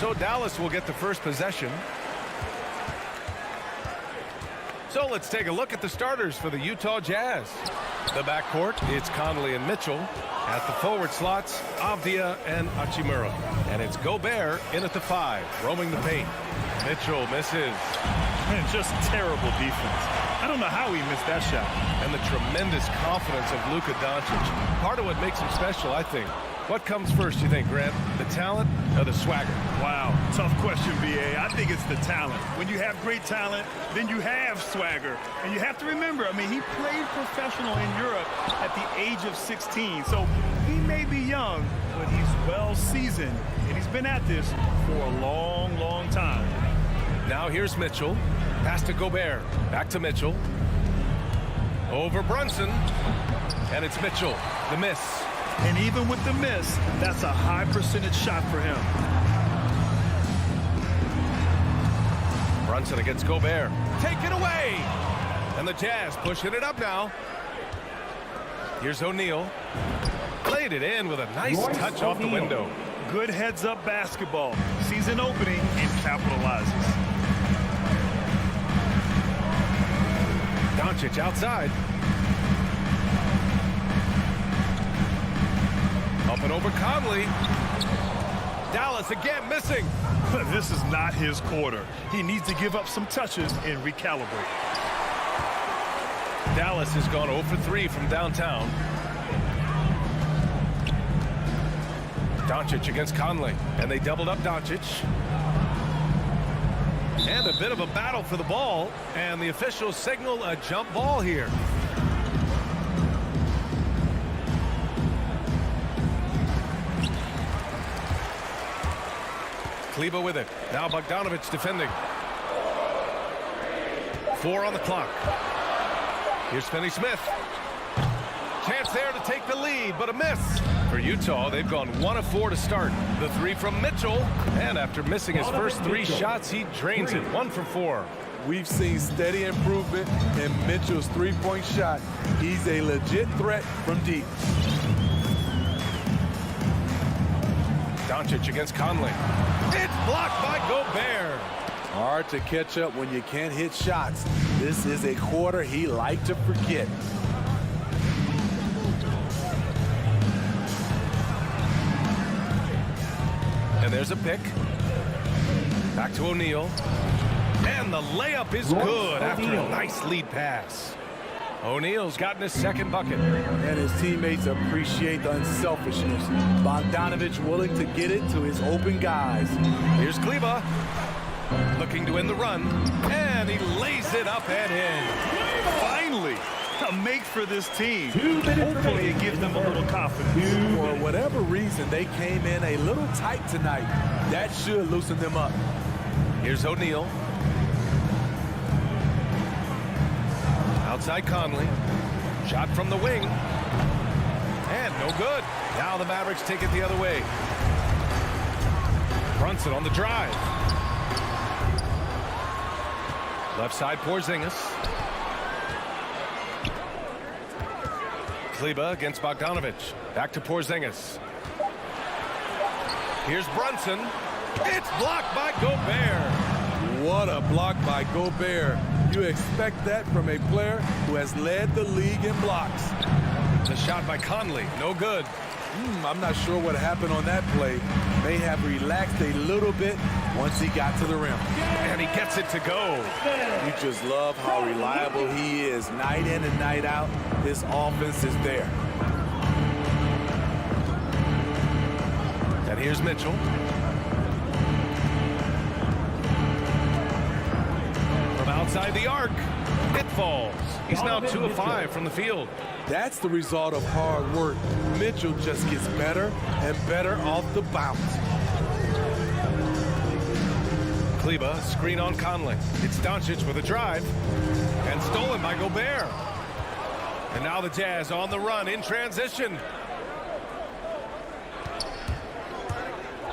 so Dallas will get the first possession. So let's take a look at the starters for the Utah Jazz. The backcourt, it's Conley and Mitchell. At the forward slots, Avdia and Hachimura. And it's Gobert in at the 5, roaming the paint. Mitchell misses. Man, just terrible defense. I don't know how he missed that shot. And the tremendous confidence of Luka Doncic. Part of what makes him special, I think. What comes first, you think, Grant? The talent or the swagger? Wow, tough question, B.A. I think it's the talent. When you have great talent, then you have swagger. And you have to remember, I mean, he played professional in Europe at the age of 16. So he may be young, but he's well seasoned. And he's been at this for a long, long time. Now here's Mitchell. Pass to Gobert. Back to Mitchell. Over Brunson. And it's Mitchell. The miss. And even with the miss, that's a high percentage shot for him. Brunson against Gobert. Take it away. And the Jazz pushing it up now. Here's O'Neal. Played it in with a nice touch off the window. Good heads-up basketball. Sees an opening and capitalizes. Doncic outside. Up and over Conley. Dallas again missing. This is not his quarter. He needs to give up some touches and recalibrate. Dallas has gone 0 for 3 from downtown. Doncic against Conley. And they doubled up Doncic. And a bit of a battle for the ball. And the officials signal a jump ball here. Kleber with it. Now Bogdanovic defending. 4 on the clock. Here's Finney-Smith. Chance there to take the lead, but a miss. For Utah, they've gone 1 of 4 to start. The 3 from Mitchell. And after missing his first 3 shots, he drains it. 1 for 4. We've seen steady improvement in Mitchell's three-point shot. He's a legit threat from deep. Doncic against Conley. It's blocked by Gobert. Hard to catch up when you can't hit shots. This is a quarter he liked to forget. And there's a pick. Back to O'Neal. And the layup is good after a nice lead pass. O'Neal's gotten his second bucket. And his teammates appreciate the unselfishness. Bogdanovic willing to get it to his open guys. Here's Kleber. Looking to end the run. And he lays it up and in. Finally, a make for this team. Hopefully it gives them a little confidence. For whatever reason, they came in a little tight tonight. That should loosen them up. Here's O'Neal. Outside Conley. Shot from the wing. And no good. Now the Mavericks take it the other way. Brunson on the drive. Left side Porzingis. Kleber against Bogdanovic. Back to Porzingis. Here's Brunson. It's blocked by Gobert. What a block by Gobert. You expect that from a player who has led the league in blocks. The shot by Conley, no good. I'm not sure what happened on that play. May have relaxed a little bit once he got to the rim. And he gets it to go. You just love how reliable he is night in and night out. His offense is there. And here's Mitchell. From outside the arc, it falls. He's now 2 of 5 from the field. That's the result of hard work. Mitchell just gets better and better off the bounce. Kleber, screen on Conley. It's Doncic with a drive. And stolen by Gobert. And now the Jazz on the run in transition.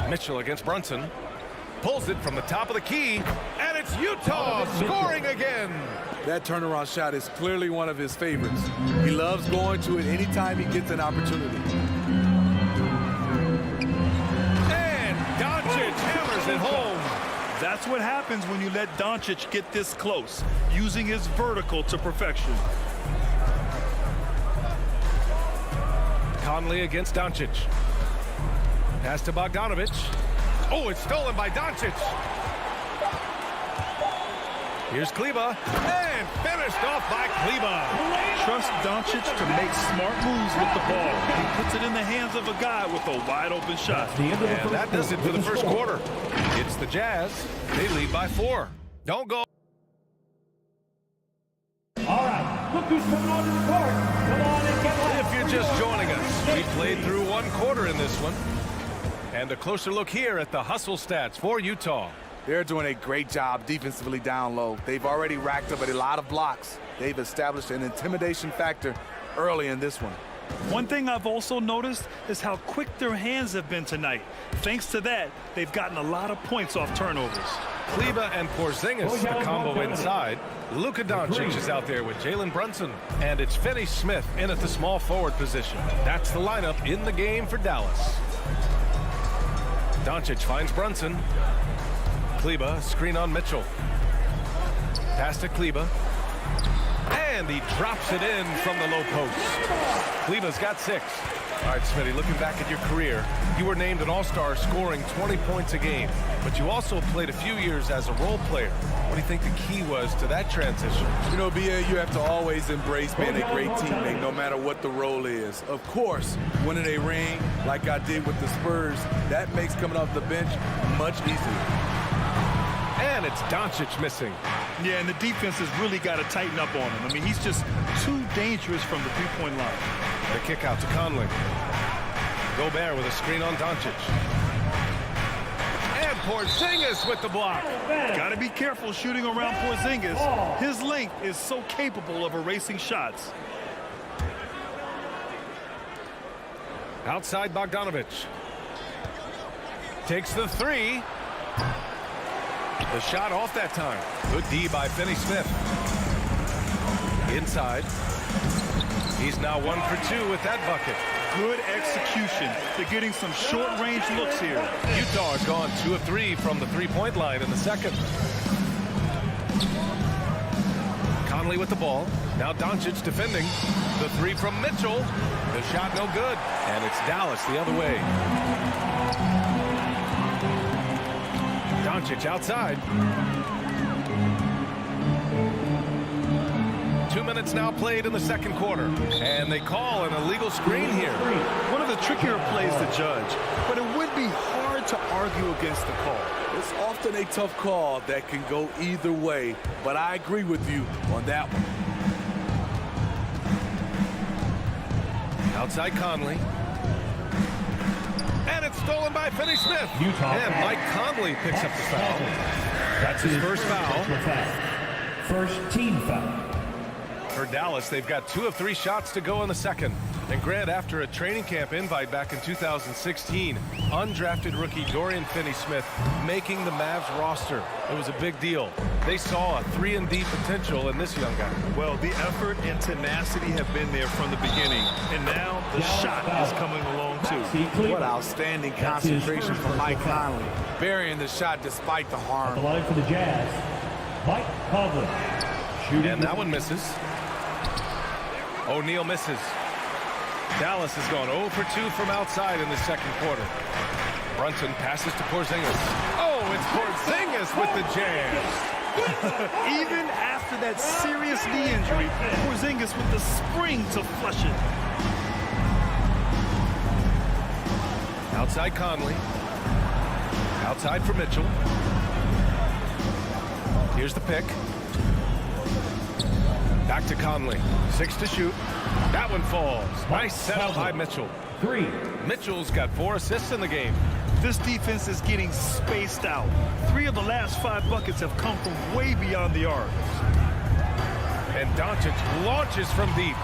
Mitchell against Brunson. Pulls it from the top of the key. And it's Utah scoring again. That turnaround shot is clearly one of his favorites. He loves going to it anytime he gets an opportunity. And Doncic hammers drives it home. That's what happens when you let Doncic get this close, using his vertical to perfection. Conley against Doncic. Pass to Bogdanovic. Oh, it's stolen by Doncic. Here's Kleber, and finished off by Kleber. Trust Doncic to make smart moves with the ball. He puts it in the hands of a guy with a wide-open shot. And that does it for the first quarter. It's the Jazz. They lead by 4. Don't go. All right, look who's coming on to the court. Come on and get loud. If you're just joining us, we played through 1 quarter in this one. And a closer look here at the hustle stats for Utah. They're doing a great job defensively down low. They've already racked up a lot of blocks. They've established an intimidation factor early in this one. One thing I've also noticed is how quick their hands have been tonight. Thanks to that, they've gotten a lot of points off turnovers. Kleber and Porzingis, the combo inside. Luka Doncic is out there with Jalen Brunson. And it's Finney Smith in at the small forward position. That's the lineup in the game for Dallas. Doncic finds Brunson. Kleber, screen on Mitchell. Pass to Kleber. And he drops it in from the low post. Kleber's got 6. All right, Smitty, looking back at your career, you were named an all-star scoring 20 points a game, but you also played a few years as a role player. What do you think the key was to that transition? You know, BA, you have to always embrace being a great teammate no matter what the role is. Of course, winning a ring like I did with the Spurs, that makes coming off the bench much easier. And it's Doncic missing. Yeah, and the defense has really got to tighten up on him. I mean, he's just too dangerous from the three-point line. The kick out to Conley. Gobert with a screen on Doncic. And Porzingis with the block. Got to be careful shooting around Porzingis. His length is so capable of erasing shots. Outside Bogdanovic. Takes the 3. The shot off that time. Good D by Finney Smith. Inside. He's now 1 for 2 with that bucket. Good execution. They're getting some short-range looks here. Utah has gone 2 of 3 from the three-point line in the second. Conley with the ball. Now Doncic defending. The 3 from Mitchell. The shot no good. And it's Dallas the other way. Doncic outside. 2 minutes now played in the second quarter. And they call an illegal screen here. One of the trickier plays to judge, but it would be hard to argue against the call. It's often a tough call that can go either way, but I agree with you on that one. Outside Conley. And it's stolen by Finney Smith. And Mike Conley picks up the foul. That's his first foul. First team foul. For Dallas, they've got 2 of 3 shots to go in the second. And Grant, after a training camp invite back in 2016, undrafted rookie Dorian Finney-Smith making the Mavs roster. It was a big deal. They saw a 3-and-D potential in this young guy. Well, the effort and tenacity have been there from the beginning. And now the shot is coming along, too. What outstanding concentration from Mike Conley. Burying the shot despite the harm. The line for the Jazz, Mike Conley. And that one misses. O'Neal misses. Dallas has gone 0 for 2 from outside in the second quarter. Brunson passes to Porzingis. Oh, it's Porzingis with the jam. Even after that serious knee injury, Porzingis with the spring to flush it. Outside Conley. Outside for Mitchell. Here's the pick. Back to Conley. 6 to shoot. That one falls. Nice setup by Mitchell. 3. Mitchell's got 4 assists in the game. This defense is getting spaced out. 3 of the last 5 buckets have come from way beyond the arc. And Doncic launches from deep.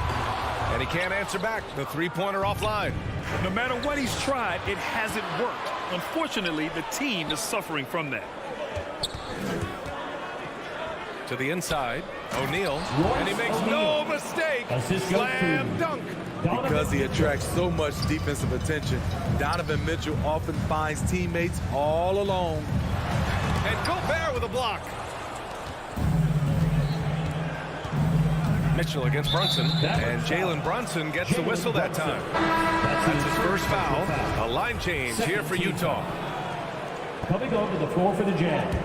And he can't answer back. The three-pointer offline. No matter what he's tried, it hasn't worked. Unfortunately, the team is suffering from that. To the inside, O'Neal, and he makes no mistake. Slam dunk. Because he attracts so much defensive attention, Donovan Mitchell often finds teammates all alone. And Gobert with a block. Mitchell against Brunson, and Jalen Brunson gets the whistle that time. That's his first foul. A line change here for Utah. Coming onto the floor for the Jazz.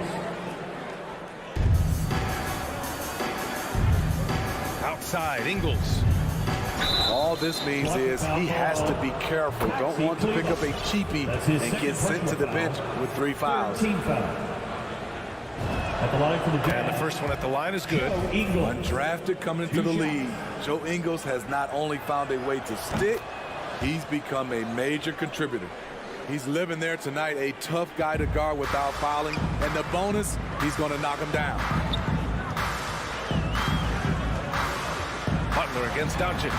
Outside, Ingles. All this means is he has to be careful. Don't want to pick up a cheapie and get sent to the bench with 3 fouls. At the line for the Jazz. And the first one at the line is good. Undrafted coming into the league, Joe Ingles has not only found a way to stick, he's become a major contributor. He's living there tonight, a tough guy to guard without fouling, and the bonus, he's going to knock him down. Butler against Doncic,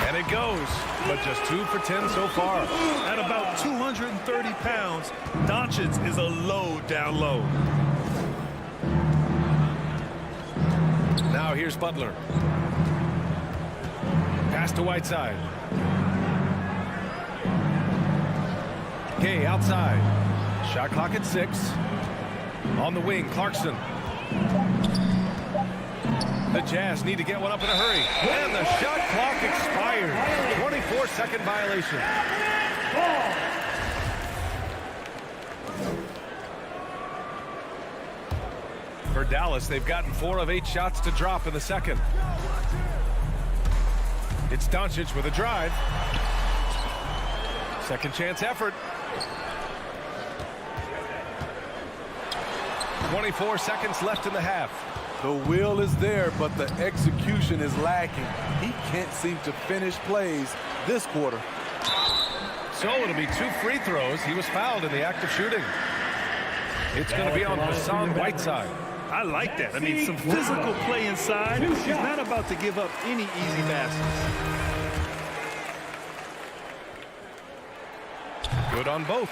and it goes, but just 2 for 10 so far. At about 230 pounds, Doncic is a load down low. Now here's Butler. Pass to Whiteside. Gay outside. Shot clock at 6. On the wing, Clarkson. The Jazz need to get one up in a hurry. And the shot clock expired. 24-second violation. For Dallas, they've gotten 4 of 8 shots to drop in the second. It's Doncic with a drive. Second chance effort. 24 seconds left in the half. The will is there, but the execution is lacking. He can't seem to finish plays this quarter. So it'll be 2 free throws. He was fouled in the act of shooting. It's going to be on Hassan Whiteside. I like that. I mean, some physical play inside. He's not about to give up any easy passes. Good on both.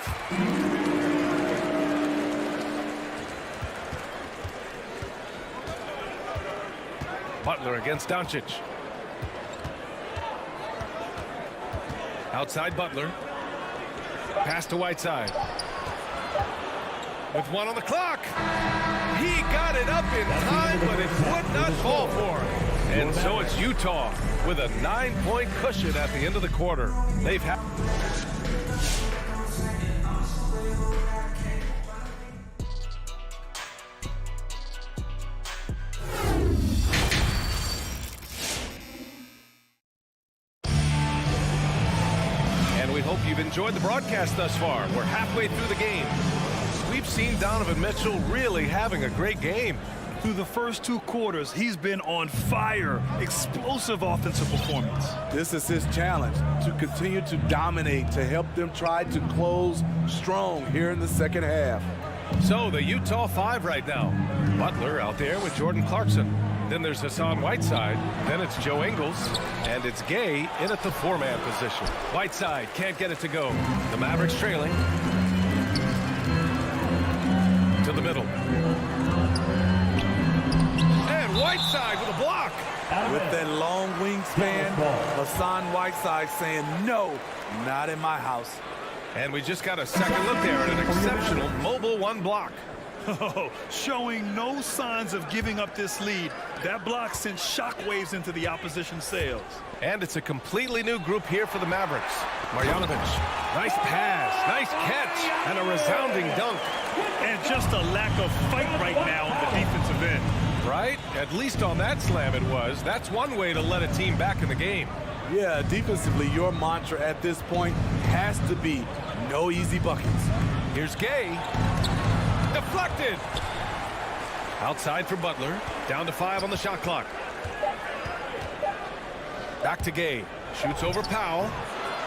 Butler against Doncic. Outside Butler. Pass to Whiteside. With 1 on the clock. He got it up in time, but it would not fall for him. And so it's Utah with a 9-point cushion at the end of the quarter. They've had... And we hope you've enjoyed the broadcast thus far. We're halfway through the game. We've seen Donovan Mitchell really having a great game. Through the first 2 quarters, he's been on fire. Explosive offensive performance. This is his challenge, to continue to dominate, to help them try to close strong here in the second half. So the Utah 5 right now. Butler out there with Jordan Clarkson. Then there's Hassan Whiteside. Then it's Joe Ingles. And it's Gay in at the 4-man position. Whiteside can't get it to go. The Mavericks trailing. To the middle. And Whiteside with a block. With that long wingspan, Hassan Whiteside saying, no, not in my house. And we just got a second look there at an exceptional mobile 1 block. Oh, showing no signs of giving up this lead. That block sent shockwaves into the opposition sails. And it's a completely new group here for the Mavericks. Marjanovic, nice pass, nice catch, and a resounding dunk. And just a lack of fight right now on the defensive end. Right? At least on that slam it was. That's one way to let a team back in the game. Yeah, defensively, your mantra at this point has to be no easy buckets. Here's Gay. Deflected. Outside for Butler. Down to 5 on the shot clock. Back to Gay. Shoots over Powell.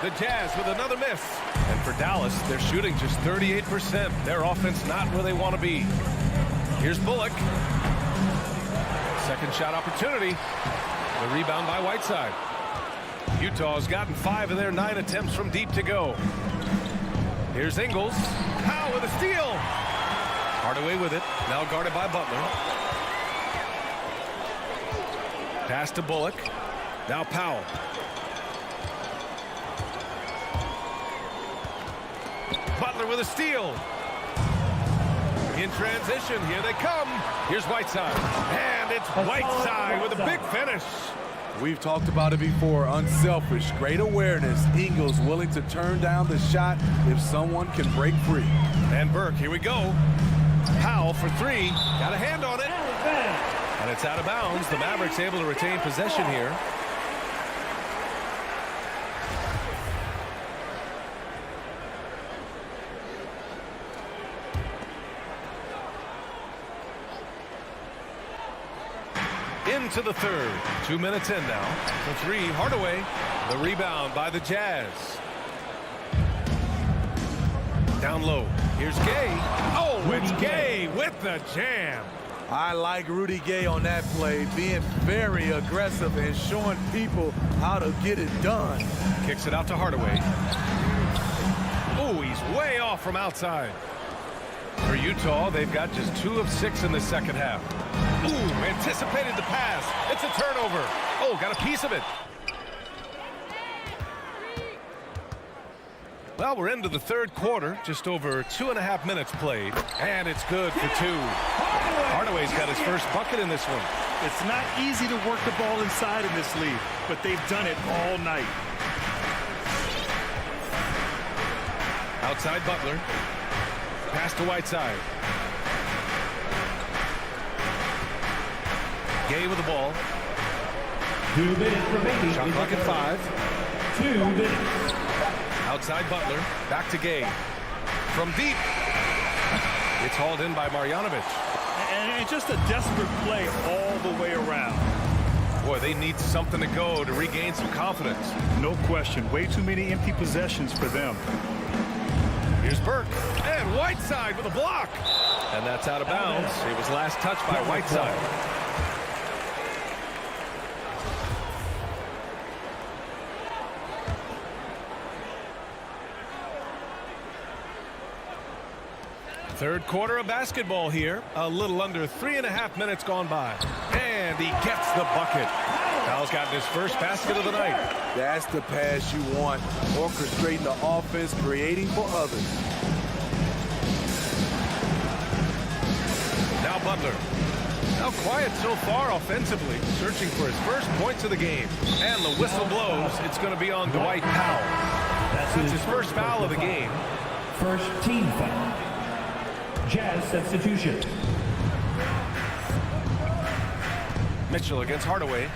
The Jazz with another miss. And for Dallas, they're shooting just 38%. Their offense not where they want to be. Here's Bullock. Second shot opportunity. The rebound by Whiteside. Utah has gotten 5 of their 9 attempts from deep to go. Here's Ingles. Powell with a steal. Hardaway with it. Now guarded by Butler. Pass to Bullock. Now Powell. Butler with a steal. In transition, here they come. Here's Whiteside. And it's Whiteside with a big finish. We've talked about it before. Unselfish, great awareness. Ingles willing to turn down the shot if someone can break free. And Burke, here we go. Powell for three. Got a hand on it. And it's out of bounds. The Mavericks able to retain possession here. Into the third. 2 minutes in now. The three, Hardaway. The rebound by the Jazz. Down low. Here's Gay. Oh, it's Gay with the jam. I like Rudy Gay on that play, being very aggressive and showing people how to get it done. Kicks it out to Hardaway. Oh, he's way off from outside. For Utah, they've got just 2 of 6 in the second half. Ooh, anticipated the pass. It's a turnover. Oh, got a piece of it. Well, we're into the third quarter. Just over 2.5 minutes played. And it's good for 2. Hardaway's got his first bucket in this one. It's not easy to work the ball inside in this league, but they've done it all night. Outside Butler. Pass to Whiteside. Gay with the ball. 2 minutes remaining. Shot clock at 5. 2 minutes. Outside Butler. Back to Gay. From deep. It's hauled in by Marjanovic. And just a desperate play all the way around. Boy, they need something to go to regain some confidence. No question. Way too many empty possessions for them. Here's Burke. And Whiteside with a block. And that's out of bounds. It was last touched by Whiteside. Third quarter of basketball here. A little under 3.5 minutes gone by. And he gets the bucket. Powell's gotten his first basket of the night. That's the pass you want. Orchestrating the offense, creating for others. Now Butler. Now quiet so far offensively. Searching for his first points of the game. And the whistle blows. It's going to be on Dwight Powell. That's his first foul of the game. First team foul. Jazz substitution. Mitchell against Hardaway.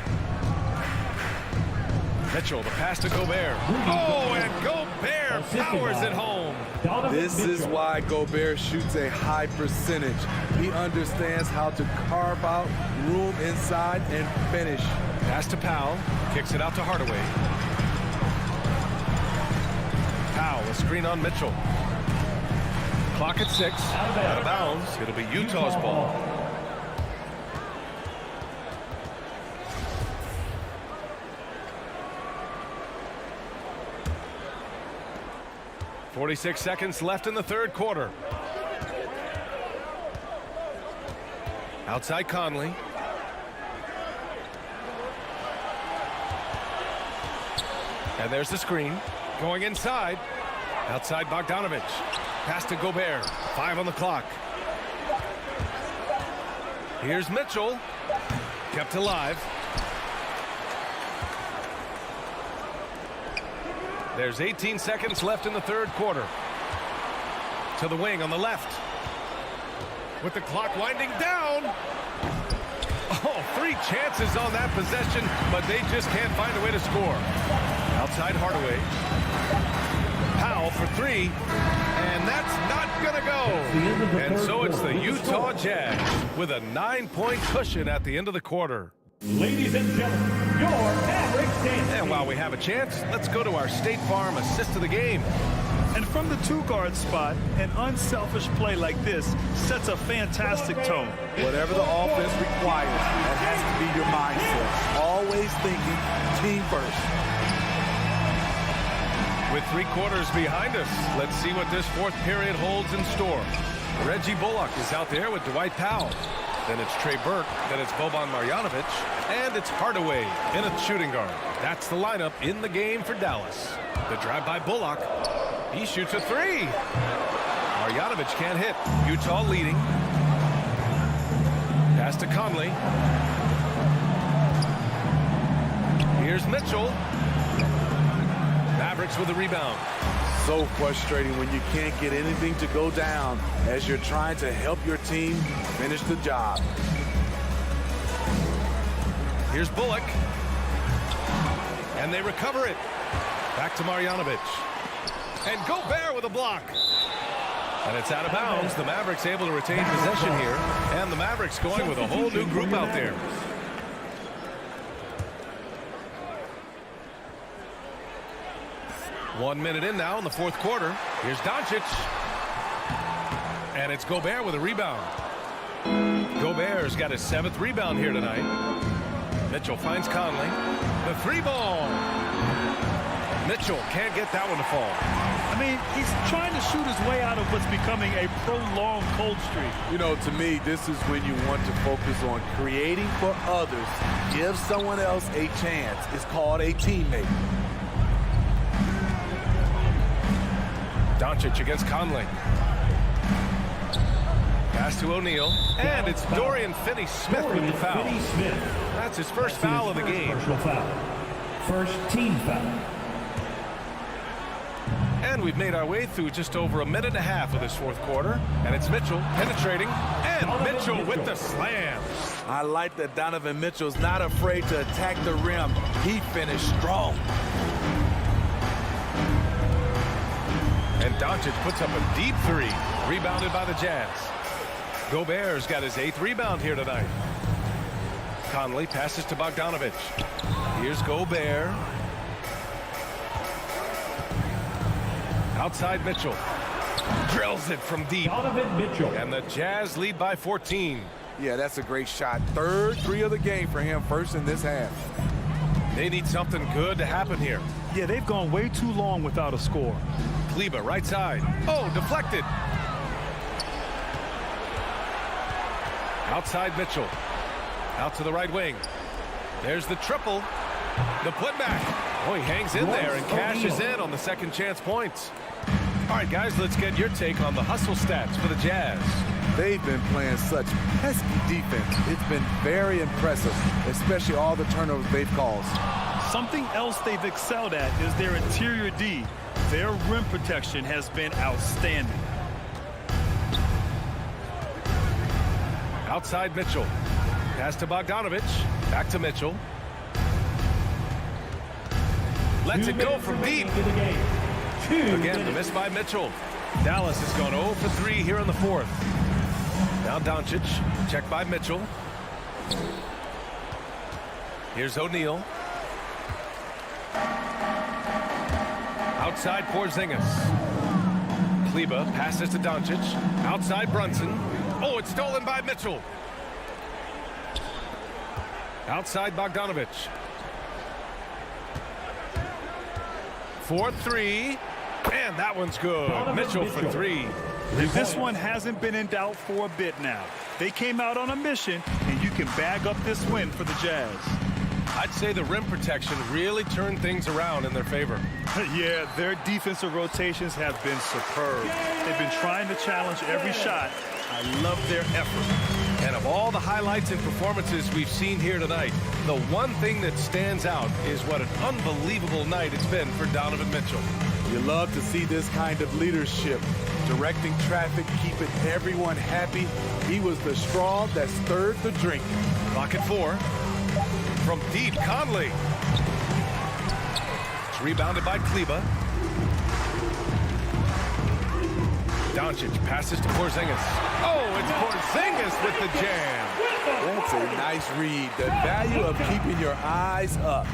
Mitchell, the pass to Gobert. Oh, and Gobert powers it home. This is why Gobert shoots a high percentage. He understands how to carve out room inside and finish. Pass to Powell. Kicks it out to Hardaway. Powell, a screen on Mitchell. Clock at 6. Out of bounds. It'll be Utah's ball. .46 seconds left in the third quarter. Outside Conley. And there's the screen. Going inside. Outside Bogdanovic. Pass to Gobert. 5 on the clock. Here's Mitchell. Kept alive. There's 18 seconds left in the third quarter. To the wing on the left. With the clock winding down. Oh, 3 chances on that possession, but they just can't find a way to score. Outside Hardaway. Powell for 3. And that's not going to go. And so it's the Utah Jazz with a 9-point cushion at the end of the quarter. Ladies and gentlemen, your Mavericks dance. And while we have a chance, let's go to our State Farm assist of the game. And from the 2-guard spot, an unselfish play like this sets a fantastic tone. Whatever the offense requires, that has to be your mindset. Always thinking team first. With 3 quarters behind us, let's see what this fourth period holds in store. Reggie Bullock is out there with Dwight Powell. Then it's Trey Burke. Then it's Boban Marjanovic. And it's Hardaway in a shooting guard. That's the lineup in the game for Dallas. The drive by Bullock. He shoots a three. Marjanovic can't hit. Utah leading. Pass to Conley. Here's Mitchell. Mavericks with a rebound. So frustrating when you can't get anything to go down as you're trying to help your team finish the job. Here's Bullock. And they recover it. Back to Marjanovic. And Gobert with a block. And it's out of bounds. The Mavericks able to retain possession here. And the Mavericks going with a whole new group out there. One minute in now in the fourth quarter. Here's Doncic. And it's Gobert with a rebound. Gobert's got his 7th rebound here tonight. Mitchell finds Conley. The 3-ball. Mitchell can't get that one to fall. I mean, he's trying to shoot his way out of what's becoming a prolonged cold streak. You know, to me, this is when you want to focus on creating for others. Give someone else a chance. It's called a teammate. Doncic against Conley. Pass to O'Neal. And it's Dorian Finney-Smith with the foul. That's his first foul of the game. Personal foul. First team foul. And we've made our way through just over a minute and a half of this fourth quarter. And it's Mitchell penetrating. And Mitchell with the slam. I like that Donovan Mitchell's not afraid to attack the rim. He finished strong. And Doncic puts up a deep 3. Rebounded by the Jazz. Gobert's got his 8th rebound here tonight. Conley passes to Bogdanovic. Here's Gobert. Outside Mitchell. Drills it from deep. Donovan Mitchell. And the Jazz lead by 14. Yeah, that's a great shot. 3rd 3 of the game for him, first in this half. They need something good to happen here. Yeah, they've gone way too long without a score. Kleber, right side. Oh, deflected. Outside Mitchell. Out to the right wing. There's the triple. The putback. Oh, he hangs in there and cashes in on the second chance points. All right, guys, let's get your take on the hustle stats for the Jazz. They've been playing such pesky defense. It's been very impressive, especially all the turnovers they've caused. Something else they've excelled at is their interior D. Their rim protection has been outstanding. Outside Mitchell. Pass to Bogdanovic. Back to Mitchell. Lets it go from deep. Again, the miss by Mitchell. Dallas has gone 0 for 3 here in the fourth. Now Doncic. Checked by Mitchell. Here's O'Neal. Outside Porzingis. Kleber passes to Doncic. Outside Brunson. Oh, it's stolen by Mitchell. Outside Bogdanovic. 4-3. And that one's good. Mitchell for 3. This one hasn't been in doubt for a bit now. They came out on a mission, and you can bag up this win for the Jazz. I'd say the rim protection really turned things around in their favor. Yeah, their defensive rotations have been superb. They've been trying to challenge every shot. I love their effort. And of all the highlights and performances we've seen here tonight, the one thing that stands out is what an unbelievable night it's been for Donovan Mitchell. You love to see this kind of leadership, directing traffic, keeping everyone happy. He was the straw that stirred the drink. Clock at 4. From deep, Conley. It's rebounded by Kleber. Doncic passes to Porzingis. Oh, it's Porzingis with the jam. That's a nice read. The value of keeping your eyes up.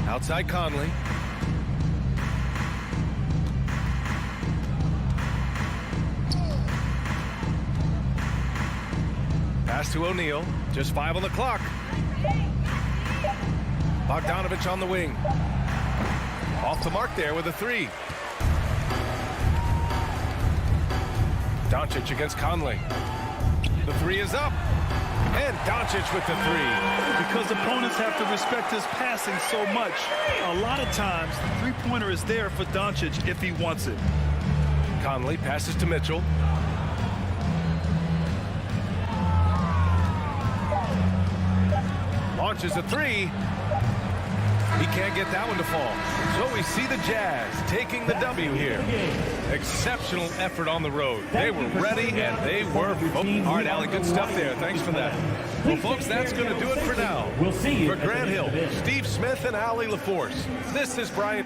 Outside Conley. Pass to O'Neal. Just 5 on the clock. Bogdanovic on the wing. Off the mark there with a 3. Doncic against Conley. The 3 is up. And Doncic with the three. Because opponents have to respect his passing so much. A lot of times, the three-pointer is there for Doncic if he wants it. Conley passes to Mitchell. Launches a three. He can't get that one to fall. So we see the Jazz taking the W here. Exceptional effort on the road. They were ready and they were focused. All right, Allie, good stuff there. Thanks for that. Well, folks, that's going to do it for now. We'll see you for Grant Hill, Steve Smith, and Allie LaForce. This is Brian.